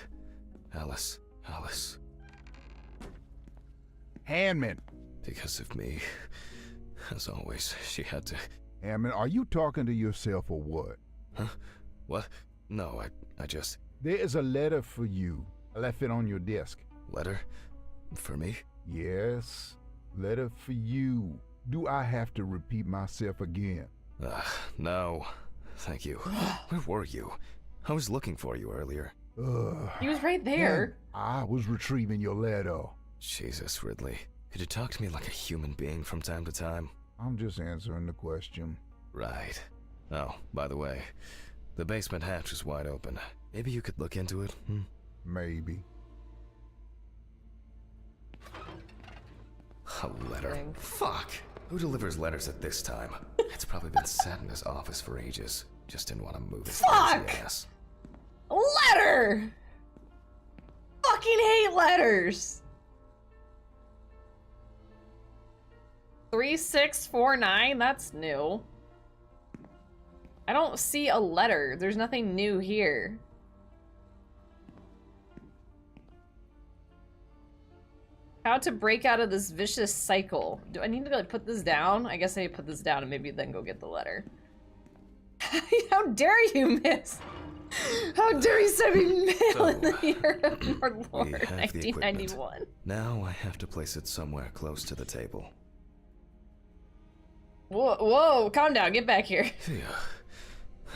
Alice. Hammond. Because of me, as always, she had to... Hammond, are you talking to yourself or what? Huh? What? No, I just... There is a letter for you. I left it on your desk. Letter? For me? Yes. Letter for you. Do I have to repeat myself again? No. Thank you. Where were you? I was looking for you earlier. He was right there. I was retrieving your letter. Jesus, Ridley. Could you talk to me like a human being from time to time? I'm just answering the question. Right. Oh, by the way, the basement hatch is wide open. Maybe you could look into it? Maybe. A letter? Fuck! Who delivers letters at this time? It's probably been sat in his office for ages. Just didn't want to move his lazy ass. Letter! Fucking hate letters! 3649? That's new. I don't see a letter. There's nothing new here. How to break out of this vicious cycle. Do I need to like put this down? I guess I need to put this down and maybe then go get the letter. How dare you, miss? How dare you send me mail in the year of our Lord, 1991? Now I have to place it somewhere close to the table. Whoa, whoa, calm down, get back here. Phew.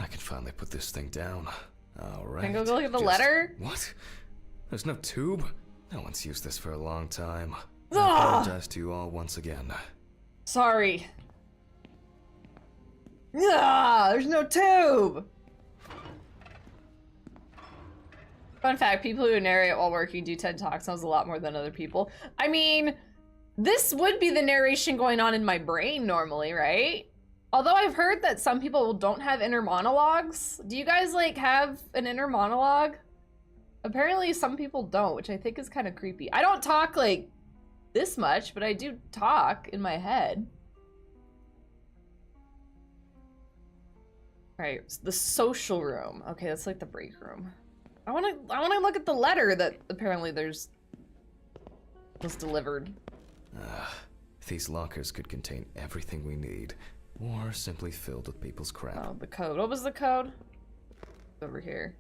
I can finally put this thing down. Alright. Can I go look at the letter? What? There's no tube? No one's used this for a long time. I Ugh. apologize to you all once again. Sorry. Ah, there's no tube! Fun fact, people who narrate while working do tend to talk sounds a lot more than other people. I mean, this would be the narration going on in my brain normally, right? Although I've heard that some people don't have inner monologues. Do you guys like have an inner monologue? Apparently some people don't, which I think is kind of creepy. I don't talk like this much, but I do talk in my head. All right, the social room. Okay, that's like the break room. I wanna look at the letter that apparently was delivered. These lockers could contain everything we need, or simply filled with people's crap. Oh, the code. What was the code? Over here.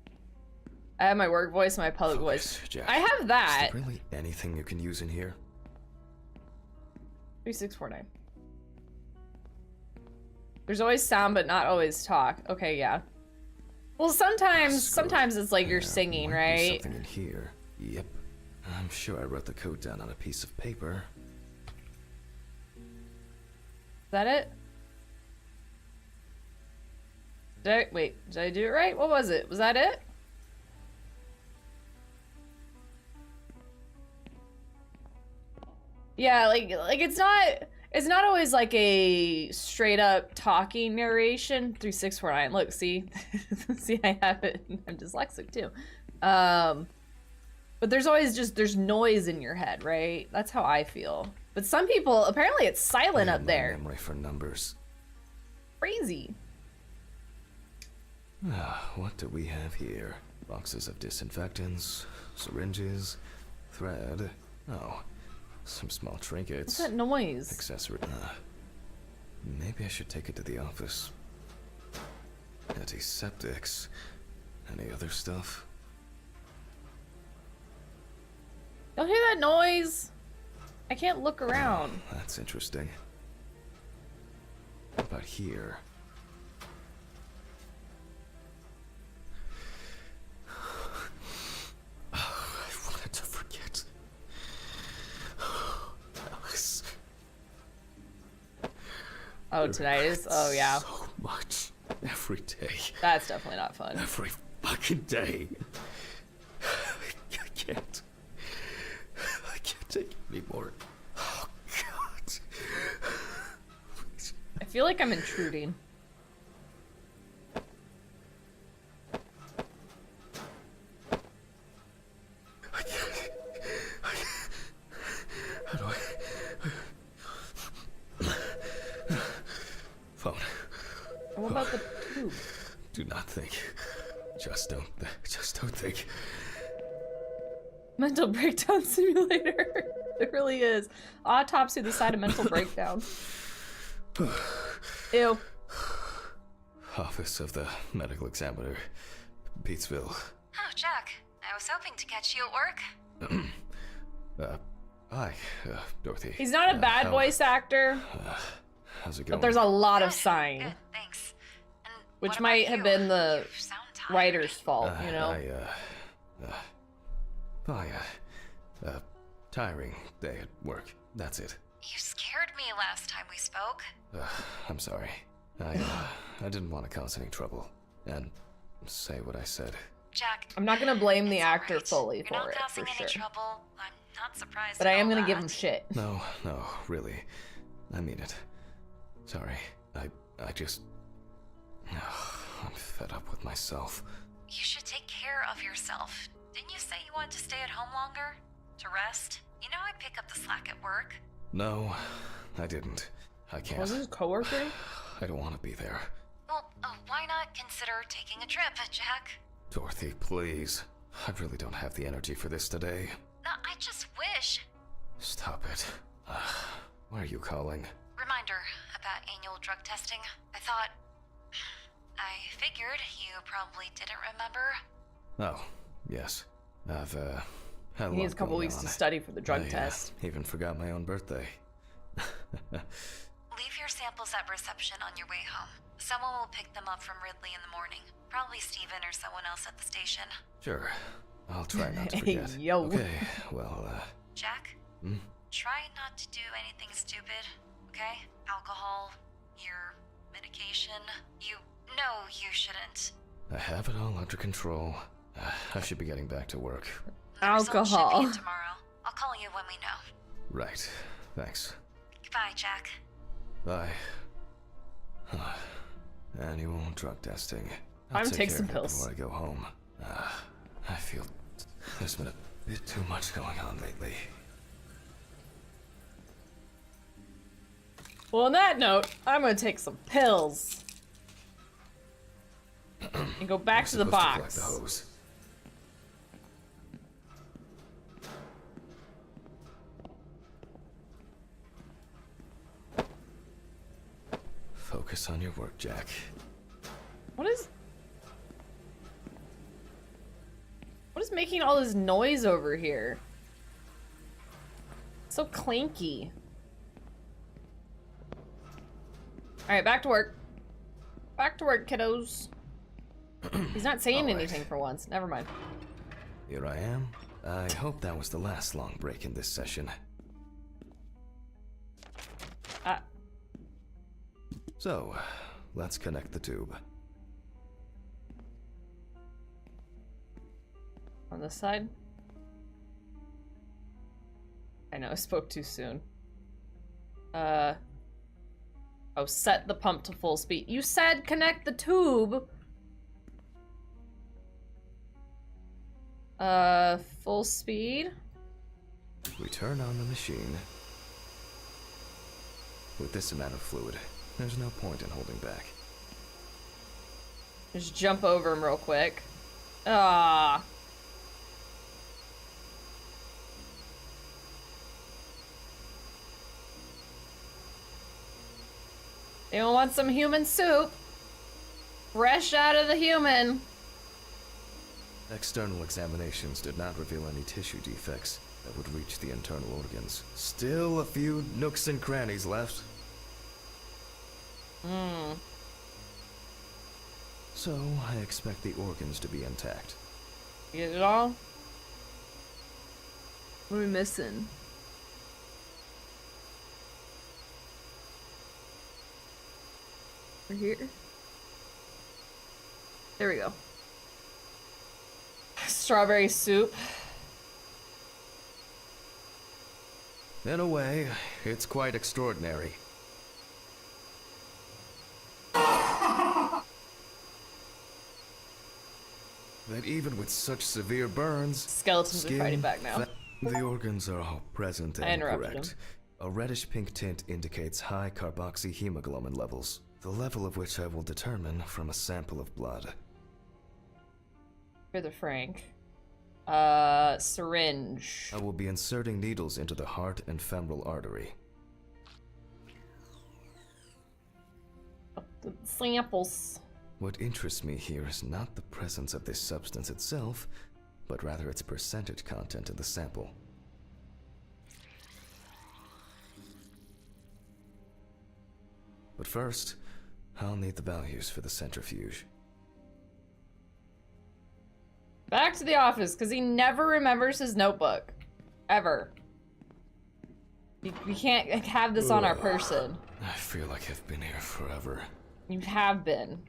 I have my work voice and my public voice. Jack. I have that. Is there really anything you can use in here? 3649. There's always sound, but not always talk. Okay, yeah. Well, sometimes it's like you're singing, right? Something in here. Yep. I'm sure I wrote the code down on a piece of paper. Is that it? Wait, did I do it right? What was it? Was that it? Yeah, like it's not always like a straight up talking narration. 3649. Look, see, see, I have it. I'm dyslexic too. But there's always there's noise in your head, right? That's how I feel. But some people, apparently, it's silent up there. Memory for numbers. Crazy. What do we have here? Boxes of disinfectants, syringes, thread. Oh. Some small trinkets. What's that noise? Accessory. Maybe I should take it to the office. Antiseptics. Any other stuff? Don't hear that noise. I can't look around. Oh, that's interesting. What about here? I wanted to forget. Oh, tonight is? Oh, yeah. So much. Every day. That's definitely not fun. Every fucking day. I can't take it anymore. Oh, God. I feel like I'm intruding. How do I... Phone. What about the tube? Do not think. Just don't think. Mental breakdown simulator. It really is. Autopsy, the side of mental breakdown. Ew. Office of the Medical Examiner, Beatsville. Oh, Jack. I was hoping to catch you at work. Hi, Dorothy. He's not a bad voice actor. How's it going? But there's a lot of sighing. Good, thanks. And which might have been the writer's fault, you know? Tiring day at work. That's it. You scared me last time we spoke. I'm sorry. I didn't want to cause any trouble and say what I said. Jack, I'm not gonna blame the actor fully You're for not it, causing for any sure. trouble. I'm not surprised. But I at am all gonna give that. him shit. No, really. I mean it. Sorry. I just... I'm fed up with myself. You should take care of yourself. Didn't you say you wanted to stay at home longer? To rest? You know I pick up the slack at work. No, I didn't. I can't. Was his coworker? I don't want to be there. Well, why not consider taking a trip, Jack? Dorothy, please. I really don't have the energy for this today. I just wish. Stop it. Why are you calling? Reminder about annual drug testing. I figured you probably didn't remember. Oh, yes. I've, had He needs a couple weeks to study for the drug test. Even forgot my own birthday. Leave your samples at reception on your way home. Someone will pick them up from Ridley in the morning. Probably Steven or someone else at the station. Sure. I'll try not to forget. Yo. Okay, well, Jack? Try not to do anything stupid, okay? Alcohol, your medication. No, you shouldn't. I have it all under control. I should be getting back to work. Results should be in tomorrow. I'll call you when we know. Right. Thanks. Goodbye, Jack. Bye. Annual drug testing. I'm take take care some of it pills before I go home. I feel there's been a bit too much going on lately. Well, on that note, I'm gonna take some pills. And go back to the box. To collect the hose. Focus on your work, Jack. What is making all this noise over here? So clanky. Alright, back to work. Back to work, kiddos. He's not saying anything for once. Never mind. Here I am. I hope that was the last long break in this session. So, let's connect the tube. On this side? I know, I spoke too soon. Oh, set the pump to full speed. You said connect the tube! Full speed? We turn on the machine. With this amount of fluid, there's no point in holding back. Just jump over him real quick. Ah. Anyone want some human soup? Fresh out of the human. External examinations did not reveal any tissue defects that would reach the internal organs. Still a few nooks and crannies left. So, I expect the organs to be intact. You get it all? What are we missing? We're here. There we go. Strawberry soup. In a way, it's quite extraordinary. That even with such severe burns, skeletons are fighting back now. The organs are all present and correct. Him. A reddish-pink tint indicates high carboxyhemoglobin levels, the level of which I will determine from a sample of blood. For the Frank. Syringe. I will be inserting needles into the heart and femoral artery. The samples. What interests me here is not the presence of this substance itself, but rather its percentage content in the sample. But first, I'll need the values for the centrifuge. Back to the office, because he never remembers his notebook. Ever. We can't have this on our person. I feel like I've been here forever. You have been.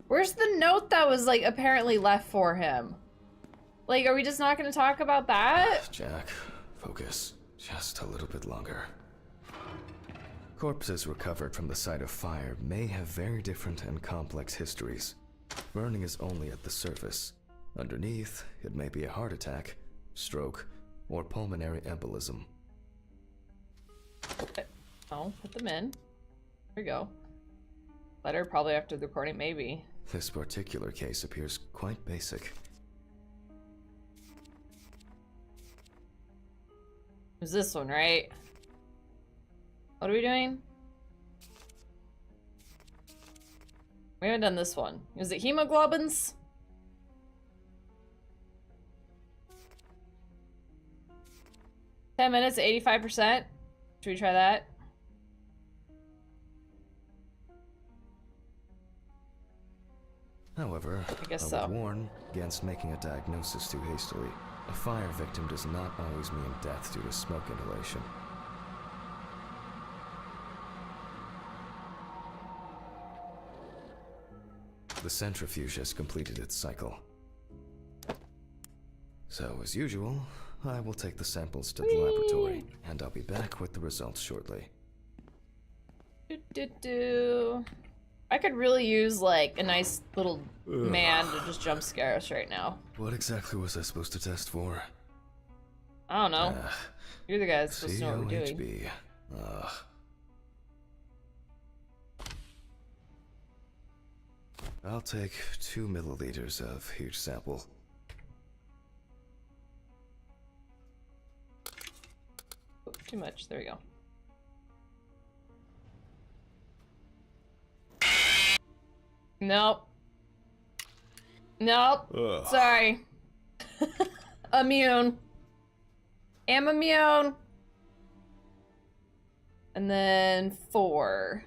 Where's the note that was, like, apparently left for him? Like, are we just not going to talk about that? Jack, focus. Just a little bit longer. Corpses recovered from the site of fire may have very different and complex histories. Burning is only at the surface. Underneath, it may be a heart attack, stroke, or pulmonary embolism. Okay. Oh, put them in. There we go. Letter probably after the recording, maybe. This particular case appears quite basic. It was this one, right? What are we doing? We haven't done this one. Is it hemoglobins? $10 85%. Should we try that? However, I guess would so. warn against making a diagnosis too hastily. A fire victim does not always mean death due to smoke inhalation. The centrifuge has completed its cycle. So, as usual, I will take the samples to the laboratory, and I'll be back with the results shortly. I could really use, like, a nice little man to just jump scare us right now. What exactly was I supposed to test for? I don't know. You're the guy that's supposed to know what we're doing. COHB. I'll take 2 milliliters of each sample. Oh, too much. There we go. Nope. Nope. Ugh. Sorry. Immune. Am immune. And then 4.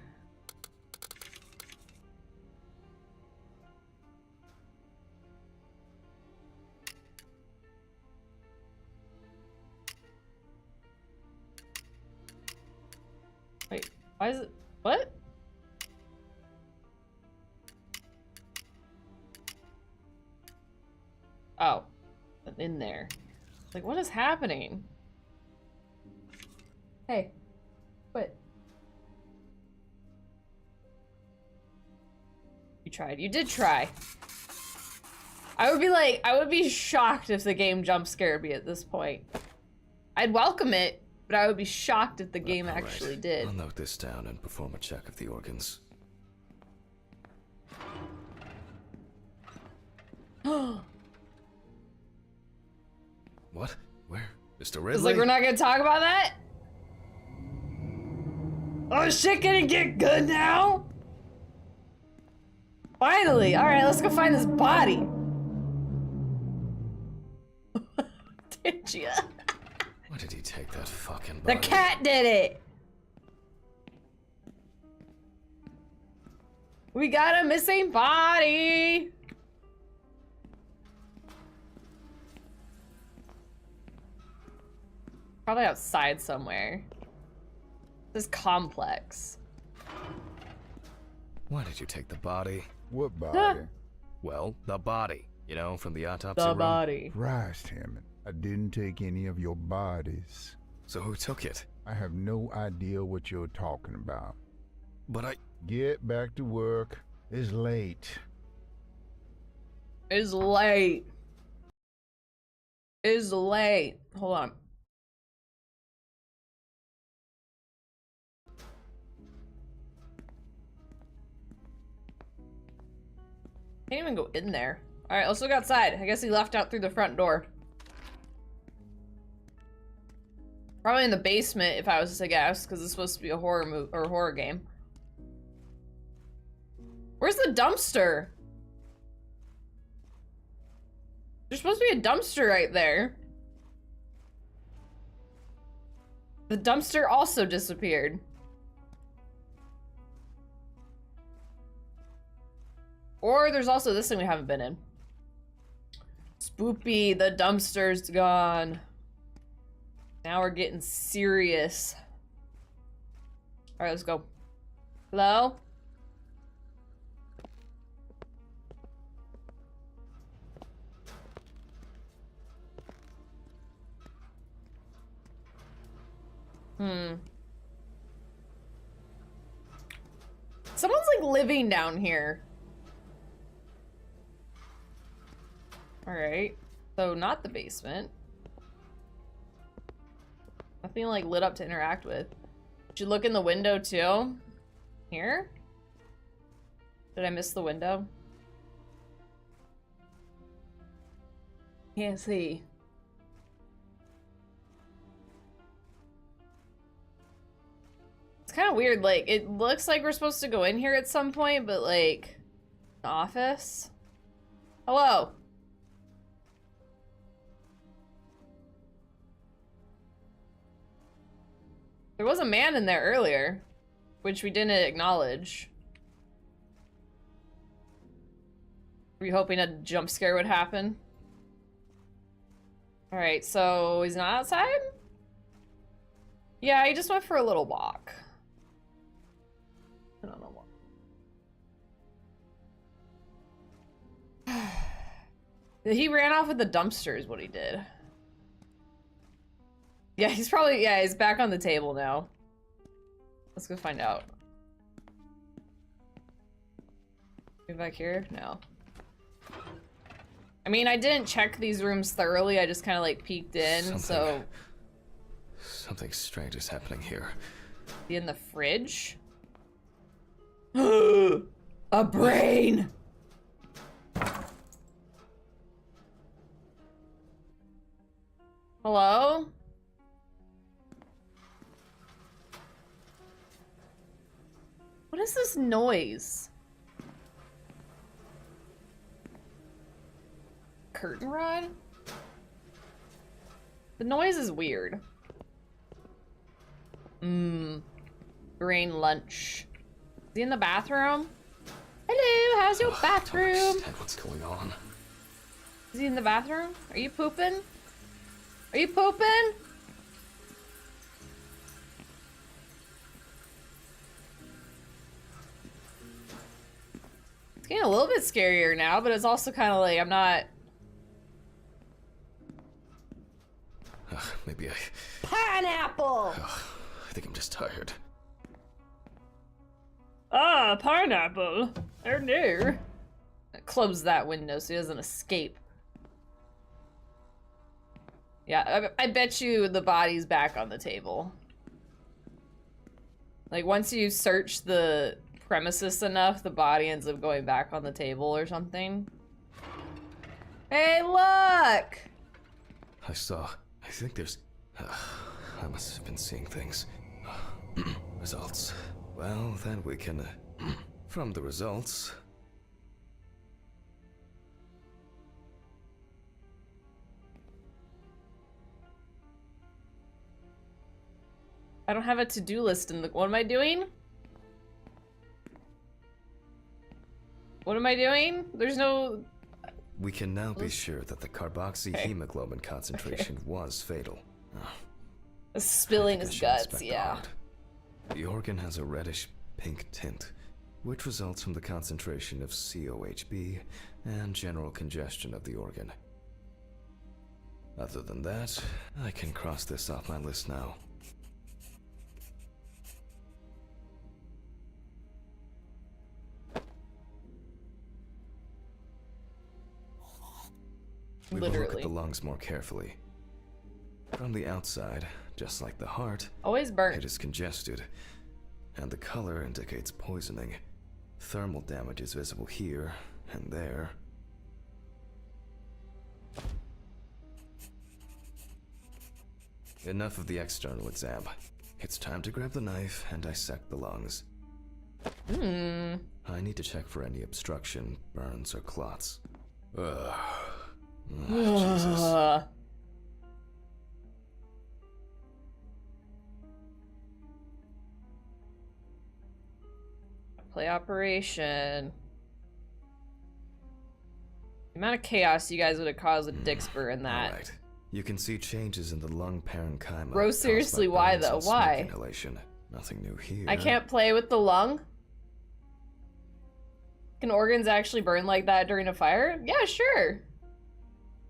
Wait, why is it? What? Oh, in there. Like, what is happening? Hey, quit. You tried. You did try. I would be shocked if the game jump scared me at this point. I'd welcome it, but I would be shocked if the game actually did. I'll note this down and perform a check of the organs. What? Where? Mr. Ridley? It's like we're not gonna talk about that? Oh, shit gonna get good now? Finally! Alright, let's go find this body. Did ya? Why did he take that fucking body? The cat did it! We got a missing body! Probably outside somewhere. This complex. Why did you take the body? What body? Well, the body. You know, from the autopsy The room. body. Christ, Hammond. I didn't take any of your bodies. So who took it? I have no idea what you're talking about. But I... Get back to work. It's late. It's late. It's late. Hold on. Can't even go in there. Alright, let's look outside. I guess he left out through the front door. Probably in the basement, if I was to guess, because it's supposed to be a horror movie or horror game. Where's the dumpster? There's supposed to be a dumpster right there. The dumpster also disappeared. Or there's also this thing we haven't been in. Spoopy, the dumpster's gone. Now we're getting serious. Alright, let's go. Hello? Someone's like living down here. Alright. So not the basement. Nothing like lit up to interact with. Should look in the window too. Here? Did I miss the window? Can't see. It's kind of weird, like, it looks like we're supposed to go in here at some point, but, like, office? Hello? There was a man in there earlier, which we didn't acknowledge. Were you hoping a jump scare would happen? Alright, so he's not outside? Yeah, he just went for a little walk. I don't know what. He ran off with the dumpster is what he did. Yeah, he's probably, yeah, he's back on the table now. Let's go find out. Go back here? No. I mean, I didn't check these rooms thoroughly, I just kind of like peeked in, so... Something strange is happening here. In the fridge? A brain! Hello? What is this noise? Curtain rod? The noise is weird. Brain lunch. Is he in the bathroom? Hello, how's your bathroom? I don't understand what's going on. Is he in the bathroom? Are you pooping? Are you pooping? It's getting a little bit scarier now, but it's also kind of like, I'm not... Maybe I... Pineapple! I think I'm just tired. Ah, pineapple. Oh no. Close that window so he doesn't escape. Yeah, I bet you the body's back on the table. Like, once you search the premises enough, the body ends up going back on the table or something. Hey, look! I think there's... I must have been seeing things. Results. Well, then we can... from the results... I don't have a to-do list in the... What am I doing? What am I doing? There's no... We can now be sure that the carboxyhemoglobin concentration was fatal. Spilling his guts, yeah. The organ has a reddish pink tint, which results from the concentration of COHB and general congestion of the organ. Other than that, I can cross this off my list now. We will look at the lungs more carefully. From the outside, just like the heart, always burnt. It is congested, and the color indicates poisoning. Thermal damage is visible here and there. Enough of the external exam. It's time to grab the knife and dissect the lungs. I need to check for any obstruction, burns, or clots. Jesus. Play operation. The amount of chaos you guys would have caused with Dixper in that. Right. You can see changes in the lung parenchyma. Bro, seriously, why though? Why? Inhalation. Nothing new here. I can't play with the lung? Can organs actually burn like that during a fire? Yeah, sure.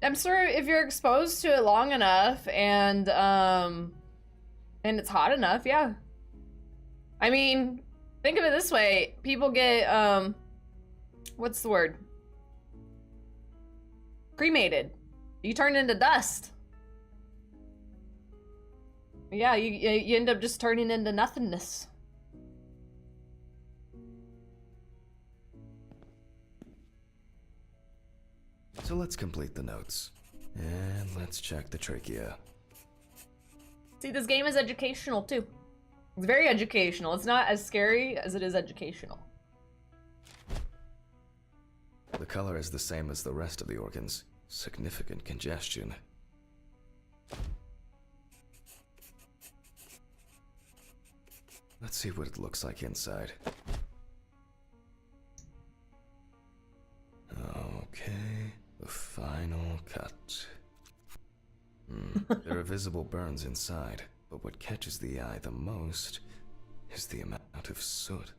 I'm sure if you're exposed to it long enough and it's hot enough, yeah. I mean, think of it this way. People get, what's the word? Cremated. You turn into dust. Yeah, you end up just turning into nothingness. So let's complete the notes. And let's check the trachea. See, this game is educational too. It's very educational. It's not as scary as it is educational. The color is the same as the rest of the organs. Significant congestion. Let's see what it looks like inside. Okay, the final cut. There are visible burns inside, but what catches the eye the most is the amount of soot.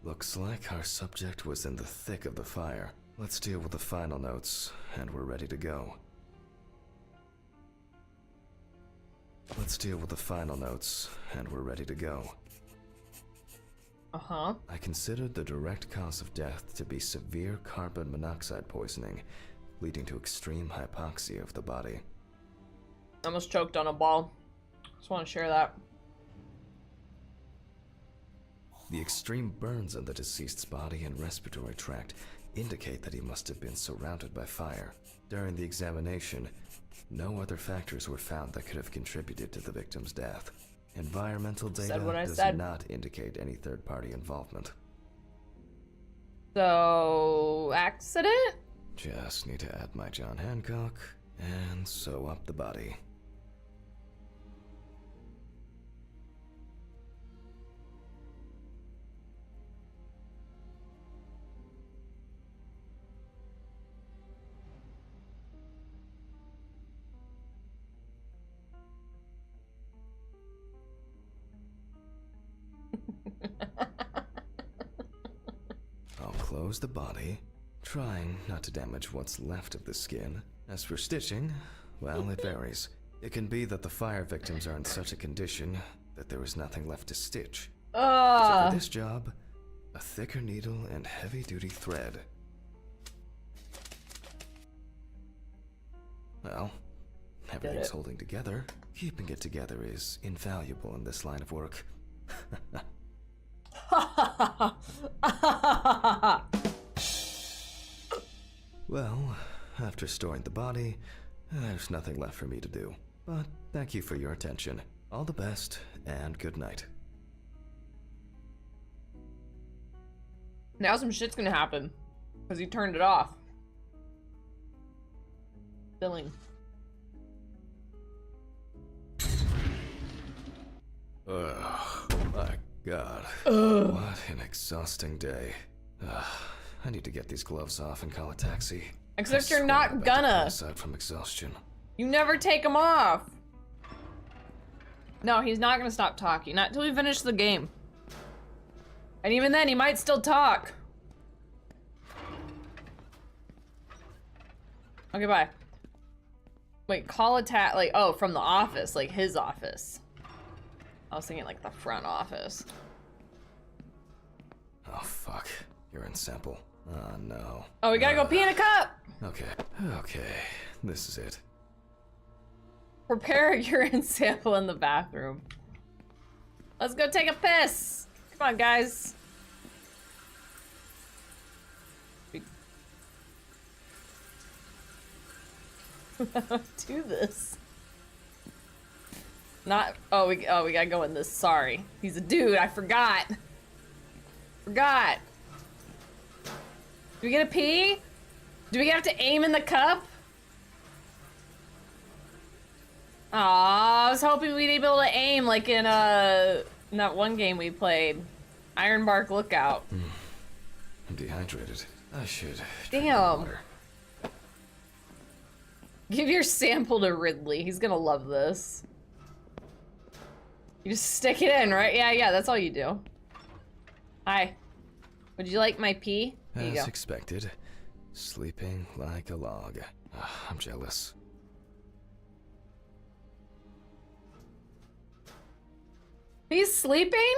Looks like our subject was in the thick of the fire. Let's deal with the final notes, and we're ready to go. Let's deal with the final notes, and we're ready to go. I considered the direct cause of death to be severe carbon monoxide poisoning, leading to extreme hypoxia of the body. I almost choked on a ball. Just want to share that. The extreme burns on the deceased's body and respiratory tract indicate that he must have been surrounded by fire. During the examination, no other factors were found that could have contributed to the victim's death. Environmental data does not indicate any third-party involvement. So, accident? Just need to add my John Hancock and sew up the body. I'll close the body, trying not to damage what's left of the skin. As for stitching, well, it varies. It can be that the fire victims are in such a condition that there is nothing left to stitch. So for this job, a thicker needle and heavy-duty thread. Well, everything's holding together. Keeping it together is invaluable in this line of work. Well, after storing the body, there's nothing left for me to do. But thank you for your attention. All the best, and good night. Now some shit's gonna happen. Because he turned it off. Filling. Ugh, my God. What an exhausting day. I need to get these gloves off and call a taxi. Except you're not gonna. Aside from exhaustion. You never take them off. No, he's not gonna stop talking. Not till we finish the game. And even then, he might still talk. Okay, bye. Wait, call a like, oh, from the office, like his office. I was thinking like the front office. Oh, fuck. Urine sample. Oh, no. Oh, we gotta go pee in a cup! Okay. This is it. Prepare a urine sample in the bathroom. Let's go take a piss! Come on, guys. Do this. Not. Oh, we gotta go in this. Sorry, he's a dude. I forgot. Forgot. Do we get a pee? Do we have to aim in the cup? Aw, I was hoping we'd be able to aim like in that one game we played, Ironbark Lookout. I'm dehydrated. I should. Damn. Give your sample to Ridley. He's gonna love this. You just stick it in, right? Yeah, that's all you do. Hi. Would you like my pee? Here you go. As expected. Sleeping like a log. I'm jealous. He's sleeping?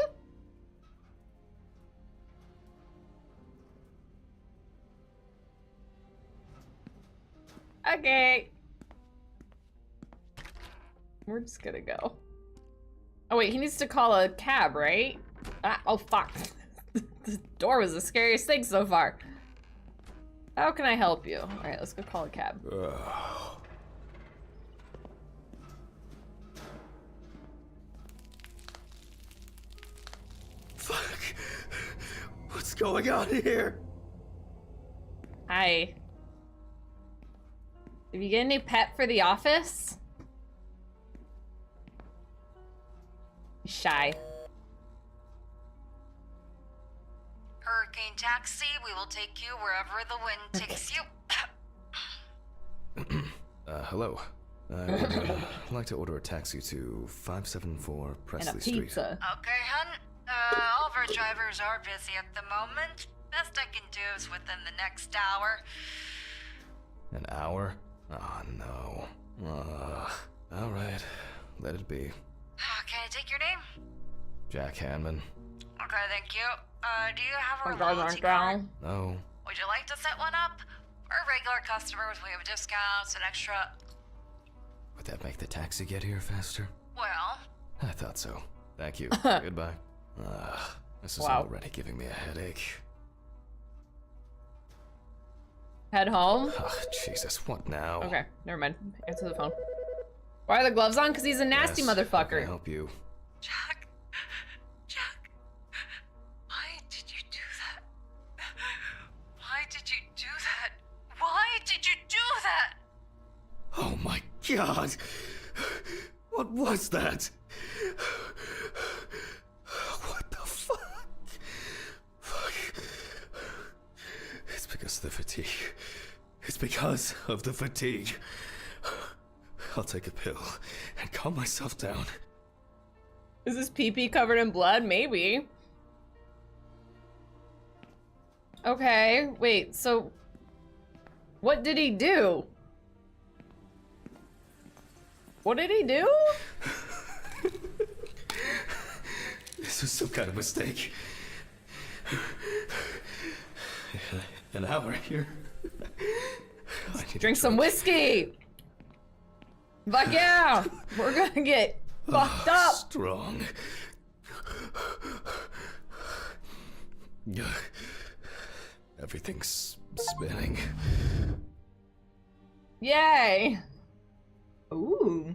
Okay. We're just gonna go. Oh wait, he needs to call a cab, right? Oh fuck. The door was the scariest thing so far. How can I help you? Alright, let's go call a cab. Fuck. What's going on here? Hi. Did you get a new pet for the office? Shy. Hurricane taxi, we will take you wherever the wind takes you. Hello. I would like to order a taxi to 574 Presley And a Street. pizza. Okay, hun. All of our drivers are busy at the moment. Best I can do is within the next hour. An hour? Oh, no. Alright. Let it be. Can I take your name? Jack Hanman. Okay, thank you. Do you have a Guys loyalty aren't card? down. No. Would you like to set one up? For regular customers, we have discounts and extra... Would that make the taxi get here faster? Well... I thought so. Thank you. Goodbye. This is Wow. already giving me a headache. Head home? Oh, Jesus, what now? Okay, never mind. Answer the phone. Why are the gloves on? Because he's a nasty Yes, motherfucker. how can I help you? Jack, why did you do that? Why did you do that? Why did you do that? Oh my God! What was that? What the fuck? Fuck. It's because of the fatigue. It's because of the fatigue. I'll take a pill and calm myself down. Is this pee-pee covered in blood? Maybe. Okay, wait, so... What did he do? What did he do? This was some kind of mistake. An hour here. I need Drink some whiskey! Fuck yeah! We're gonna get fucked up! Strong. Everything's spinning. Yay! Ooh.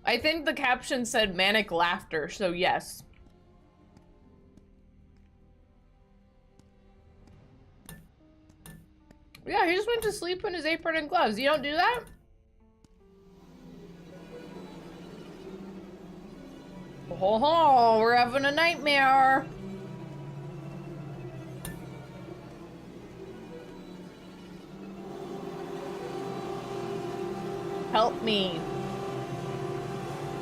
I think the caption said manic laughter, so yes. Yeah, he just went to sleep in his apron and gloves. You don't do that? Oh, we're having a nightmare. Help me.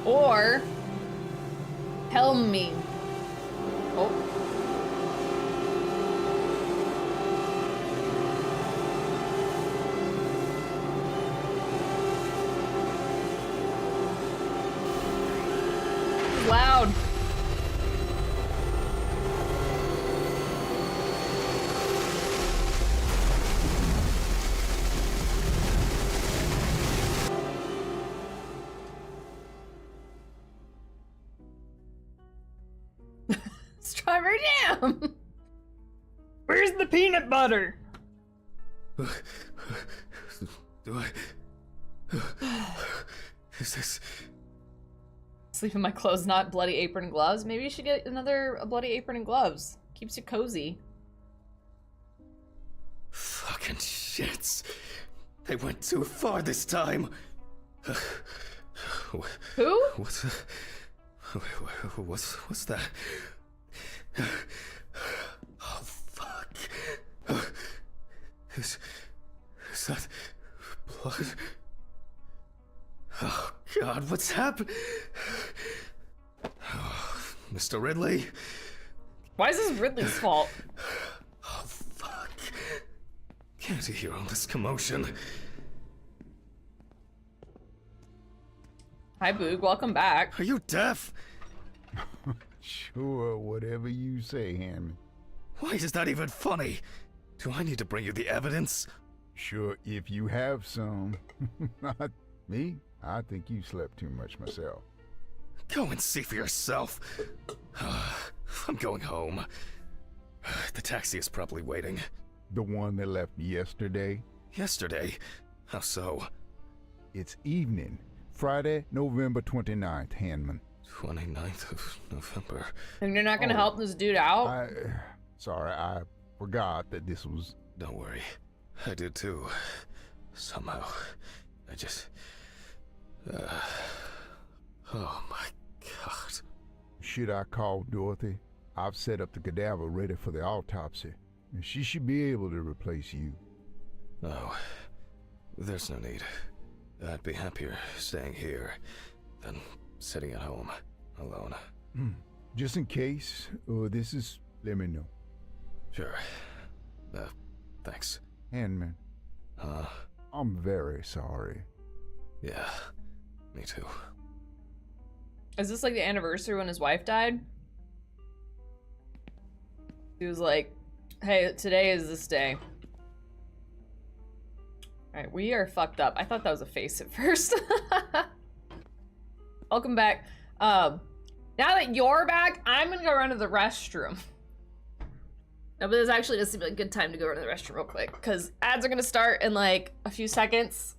Or helm me. Oh. Loud. Strawberry jam. Where's the peanut butter? Do I... Is this... Sleep in my clothes, not bloody apron and gloves. Maybe you should get another bloody apron and gloves. Keeps you cozy. Fucking shits. They went too far this time. Who? What's that? Oh, fuck. Is that blood? Oh, God, what's happened? Oh, Mr. Ridley? Why is this Ridley's fault? Oh, fuck. Can't you hear all this commotion? Hi, Boog. Welcome back. Are you deaf? Sure, whatever you say, Hammond. Why is that even funny? Do I need to bring you the evidence? Sure, if you have some. Not me. I think you slept too much myself. Go and see for yourself. I'm going home. The taxi is probably waiting. The one that left yesterday? Yesterday? How so? It's evening. Friday, November 29th, Hanman. 29th of November. And you're not gonna help this dude out? Sorry, I forgot that this was... Don't worry. I did too. Somehow. I just... oh my god. Should I call Dorothy? I've set up the cadaver ready for the autopsy, and she should be able to replace you. No. There's no need. I'd be happier staying here than sitting at home, alone. Just in case, this is... let me know. Sure. Thanks. Handman. I'm very sorry. Yeah, me too. Is this like the anniversary when his wife died? He was like, hey, today is this day. Alright, we are fucked up. I thought that was a face at first. Welcome back. Now that you're back, I'm gonna go run to the restroom. No, but this actually does seem like a good time to go run to the restroom real quick, because ads are gonna start in like a few seconds.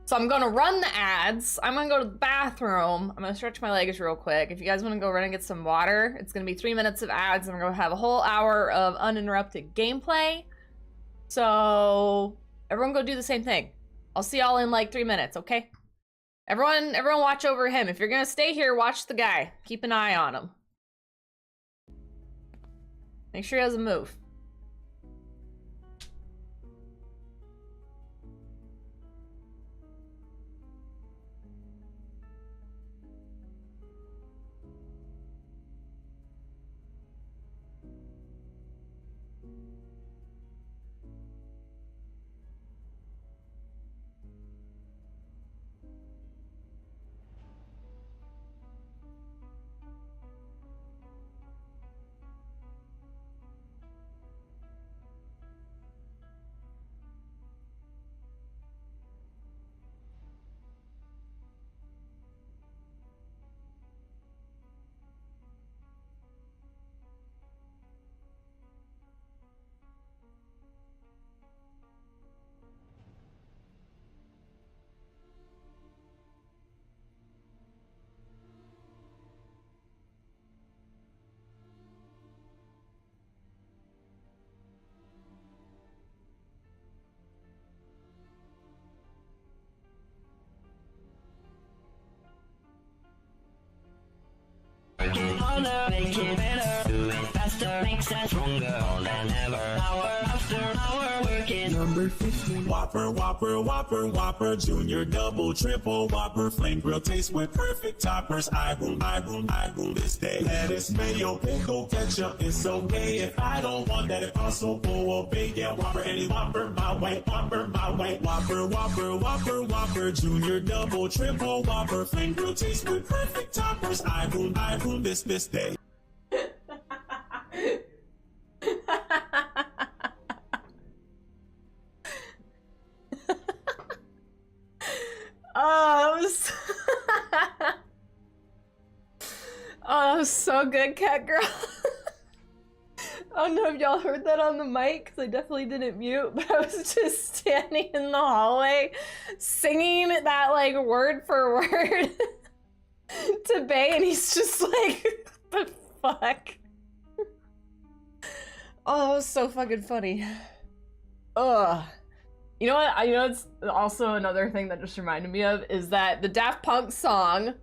So I'm gonna run the ads. I'm gonna go to the bathroom. I'm gonna stretch my legs real quick. If you guys wanna go run and get some water, it's gonna be 3 minutes of ads, and we're gonna have a whole hour of uninterrupted gameplay. So everyone go do the same thing. I'll see y'all in like 3 minutes, okay? Everyone watch over him. If you're gonna stay here, watch the guy. Keep an eye on him. Make sure he doesn't move. Make it better, do it faster, makes us stronger than ever. Hour after hour, working. Number 15. Whopper, Whopper, Whopper, Whopper, Junior, Double, Triple, Whopper, Flame Grill taste with perfect toppers. I rule this day. Lettuce, mayo, pickle, ketchup, it's okay. If I don't want that, if also full of big, yeah, Whopper, any Whopper, my way, Whopper, my way. Whopper, Whopper, Whopper, Whopper, Junior, Double, Triple, Whopper, Flame Grill taste with perfect toppers. I rule this day. Oh, that was so good, cat girl. I don't know if y'all heard that on the mic, because I definitely didn't mute, but I was just standing in the hallway singing that, like, word for word to Bay, and he's just like, what the fuck? Oh, that was so fucking funny. Ugh. You know what? It's also another thing that just reminded me of is that the Daft Punk song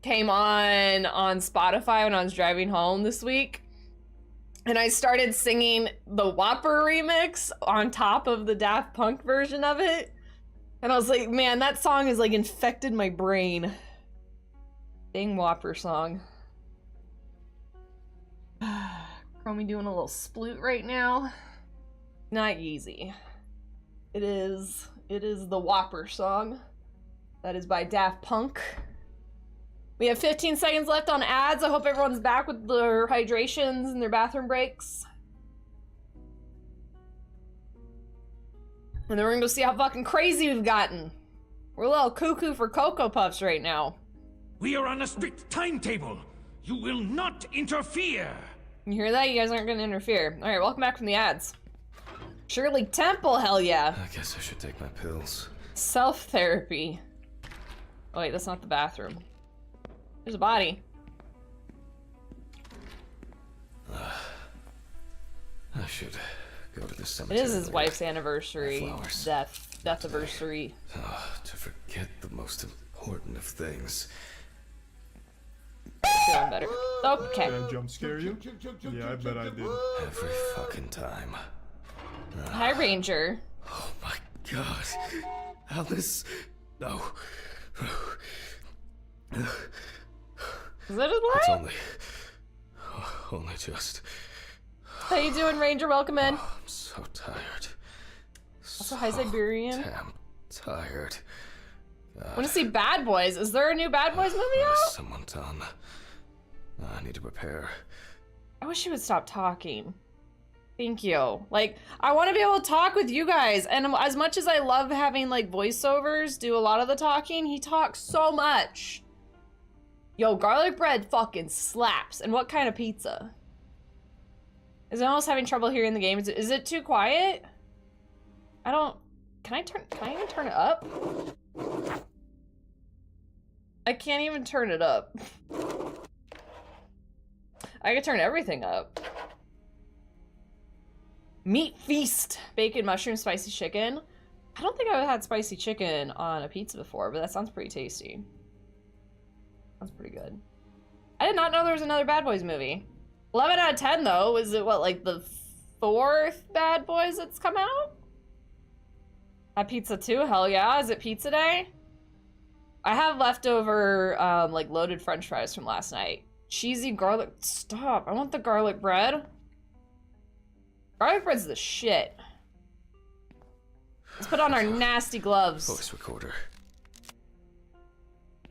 came on Spotify when I was driving home this week. And I started singing the Whopper remix on top of the Daft Punk version of it. And I was like, man, that song has like infected my brain. Dang Whopper song. Chromie doing a little sploot right now. Not easy. It is the Whopper song. That is by Daft Punk. We have 15 seconds left on ads. I hope everyone's back with their hydrations and their bathroom breaks. And then we're gonna go see how fucking crazy we've gotten. We're a little cuckoo for Cocoa Puffs right now. We are on a strict timetable. You will not interfere. You hear that? You guys aren't gonna interfere. All right, welcome back from the ads. Shirley Temple, hell yeah. I guess I should take my pills. Self-therapy. Oh wait, that's not the bathroom. There's a body. I should go to the cemetery. It is his later. wife's anniversary. Death anniversary. To forget the most important of things. Feeling better. Okay. Did I jump scare you? Yeah, I bet I did. Every fucking time. Hi, Ranger. Oh my god. Alice. No. Is that his wife? It's only just. How you doing, Ranger? Welcome in. I'm so tired. Also, hi, Siberian. Damn tired. Want to see Bad Boys? Is there a new Bad Boys movie out? Someone done. I need to prepare. I wish you would stop talking. Thank you. Like, I want to be able to talk with you guys. And as much as I love having, like, voiceovers do a lot of the talking, he talks so much. Yo, garlic bread fucking slaps. And what kind of pizza? Is it almost having trouble hearing the game? Is it too quiet? I don't... Can I even turn it up? I can't even turn it up. I can turn everything up. Meat feast. Bacon, mushroom, spicy chicken. I don't think I've had spicy chicken on a pizza before, but that sounds pretty tasty. Sounds pretty good. I did not know there was another Bad Boys movie. 11 out of 10 though. Is it what, like the 4th Bad Boys that's come out? Had pizza too? Hell yeah. Is it pizza day? I have leftover like loaded french fries from last night. Cheesy garlic. Stop. I want the garlic bread. Garlic bread's the shit. Let's put on our nasty gloves. Voice recorder.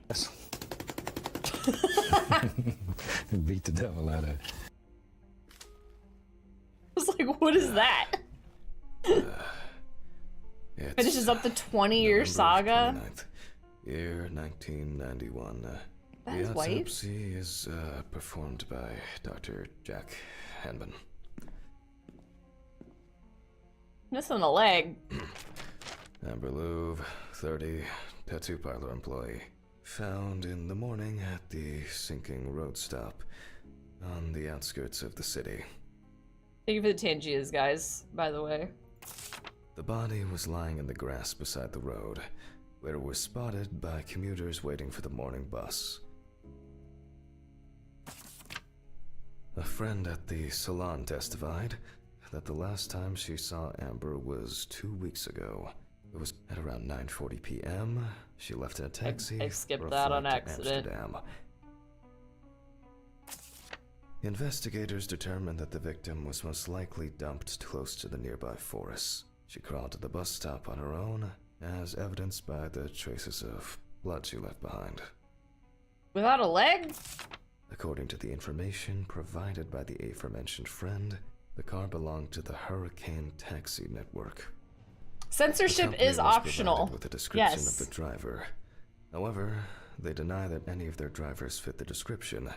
Yes. Beat the devil out of it. I was like, what is that? Finishes up the 20-year saga. 29th, year 1991. That's the wife? autopsy is performed by Dr. Jack Hanman. Missing a leg. Amber Louve, 30, tattoo parlor employee. Found in the morning at the sinking road stop on the outskirts of the city. Thank you for the Tangiers, guys, by the way. The body was lying in the grass beside the road, where it was spotted by commuters waiting for the morning bus. A friend at the salon testified that the last time she saw Amber was 2 weeks ago. It was at around 9:40 p.m. She left in a taxi. I skipped for a that flight on to accident. Amsterdam. Investigators determined that the victim was most likely dumped close to the nearby forests. She crawled to the bus stop on her own, as evidenced by the traces of blood she left behind. Without a leg? According to the information provided by the aforementioned friend, the car belonged to the Hurricane Taxi Network. Censorship is optional. With a description Yes. of the driver. However, they deny that any of their drivers fit the description.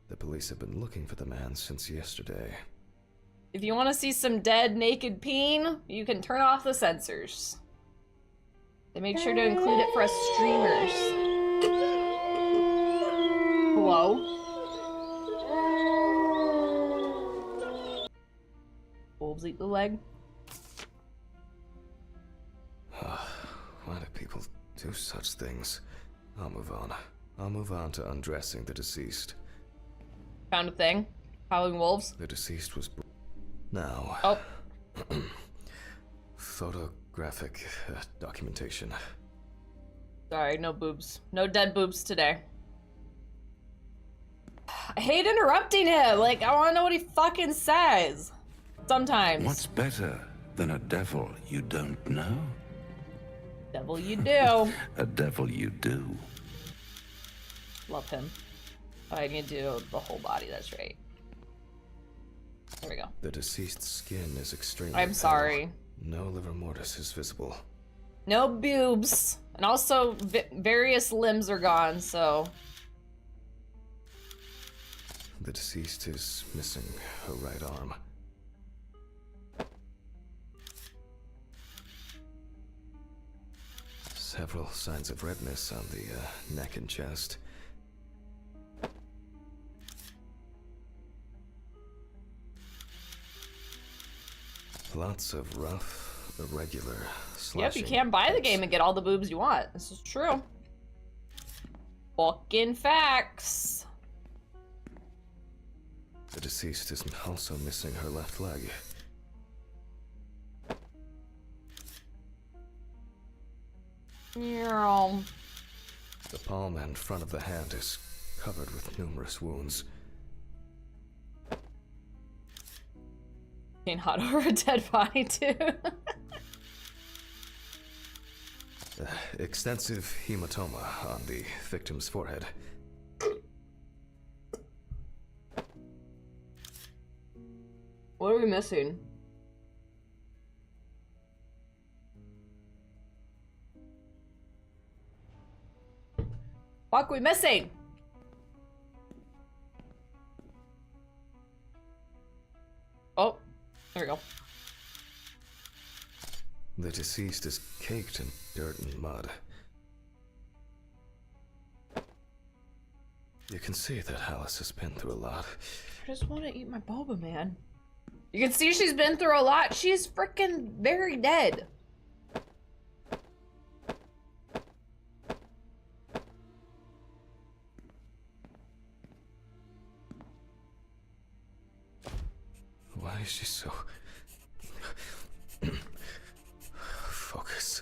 The police have been looking for the man since yesterday. If you want to see some dead, naked peen, you can turn off the censors. They make sure to include it for us streamers. Hello? Wolves eat the leg. Why do people do such things? I'll move on. I'll move on to undressing the deceased. Found a thing. Howling wolves. The deceased was... Now... Oh. Photographic documentation. Sorry, no boobs. No dead boobs today. I hate interrupting him. Like, I want to know what he fucking says. Sometimes. What's better than a devil you don't know? Devil you do. A devil you do. Love him. Oh, I need to do the whole body, that's right. There we go. The deceased's skin is extremely I'm pale. sorry. No livor mortis is visible. No boobs. And also, various limbs are gone, so... The deceased is missing her right arm. Several signs of redness on the neck and chest. Lots of rough, irregular slashing. Yep, you can't buy the game and get all the boobs you want. This is true. Fucking facts. The deceased is also missing her left leg. Yeah. The palm and front of the hand is covered with numerous wounds. Getting hot over a dead body too. Extensive hematoma on the victim's forehead. What are we missing? Fuck, we missing? Oh, there we go. The deceased is caked in dirt and mud. You can see that Alice has been through a lot. I just want to eat my boba, man. You can see she's been through a lot. She's freaking very dead. Why is she so... Focus.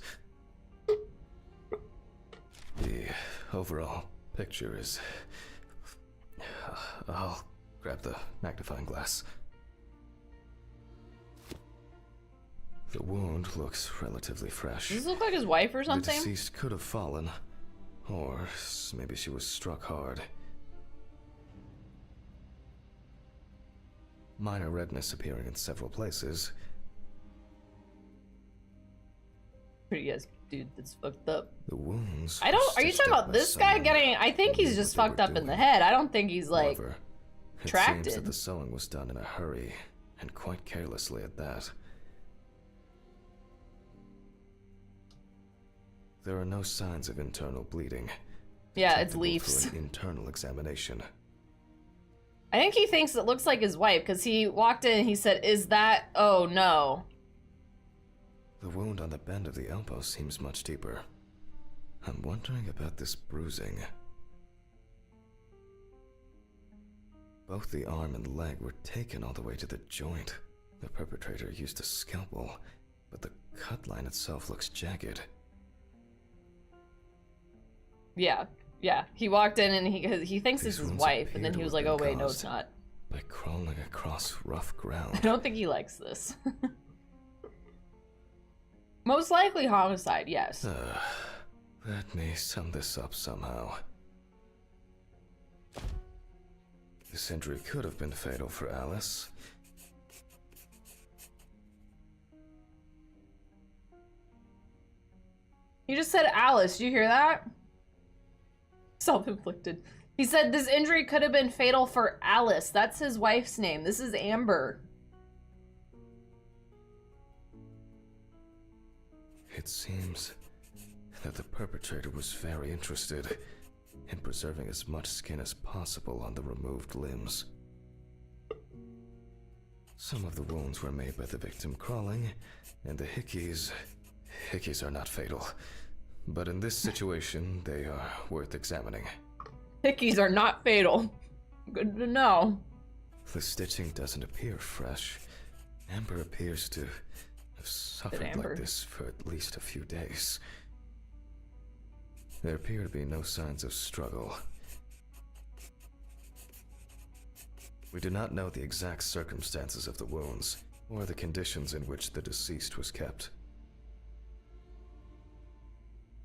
The overall picture is... I'll grab the magnifying glass. The wound looks relatively fresh. Does this look like his wife or something? The deceased could have fallen, or maybe she was struck hard. Minor redness appearing in several places. Pretty yes, dude, that's fucked up. The wounds. I don't. Are you talking about this guy getting? I think he's just fucked up in the head. I don't think he's like It seems that the sewing was done in a hurry, and quite carelessly at that. There are no signs of internal bleeding. Yeah, it's leaves. An internal examination. I think he thinks it looks like his wife because he walked in and he said, "Is that? Oh no." The wound on the bend of the elbow seems much deeper. I'm wondering about this bruising. Both the arm and leg were taken all the way to the joint. The perpetrator used a scalpel, but the cut line itself looks jagged. Yeah, yeah. He walked in and he thinks this is his wife, and then he was like, "Oh wait, no, it's not." By crawling across rough ground. I don't think he likes this. Most likely homicide, yes. Let me sum this up somehow. This injury could have been fatal for Alice. He just said Alice. Do you hear that? Self-inflicted. He said this injury could have been fatal for Alice. That's his wife's name. This is Amber. It seems that the perpetrator was very interested in preserving as much skin as possible on the removed limbs. Some of the wounds were made by the victim crawling, and the hickeys are not fatal. But in this situation, they are worth examining. Hickeys are not fatal. Good to know. The stitching doesn't appear fresh. Amber appears to have suffered like this for at least a few days. There appear to be no signs of struggle. We do not know the exact circumstances of the wounds, or the conditions in which the deceased was kept.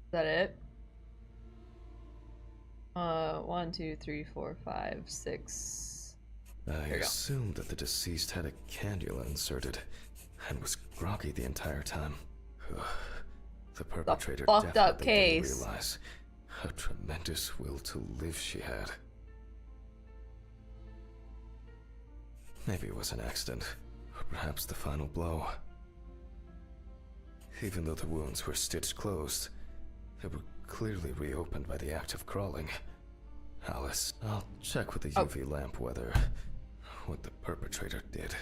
Is that it? 1, 2, 3, 4, 5, 6. I assume that the deceased had a cannula inserted and was groggy the entire time. The perpetrator definitely didn't realize how tremendous will to live she had. Maybe it was an accident, or perhaps the final blow. Even though the wounds were stitched closed, they were clearly reopened by the act of crawling. Alice, I'll check with the UV lamp what the perpetrator did.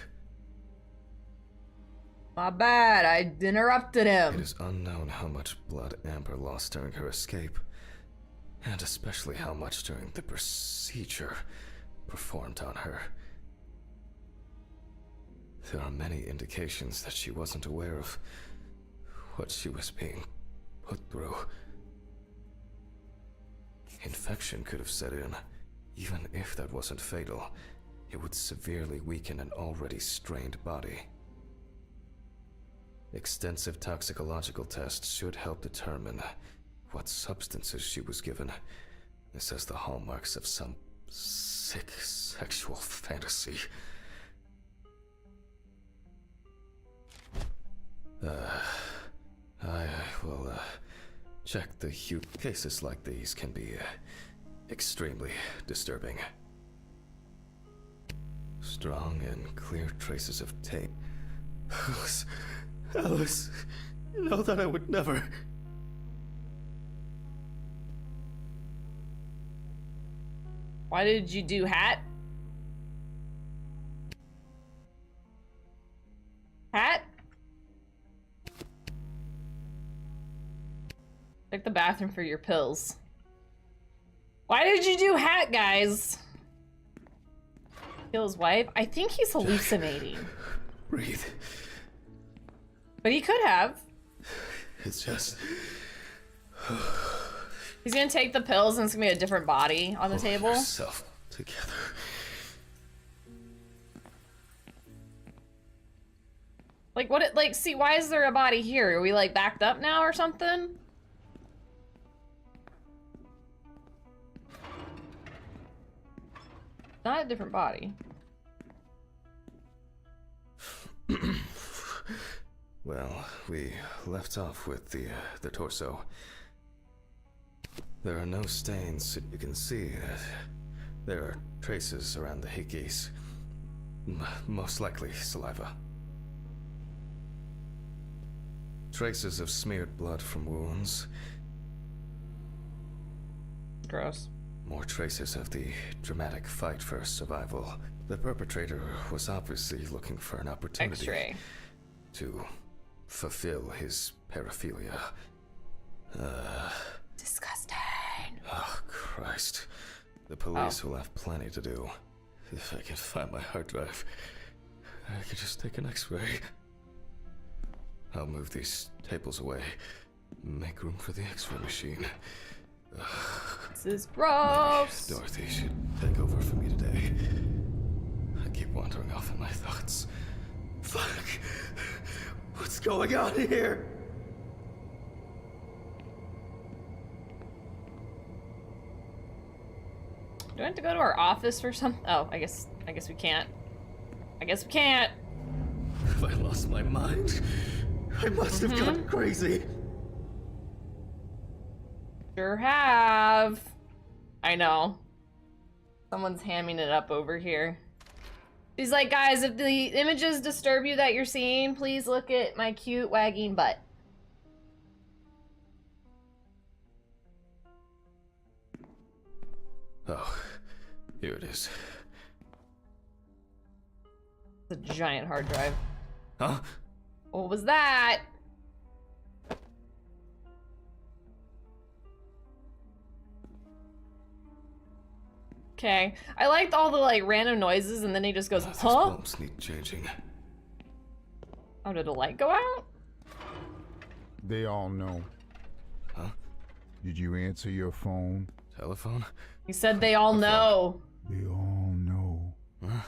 My bad, I interrupted him. It is unknown how much blood Amber lost during her escape, and especially how much during the procedure performed on her. There are many indications that she wasn't aware of what she was being put through. Infection could have set in. Even if that wasn't fatal, it would severely weaken an already strained body. Extensive toxicological tests should help determine what substances she was given. This has the hallmarks of some sick sexual fantasy. I will check the hue. Cases like these can be extremely disturbing. Strong and clear traces of tape. Alice, you know that I would never. Why did you do hat? Hat? Check the bathroom for your pills. Why did you do hat, guys? Kill his wife? I think he's hallucinating. Breathe. But he could have. It's just... He's gonna take the pills and it's gonna be a different body on the table. Yourself together. Like what? Like, see, why is there a body here? Are we like backed up now or something? Not a different body. Well, we left off with the torso. There are no stains, so you can see that there are traces around the hickeys. Most likely saliva. Traces of smeared blood from wounds. Gross. More traces of the dramatic fight for survival. The perpetrator was obviously looking for an opportunity X-ray. To fulfill his paraphilia. Disgusting. Oh, Christ. The police will have plenty to do. If I can find my hard drive, I could just take an X-ray. I'll move these tables away. Make room for the X-ray machine. This is gross. Maybe Dorothy should take over for me today. I keep wandering off in my thoughts. Fuck! What's going on here? Do I have to go to our office for something? Oh, I guess we can't. I guess we can't. Have I lost my mind? I must have gone crazy. Sure have. I know. Someone's hamming it up over here. He's like, guys, if the images disturb you that you're seeing, please look at my cute wagging butt. Oh, here it is. It's a giant hard drive. Huh? What was that? Okay. I liked all the like random noises and then he just goes, These huh? bulbs need changing. Oh, did the light go out? They all know. Huh? Did you answer your phone? Telephone? He said they all know. They all know. Huh?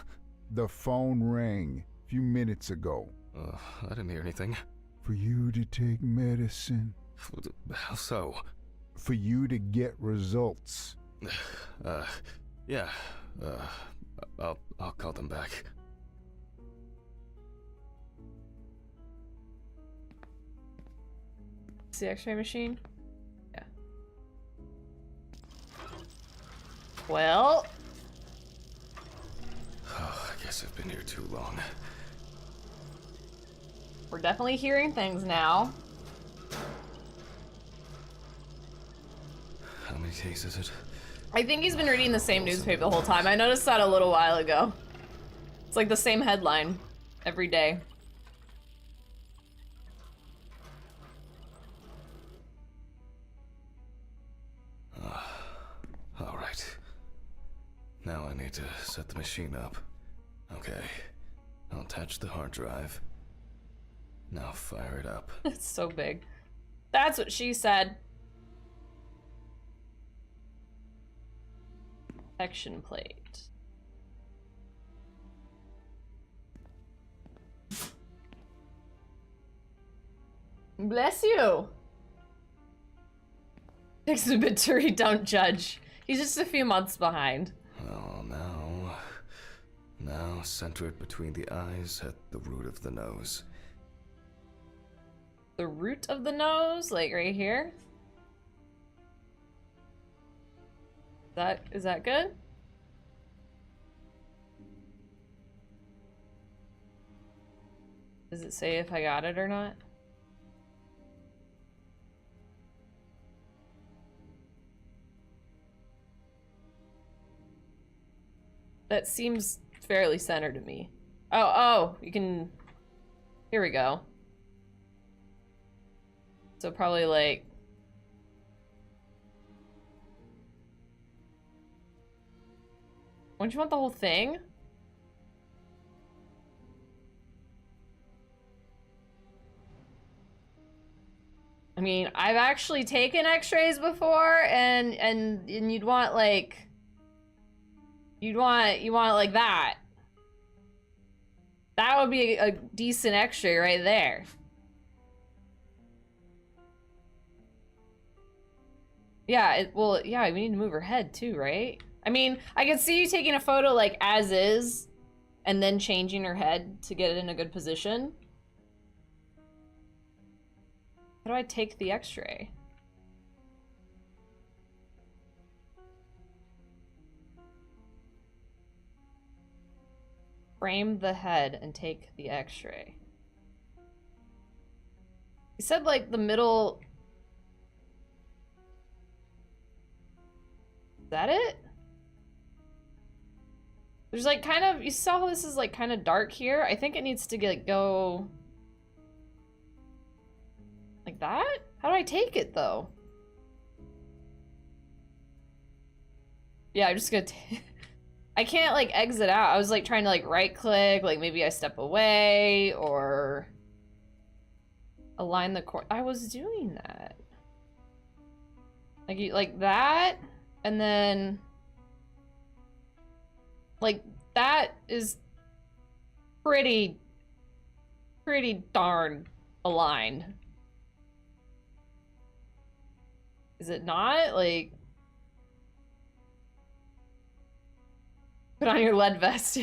The phone rang a few minutes ago. I didn't hear anything. For you to take medicine. How so? For you to get results. Yeah. I'll call them back. It's the X-ray machine? Yeah. Well. Oh, I guess I've been here too long. We're definitely hearing things now. How many days is it? I think he's been reading the same newspaper the whole time. I noticed that a little while ago. It's like the same headline every day. Now I need to set the machine up. Okay. I'll attach the hard drive. Now fire it up. It's so big. That's what she said. Protection plate. Bless you. Exhibitory, don't judge. He's just a few months behind. Oh, now center it between the eyes at the root of the nose. The root of the nose, like right here. Is that good? Does it say if I got it or not? That seems fairly centered to me. Oh, you can... Here we go. So probably like... Wouldn't you want the whole thing? I mean, I've actually taken x-rays before and you'd want like... You want like that. That would be a decent x-ray right there. Yeah, well, yeah, we need to move her head too, right? I mean, I can see you taking a photo like as is and then changing her head to get it in a good position. How do I take the x-ray? Frame the head and take the x-ray. He said like the middle... Is that it? There's like kind of... You saw how this is like kind of dark here? I think it needs to go... Like that? How do I take it though? Yeah, I'm just gonna I can't like exit out. I was like trying to like right click, like maybe I step away or align the cord. I was doing that. Like that, and then like that is pretty darn aligned. Is it not? Like, put on your lead vest.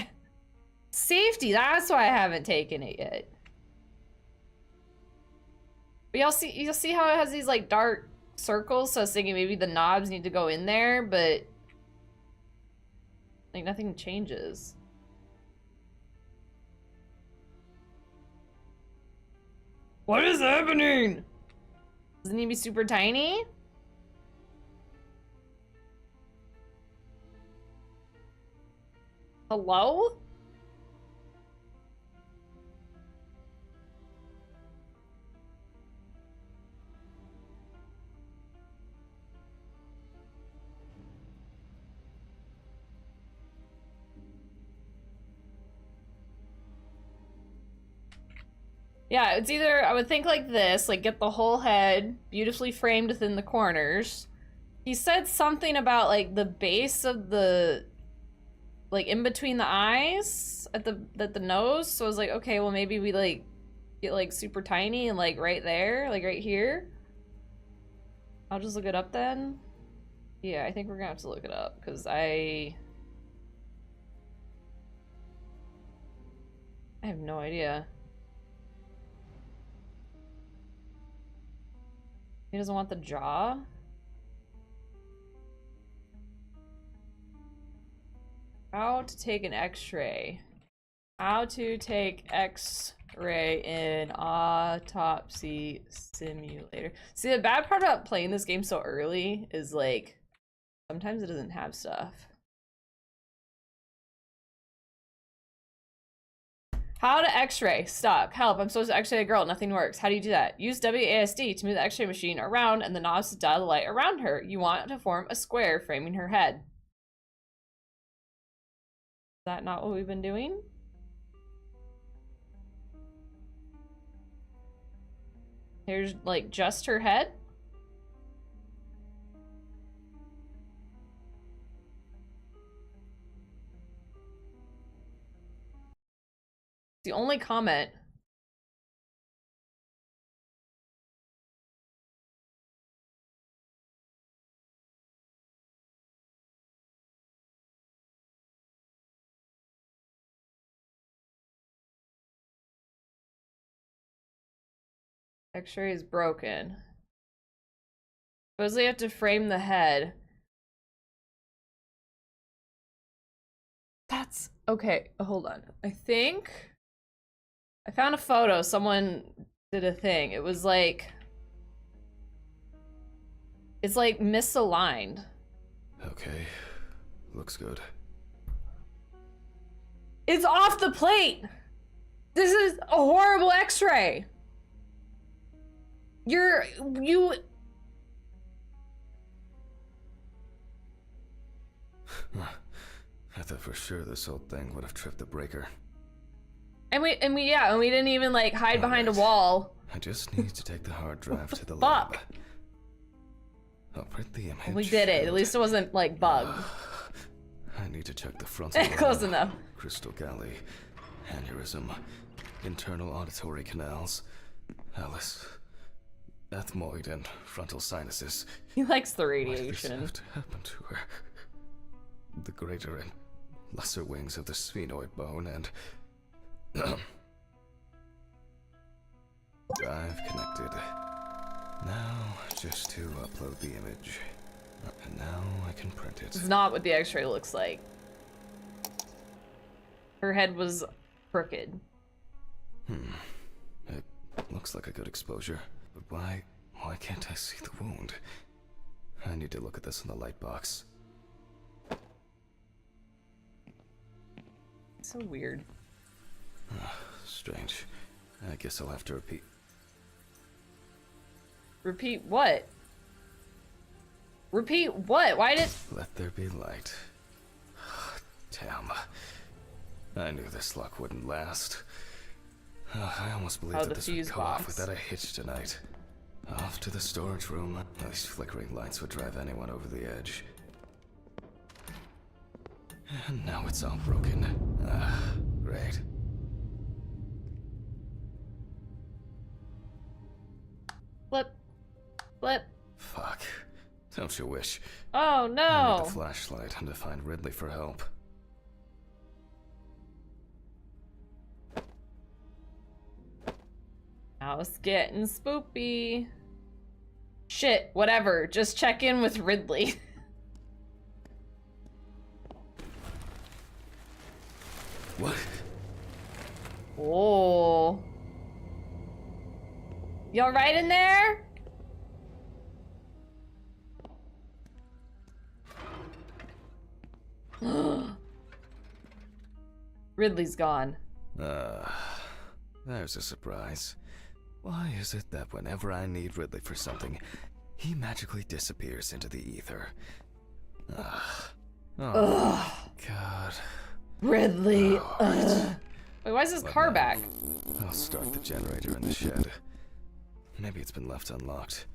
Safety, that's why I haven't taken it yet. But you'll see how it has these like dark circles, so I was thinking maybe the knobs need to go in there, but like nothing changes. What is happening? Doesn't it need to be super tiny? Hello? Yeah, it's either, I would think like this, like get the whole head beautifully framed within the corners. He said something about like the base of the, like in between the eyes at the nose. So I was like, okay, well maybe we like get like super tiny and like right there, like right here. I'll just look it up then. Yeah, I think we're gonna have to look it up because I have no idea. He doesn't want the jaw? How to take an x-ray. How to take x-ray in Autopsy Simulator. See, the bad part about playing this game so early is like, sometimes it doesn't have stuff. How to x-ray. Stop. Help. I'm supposed to x-ray a girl. Nothing works. How do you do that? Use WASD to move the x-ray machine around and the knobs to dial the light around her. You want to form a square framing her head. that not what we've been doing? Here's like just her head? The only comment. X-ray is broken. Suppose they have to frame the head. That's okay. Hold on. I think I found a photo. Someone did a thing. It was like it's like misaligned. Okay, looks good. It's off the plate. This is a horrible X-ray. You I thought for sure this whole thing would have tripped the breaker. and we didn't even like hide behind a wall. I just need to take the hard drive to the lab. I'll print the image. We did it. At least it wasn't like bugged. I need to check the frontal Close enough. crystal galley, aneurysm, internal auditory canals, Alice, ethmoid, and frontal sinuses. He likes the Why did this radiation. have to happen to her? The greater and lesser wings of the sphenoid bone and drive connected. Now just to upload the image. And now I can print it. It's not what the X-ray looks like. Her head was crooked. It looks like a good exposure, but why can't I see the wound? I need to look at this in the light box. So weird. Strange. I guess I'll have to repeat. Repeat what? Repeat what? Why did... Let there be light. Damn. I knew this luck wouldn't last. I almost believed that this would go off without a hitch tonight. Off to the storage room. These flickering lights would drive anyone over the edge. And now it's all broken. Great. Flip. Fuck. Don't you wish? Oh I need no. the flashlight and to find Ridley for help. Now it's getting spoopy. Shit, whatever. Just check in with Ridley. What? Oh. You alright in there? Ridley's gone. There's a surprise. Why is it that whenever I need Ridley for something, he magically disappears into the ether? Oh, God. Ridley. Right. Wait, why is his But car no. back? I'll start the generator in the shed. Maybe it's been left unlocked.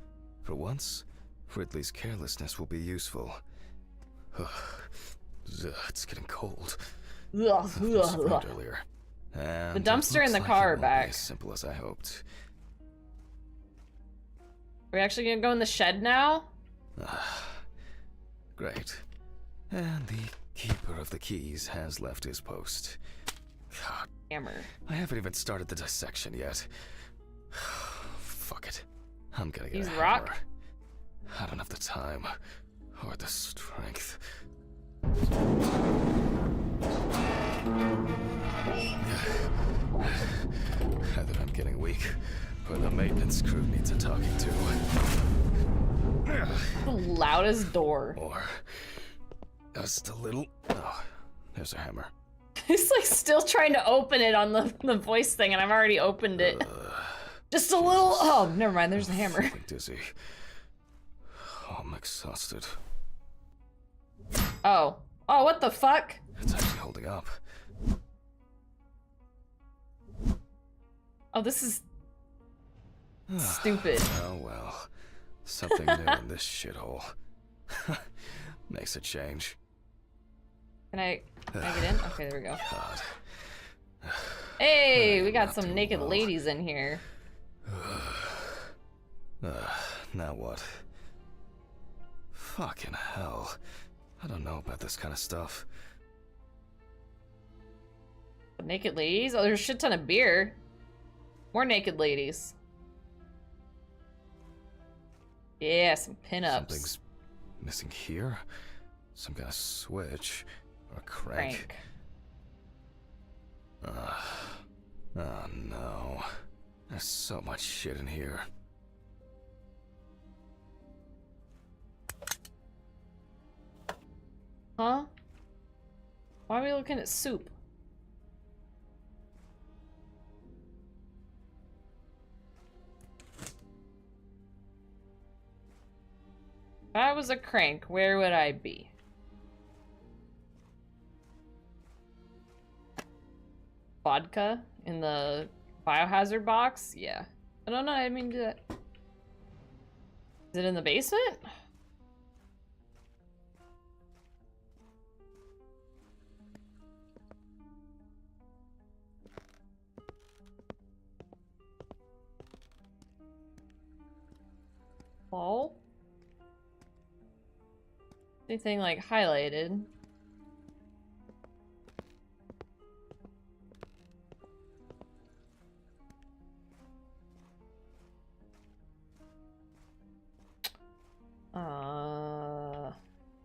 For once, Ridley's carelessness will be useful. It's getting cold. Earlier. And The dumpster it and the looks like car it are won't back. be as simple as I hoped. Are we actually gonna go in the shed now? Great. And the keeper of the keys has left his post. God, Hammer. I haven't even started the dissection yet. Fuck it. I'm gonna get Use a hammer. rock? I don't have the time or the strength. Either I'm getting weak, or the maintenance crew needs a talking to. The loudest door. Or just a little. Oh, there's a hammer. He's like still trying to open it on the voice thing, and I've already opened it. Just a little. Oh, never mind. There's the hammer. I'm dizzy. Oh, I'm exhausted. Oh. Oh, what the fuck? It's actually holding up. Oh, this is stupid. Oh well. Something new in this shithole. Makes a change. Can I get in? Okay, there we go. God. Hey, we got some naked ladies in here. Now what? Fucking hell. I don't know about this kind of stuff. Naked ladies? Oh, there's a shit ton of beer. More naked ladies. Yeah, some pinups. Something's missing here. Some kind of switch or crank. Oh no. There's so much shit in here. Huh? Why are we looking at soup? If I was a crank, where would I be? Vodka in the biohazard box? Yeah. I don't know, I didn't mean to do that. Is it in the basement? Lol. Anything like highlighted?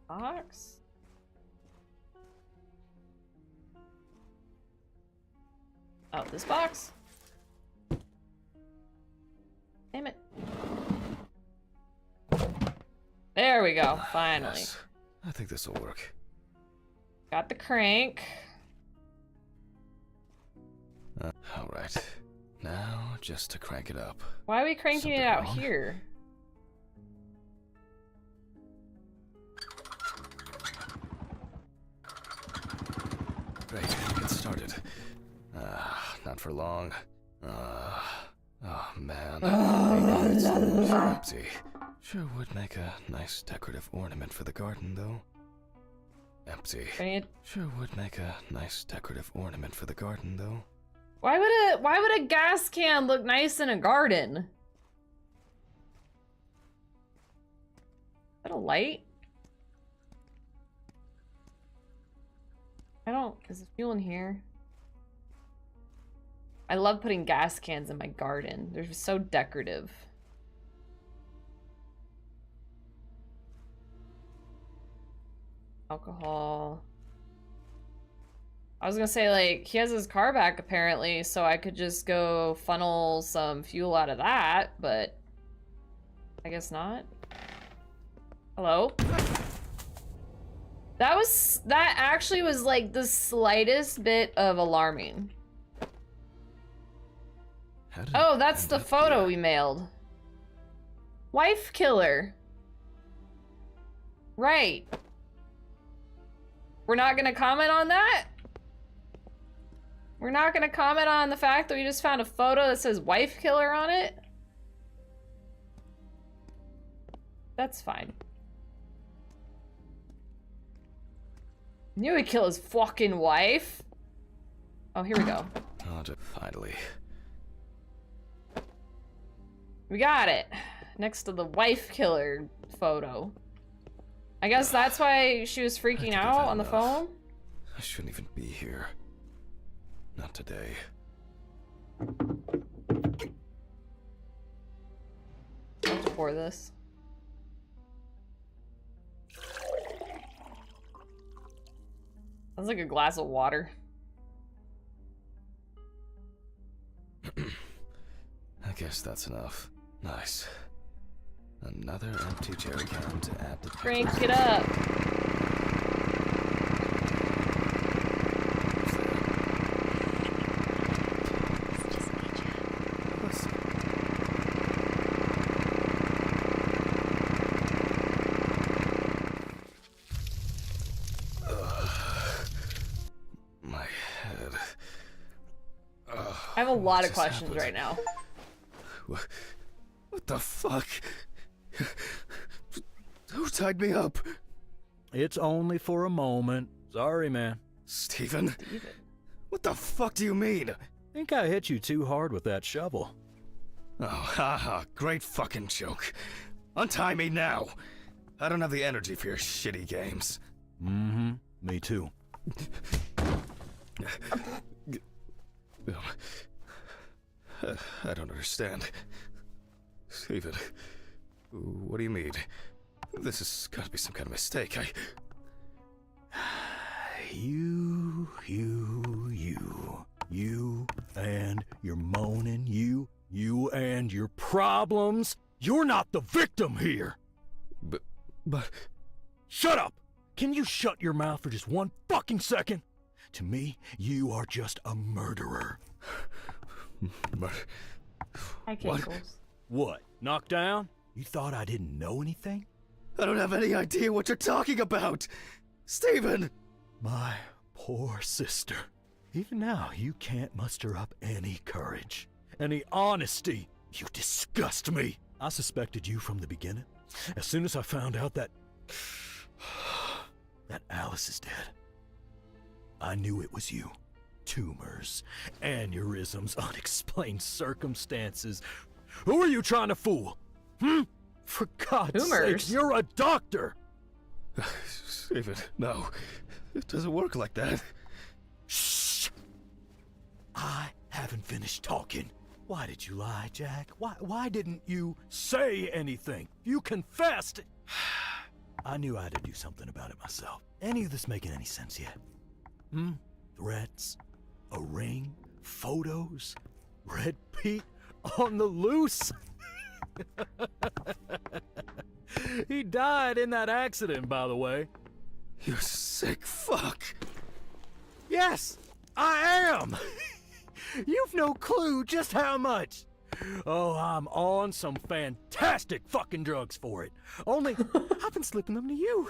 Box? Oh, this box? Damn it. There we go, finally. Yes. I think this will work. Got the crank. Alright. Now, just to crank it up. Why are we cranking it out here? Great, get started. Not for long. Oh man. It's empty. Sure would make a nice decorative ornament for the garden, though. Empty. Sure would make a nice decorative ornament for the garden, though. Why would a gas can look nice in a garden? Is that a light? Is there fuel in here? I love putting gas cans in my garden. They're just so decorative. Alcohol. I was gonna say, like, he has his car back apparently, so I could just go funnel some fuel out of that, but I guess not. Hello? That actually was like the slightest bit of alarming. Oh, that's the photo we mailed. Wife killer. Right. We're not gonna comment on that? We're not gonna comment on the fact that we just found a photo that says wife killer on it? That's fine. Knew he'd kill his fucking wife. Oh, here we go. Oh, finally. We got it. Next to the wife killer photo. I guess that's why she was freaking out on the phone? I shouldn't even be here. Not today. I'll have to pour this. Sounds like a glass of water. I guess that's enough. Nice. Another empty jerry can to add to the Crank it up. I have a lot of questions right now. What the fuck? Who tied me up? It's only for a moment. Sorry, man. Steven? What the fuck do you mean? Think I hit you too hard with that shovel. Oh, haha, great fucking joke. Untie me now. I don't have the energy for your shitty games. Mm-hmm, me too. I don't understand. Steven, what do you mean? This has got to be some kind of mistake. You and your moaning, you and your problems. You're not the victim here. But... Shut up! Can you shut your mouth for just one fucking second? To me, you are just a murderer. What? Knocked down? You thought I didn't know anything? I don't have any idea what you're talking about! Steven! My poor sister. Even now, you can't muster up any courage, any honesty. You disgust me. I suspected you from the beginning. As soon as I found out that Alice is dead, I knew it was you. Tumors, aneurysms, unexplained circumstances. Who are you trying to fool? For God's sake, you're a doctor! Steven, no. It doesn't work like that. Shh! I haven't finished talking. Why did you lie, Jack? Why didn't you say anything? You confessed! I knew I had to do something about it myself. Any of this making any sense yet? Threats? A ring? Photos? Red Pete on the loose? He died in that accident, by the way. You sick fuck. Yes, I am! You've no clue just how much. Oh, I'm on some fantastic fucking drugs for it. Only, I've been slipping them to you.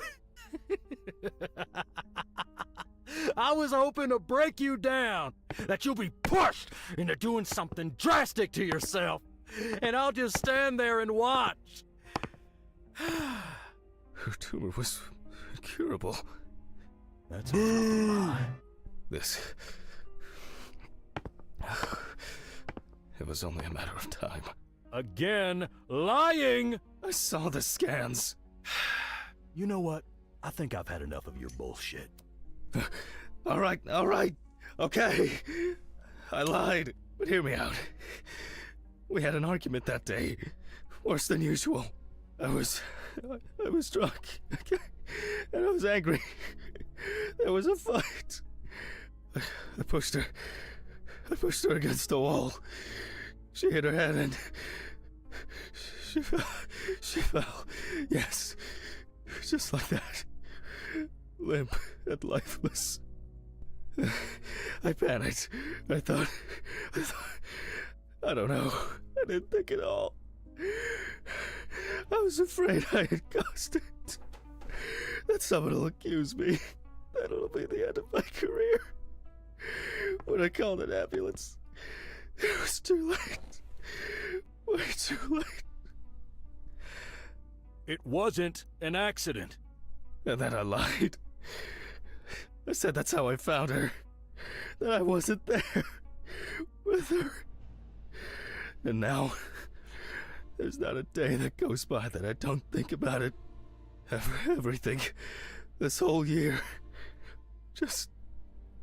I was hoping to break you down, that you'll be pushed into doing something drastic to yourself, and I'll just stand there and watch. Her tumor was incurable. That's a lie. This... It was only a matter of time. Again, lying! I saw the scans. You know what? I think I've had enough of your bullshit. All right. Okay. I lied, but hear me out. We had an argument that day. Worse than usual. I was drunk. And I was angry. There was a fight. I pushed her against the wall. She hit her head and she fell. Yes, just like that. Limp and lifeless. I panicked. I thought, I don't know. I didn't think at all. I was afraid I had caused it. That someone will accuse me. That it'll be the end of my career. When I called an ambulance, it was too late. Way too late. It wasn't an accident. And then I lied. I said that's how I found her. That I wasn't there with her. And now, there's not a day that goes by that I don't think about it. Everything. This whole year. Just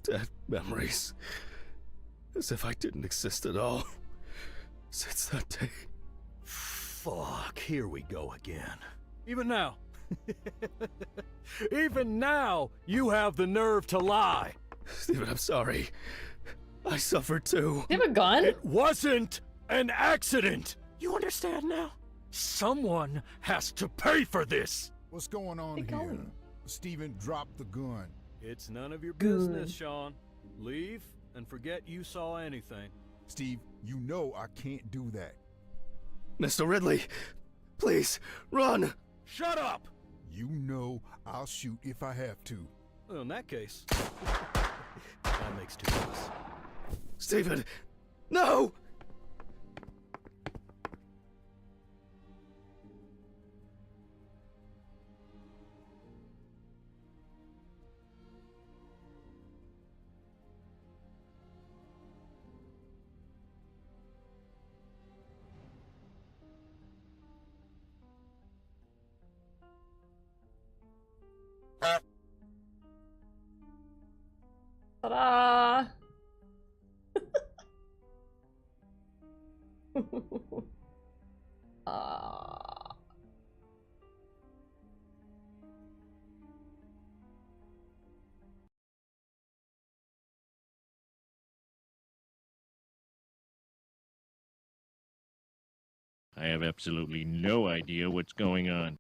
dead memories. As if I didn't exist at all. Since that day. Fuck, here we go again. Even now. Even now, you have the nerve to lie. Steven, I'm sorry. I suffered too. You have a gun? It wasn't an accident. You understand now? Someone has to pay for this. What's going on here? Steven, drop the gun. It's none of your business, Sean. Leave and forget you saw anything. Steve, you know I can't do that. Mr. Ridley, please, run! Shut up! You know I'll shoot if I have to. Well, in that case, that makes two of us. Steven, No! Ta-da! I have absolutely no idea what's going on.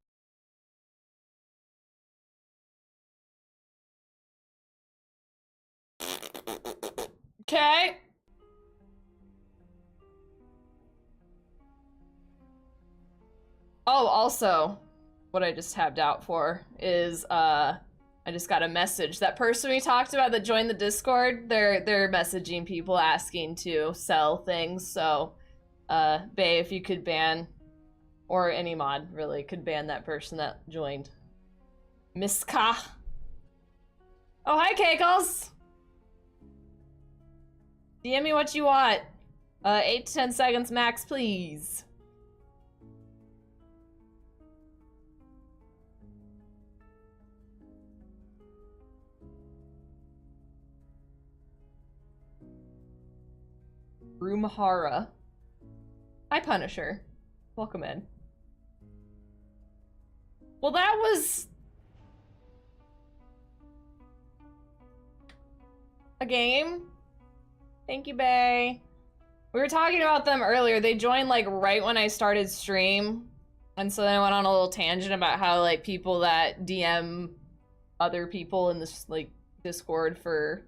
Okay. Oh, also, what I just tabbed out for is, I just got a message. That person we talked about that joined the Discord, they're messaging people asking to sell things, so, Bae, if you could ban, or any mod, really, could ban that person that joined. Miska. Oh, hi, Kekels! DM me what you want. 8 to 10 seconds max, please. Rohara. Hi, Punisher. Welcome in. Well, that was a game. Thank you, Bae. We were talking about them earlier. They joined like right when I started stream. And so then I went on a little tangent about how like people that DM other people in this like Discord for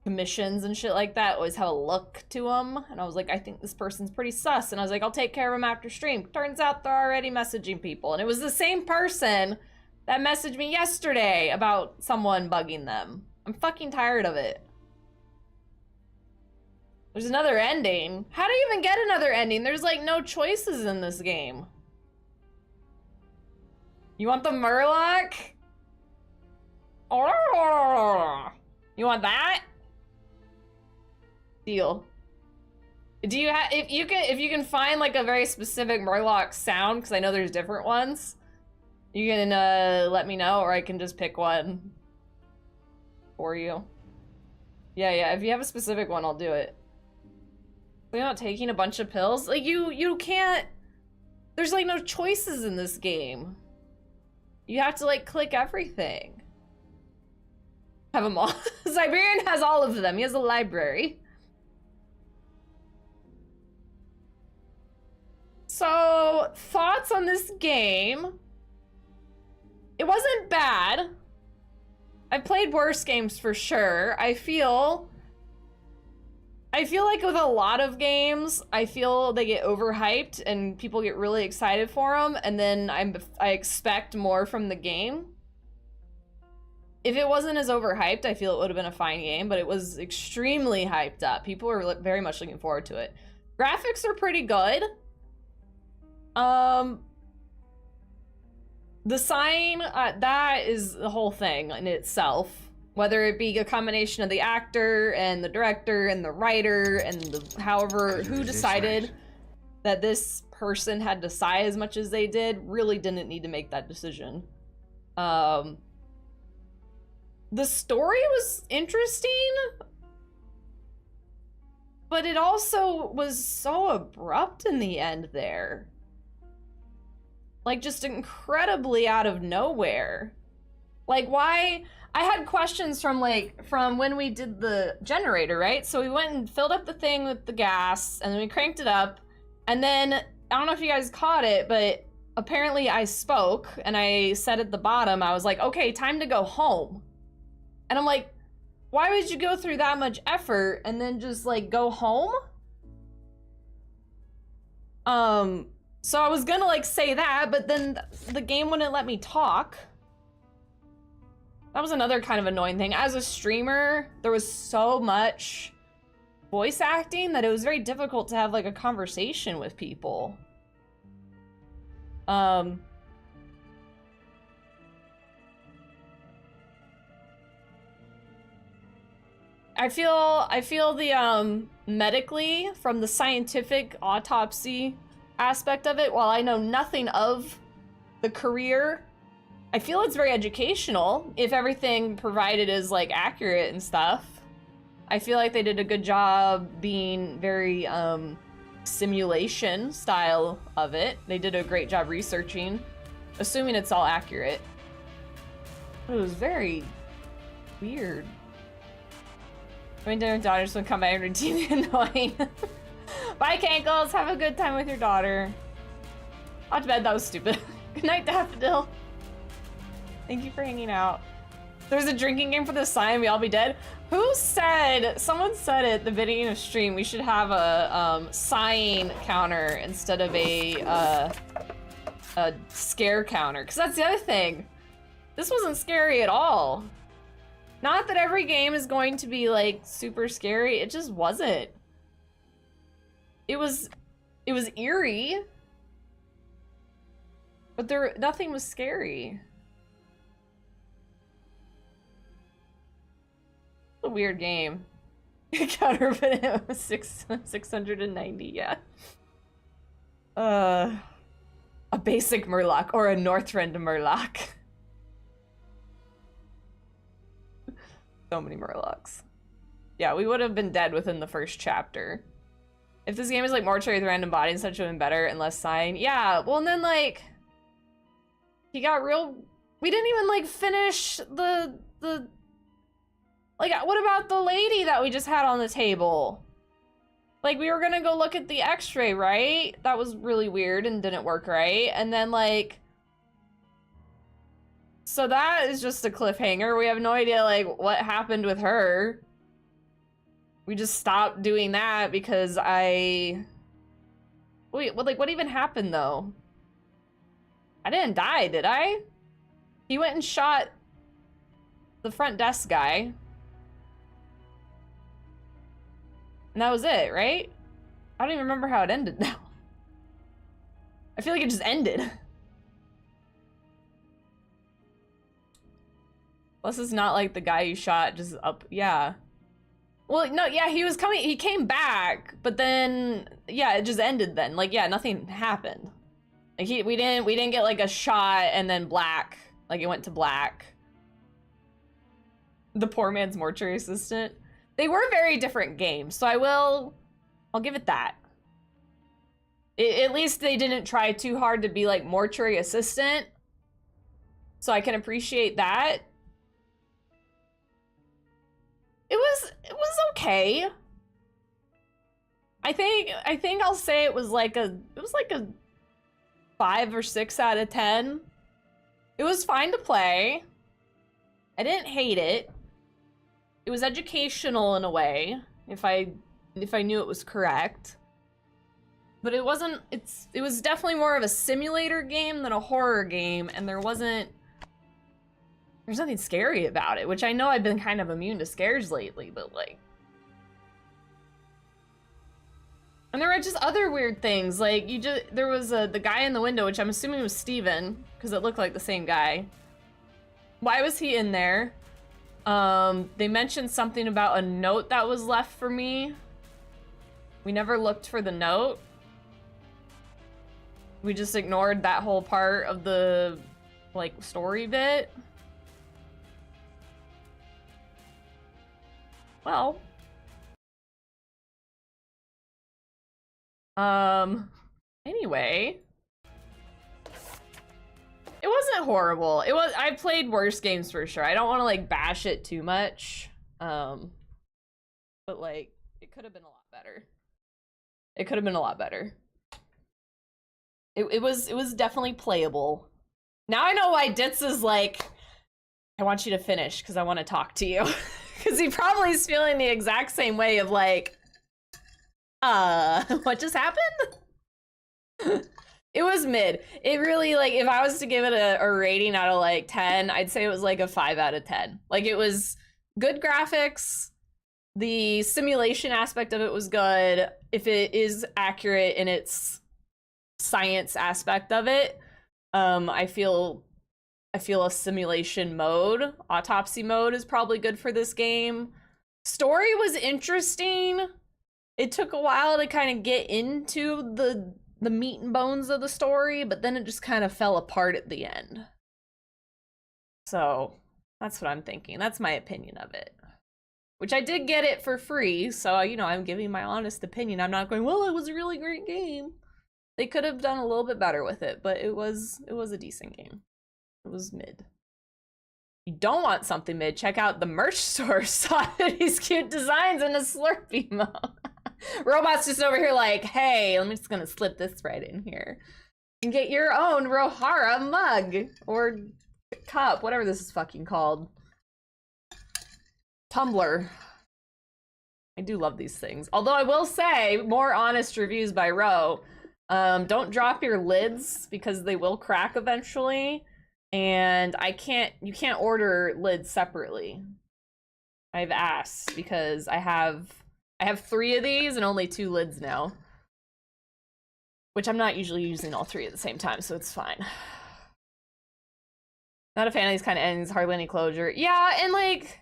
commissions and shit like that always have a look to them. And I was like, I think this person's pretty sus. And I was like, I'll take care of him after stream. Turns out they're already messaging people. And it was the same person that messaged me yesterday about someone bugging them. I'm fucking tired of it. There's another ending. How do you even get another ending? There's like no choices in this game. You want the Murloc? Oh, you want that? Deal. Do you have if you can find like a very specific Murloc sound, because I know there's different ones, you can let me know, or I can just pick one for you. Yeah, if you have a specific one, I'll do it. You're not taking a bunch of pills? Like, you can't... There's, like, no choices in this game. You have to, like, click everything. Have them all. Siberian has all of them. He has a library. So, thoughts on this game? It wasn't bad. I've played worse games for sure. I feel like with a lot of games, I feel they get overhyped and people get really excited for them, and then I expect more from the game. If it wasn't as overhyped, I feel it would have been a fine game, but it was extremely hyped up. People were very much looking forward to it. Graphics are pretty good. The sign, that is the whole thing in itself. Whether it be a combination of the actor and the director and the writer and the who decided that this person had to sigh as much as they did really didn't need to make that decision. The story was interesting, but it also was so abrupt in the end there. Like, just incredibly out of nowhere. Like, why? I had questions from when we did the generator, right? So we went and filled up the thing with the gas, and then we cranked it up, and then, I don't know if you guys caught it, but apparently I spoke, and I said at the bottom, I was like, okay, time to go home. And I'm like, why would you go through that much effort and then just, like, go home? So I was gonna, like, say that, but then the game wouldn't let me talk. That was another kind of annoying thing. As a streamer, there was so much voice acting that it was very difficult to have like a conversation with people. I feel the medically, from the scientific autopsy aspect of it, while I know nothing of the career, I feel it's very educational if everything provided is like accurate and stuff. I feel like they did a good job being very simulation style of it. They did a great job researching, assuming it's all accurate. But it was very weird. I mean, their daughters would come back routinely annoying. Bye, Cankles. Have a good time with your daughter. Off to bed. That was stupid. Good night, Daffodil. Thank you for hanging out. There's a drinking game for the sign. We all be dead. Who said? Someone said it at the beginning of stream. We should have a sign counter instead of a scare counter. Because that's the other thing. This wasn't scary at all. Not that every game is going to be like super scary. It just wasn't. It was eerie, but nothing was scary. It's a weird game. Counter, but it was 690. Yeah. A basic Murloc or a Northrend Murloc. So many Murlocs. Yeah, we would have been dead within the first chapter. If this game is like mortuary with random bodies, such would have been better and less sign. Yeah, well, and then like he got real. We didn't even like finish the like. What about the lady that we just had on the table? Like we were gonna go look at the X-ray, right? That was really weird and didn't work right. And then like. So that is just a cliffhanger. We have no idea like what happened with her. We just stopped doing that because Wait, what even happened though? I didn't die, did I? He went and shot the front desk guy. And that was it, right? I don't even remember how it ended now. I feel like it just ended. Plus it's not like the guy you shot just up, yeah. Well, no, yeah, he came back, but then, yeah, it just ended then. Like, yeah, nothing happened. Like, we didn't get like a shot and then black. Like, it went to black. The poor man's mortuary assistant. They were very different games, so I'll give it that. At least they didn't try too hard to be like mortuary assistant. So I can appreciate that. It was okay. I think I'll say it was like a 5 or 6 out of 10. It was fine to play. I didn't hate it. It was educational in a way, if I knew it was correct. But it wasn't, it was definitely more of a simulator game than a horror game, and there's nothing scary about it, which I know I've been kind of immune to scares lately, but like. And there were just other weird things, like there was the guy in the window, which I'm assuming was Steven, because it looked like the same guy. Why was he in there? They mentioned something about a note that was left for me. We never looked for the note. We just ignored that whole part of the, like, story bit. Well. Anyway. It wasn't horrible. I played worse games for sure. I don't want to, like, bash it too much. But, like, it could have been a lot better. It could have been a lot better. It was definitely playable. Now I know why Ditz is like, I want you to finish because I want to talk to you. Because he probably is feeling the exact same way of like, what just happened? It was mid. It really, like, if I was to give it a rating out of like 10, I'd say it was like a 5 out of 10. Like, it was good graphics, The simulation aspect of it was good. If it is accurate in its science aspect of it, I feel a simulation mode, autopsy mode, is probably good for this game. Story was interesting. It took a while to kind of get into the meat and bones of the story, but then it just kind of fell apart at the end. So that's what I'm thinking. That's my opinion of it. Which I did get it for free, so, you know, I'm giving my honest opinion. I'm not going, well, it was a really great game. They could have done a little bit better with it, but it was a decent game. It was mid. You don't want something mid, check out the merch store. Saw these cute designs in a Slurpee mode. Robot's just over here like, hey, I'm just gonna slip this right in here. And get your own Rohara mug or cup, whatever this is fucking called. Tumbler. I do love these things. Although I will say, more honest reviews by Ro. Don't drop your lids because they will crack eventually. And you can't order lids separately. I've asked because I have 3 of these and only 2 lids now. Which I'm not usually using all 3 at the same time, so it's fine. Not a fan of these kind of endings, hardly any closure. Yeah, and like,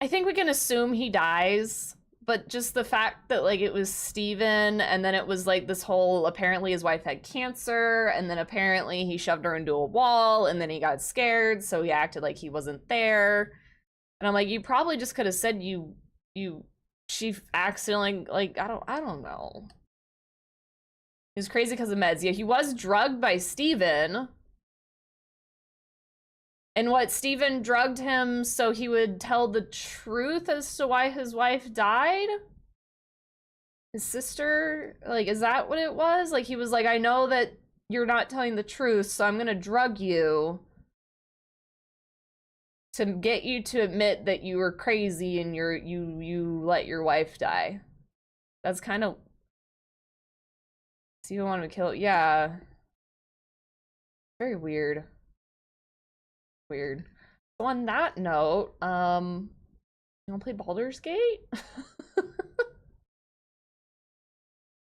I think we can assume he dies, but just the fact that like it was Steven, and then it was like this whole, apparently his wife had cancer, and then apparently he shoved her into a wall, and then he got scared, so he acted like he wasn't there. And I'm like, you probably just could have said she accidentally, like, I don't know. He was crazy because of meds. Yeah, he was drugged by Steven. And what, Steven drugged him so he would tell the truth as to why his wife died? His sister? Like, is that what it was? Like, he was like, I know that you're not telling the truth, so I'm gonna drug you to get you to admit that you were crazy and you let your wife die. That's kind of... Steven wanted to kill it. Yeah. Very weird. Weird. So on that note, you wanna play Baldur's Gate?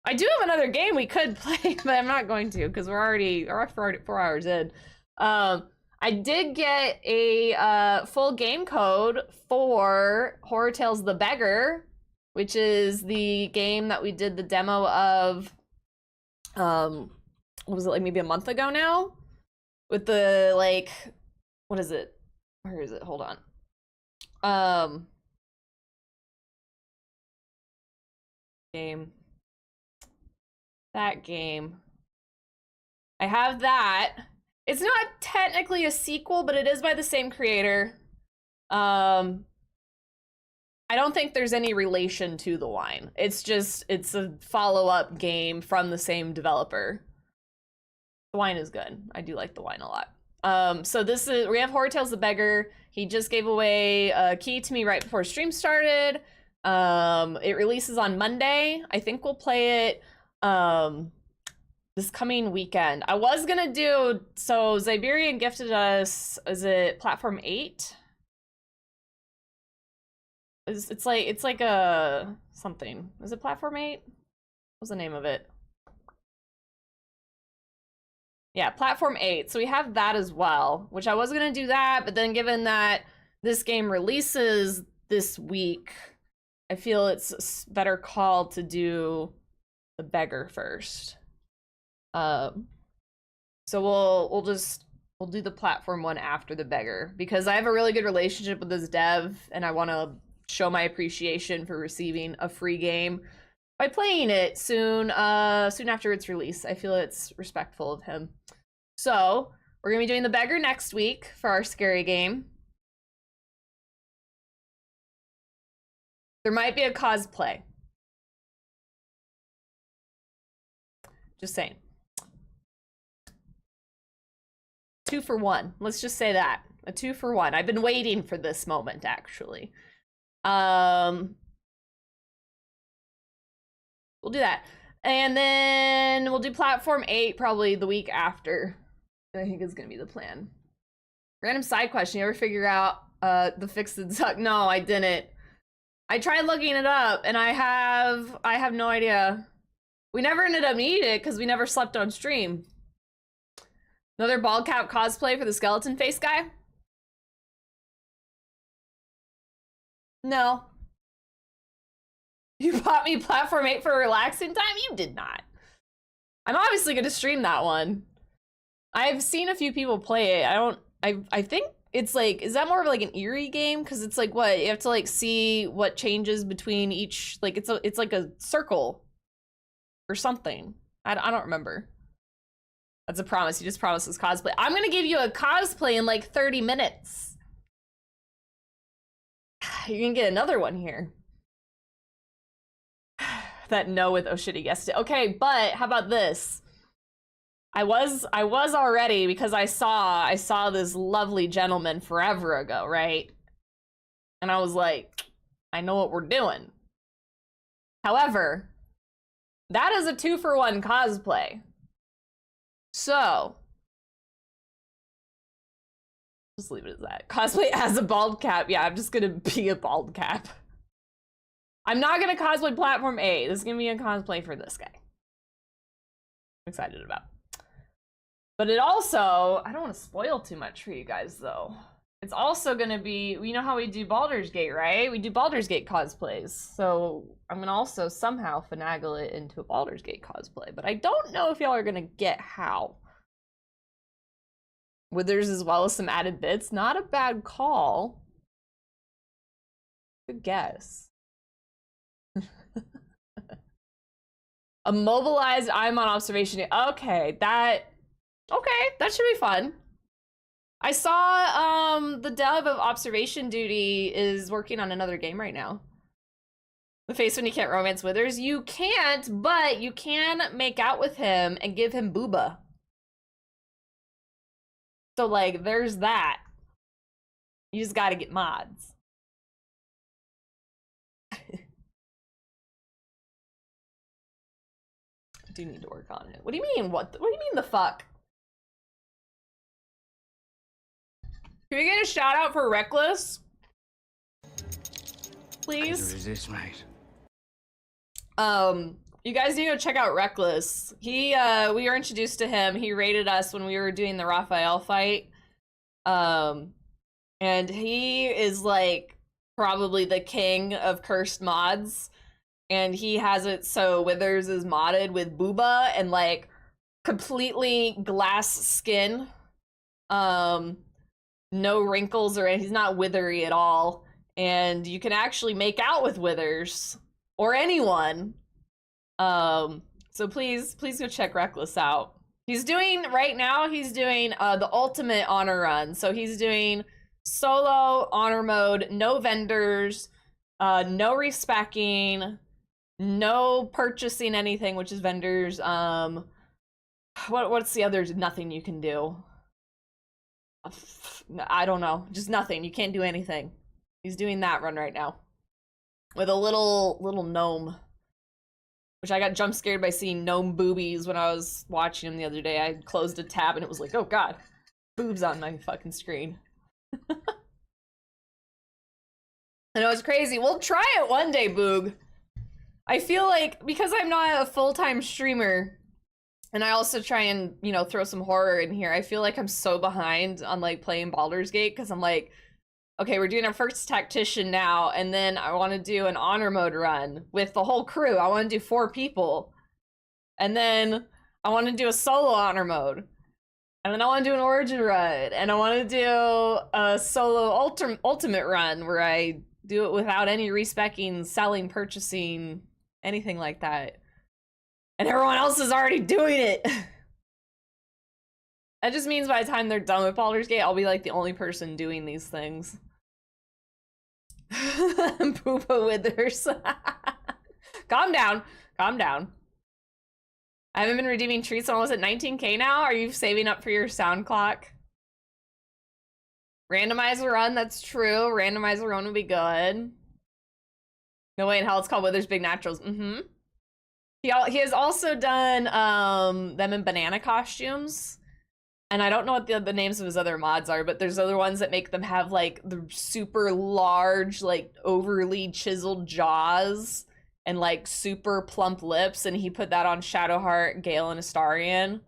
I do have another game we could play, but I'm not going to because we're already 4 hours in. I did get a full game code for Horror Tales the Beggar, which is the game that we did the demo of, what was it, like maybe a month ago now? With the, like, what is it? Where is it? Hold on. Game. That game. I have that. It's not technically a sequel, but it is by the same creator. I don't think there's any relation to the wine. It's a follow-up game from the same developer. The wine is good. I do like the wine a lot. So we have Horror Tales the Beggar. He just gave away a key to me right before stream started. It releases on Monday. I think we'll play it this coming weekend. I was gonna do, so Ziberian gifted us, is it Platform 8? It's like a something. Is it Platform 8? What's the name of it? Yeah, Platform 8. So we have that as well, which I was gonna do that, but then given that this game releases this week, I feel it's a better call to do the Beggar first. So we'll do the Platform one after the Beggar because I have a really good relationship with this dev and I want to show my appreciation for receiving a free game by playing it soon after its release. I feel it's respectful of him. So we're gonna be doing the Beggar next week for our scary game. There might be a cosplay. Just saying. 2 for 1. Let's just say that. A 2 for 1. I've been waiting for this moment, actually. We'll do that. And then we'll do Platform 8 probably the week after. I think is going to be the plan. Random side question. You ever figure out the fix that suck? No, I didn't. I tried looking it up, and I have no idea. We never ended up needing it because we never slept on stream. Another bald cap cosplay for the skeleton face guy? No. You bought me Platform 8 for relaxing time? You did not. I'm obviously gonna stream that one. I've seen a few people play it. I think it's like, is that more of like an eerie game? Because it's like, what, you have to like see what changes between each, like it's like a circle or something. I don't remember. That's a promise. You just promised us cosplay. I'm gonna give you a cosplay in like 30 minutes. You can get another one here. That no with oh shit, he guessed it. Okay, but how about this? I was already, because I saw this lovely gentleman forever ago, right? And I was like, I know what we're doing. However, that is a 2-for-1 cosplay. So, just leave it as that. Cosplay as a bald cap. Yeah, I'm just gonna be a bald cap. I'm not gonna cosplay Platform 8. This is gonna be a cosplay for this guy. I'm excited about. But it also, I don't want to spoil too much for you guys though. It's also gonna be, you know how we do Baldur's Gate, right? We do Baldur's Gate cosplays. So I'm gonna also somehow finagle it into a Baldur's Gate cosplay, but I don't know if y'all are gonna get how. Withers as well as some added bits. Not a bad call. Good guess. Immobilized, I'm on observation. Okay, that should be fun. I saw the dev of Observation Duty is working on another game right now. The face when you can't romance Withers. You can't, but you can make out with him and give him booba. So like there's that. You just gotta get mods. I do need to work on it. What do you mean? What do you mean the fuck? Can we get a shout out for Reckless? Please? Resist, mate. You guys need to go check out Reckless. We were introduced to him. He raided us when we were doing the Raphael fight. And he is like probably the king of cursed mods. And he has it so Withers is modded with booba and like completely glass skin. No wrinkles or anything. He's not withery at all. And you can actually make out with Withers or anyone. So please go check Reckless out. He's doing right now, the ultimate honor run. So he's doing solo honor mode, no vendors, no respecking, no purchasing anything, which is vendors. What's the other nothing you can do? I don't know, just nothing. You can't do anything. He's doing that run right now with a little gnome, which I got jump scared by seeing gnome boobies when I was watching him the other day. I closed a tab and it was like, oh god, boobs on my fucking screen. I know, it's crazy. We'll try it one day, Boog. I feel like, because I'm not a full-time streamer, and I also try and, you know, throw some horror in here, I feel like I'm so behind on, like, playing Baldur's Gate, because I'm like, okay, we're doing our first tactician now, and then I want to do an honor mode run with the whole crew. I want to do 4 people. And then I want to do a solo honor mode. And then I want to do an origin run. And I want to do a solo ultimate run where I do it without any respecking, selling, purchasing, anything like that. And everyone else is already doing it. That just means by the time they're done with Baldur's Gate, I'll be like the only person doing these things. Poopa Withers. Calm down. Calm down. I haven't been redeeming treats. I'm almost at 19k now. Are you saving up for your sound clock? Randomizer run, that's true. Randomizer run would be good. No way in hell it's called Withers Big Naturals. Mm-hmm. He has also done them in banana costumes. And I don't know what the names of his other mods are, but there's other ones that make them have like the super large, like overly chiseled jaws and like super plump lips, and he put that on Shadowheart, Gale, and Astarion.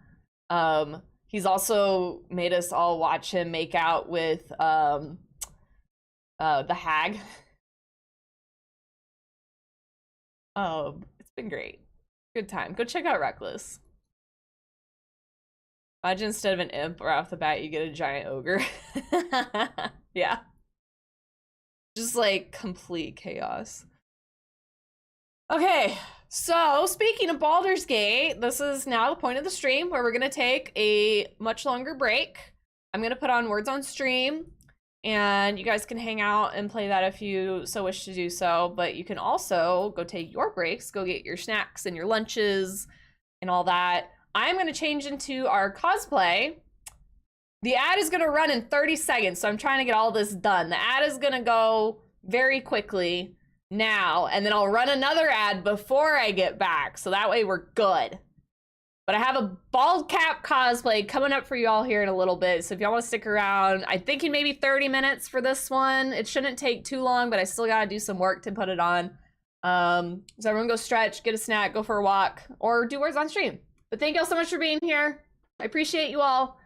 He's also made us all watch him make out with the hag. It's been great. Good time. Go check out Reckless. Imagine instead of an imp, or off the bat, you get a giant ogre. Yeah. Just like complete chaos. Okay, so speaking of Baldur's Gate, this is now the point of the stream where we're gonna take a much longer break. I'm gonna put on Words on Stream, and you guys can hang out and play that if you so wish to do so, but you can also go take your breaks, go get your snacks and your lunches and all that. I'm gonna change into our cosplay. The ad is gonna run in 30 seconds, so I'm trying to get all this done. The ad is gonna go very quickly now, and then I'll run another ad before I get back, so that way we're good. But I have a bald cap cosplay coming up for you all here in a little bit, so if y'all want to stick around, I'm thinking maybe 30 minutes for this one. It shouldn't take too long, but I still gotta do some work to put it on. So everyone go stretch, get a snack, go for a walk, or do Words on Stream. But thank y'all so much for being here. I appreciate you all.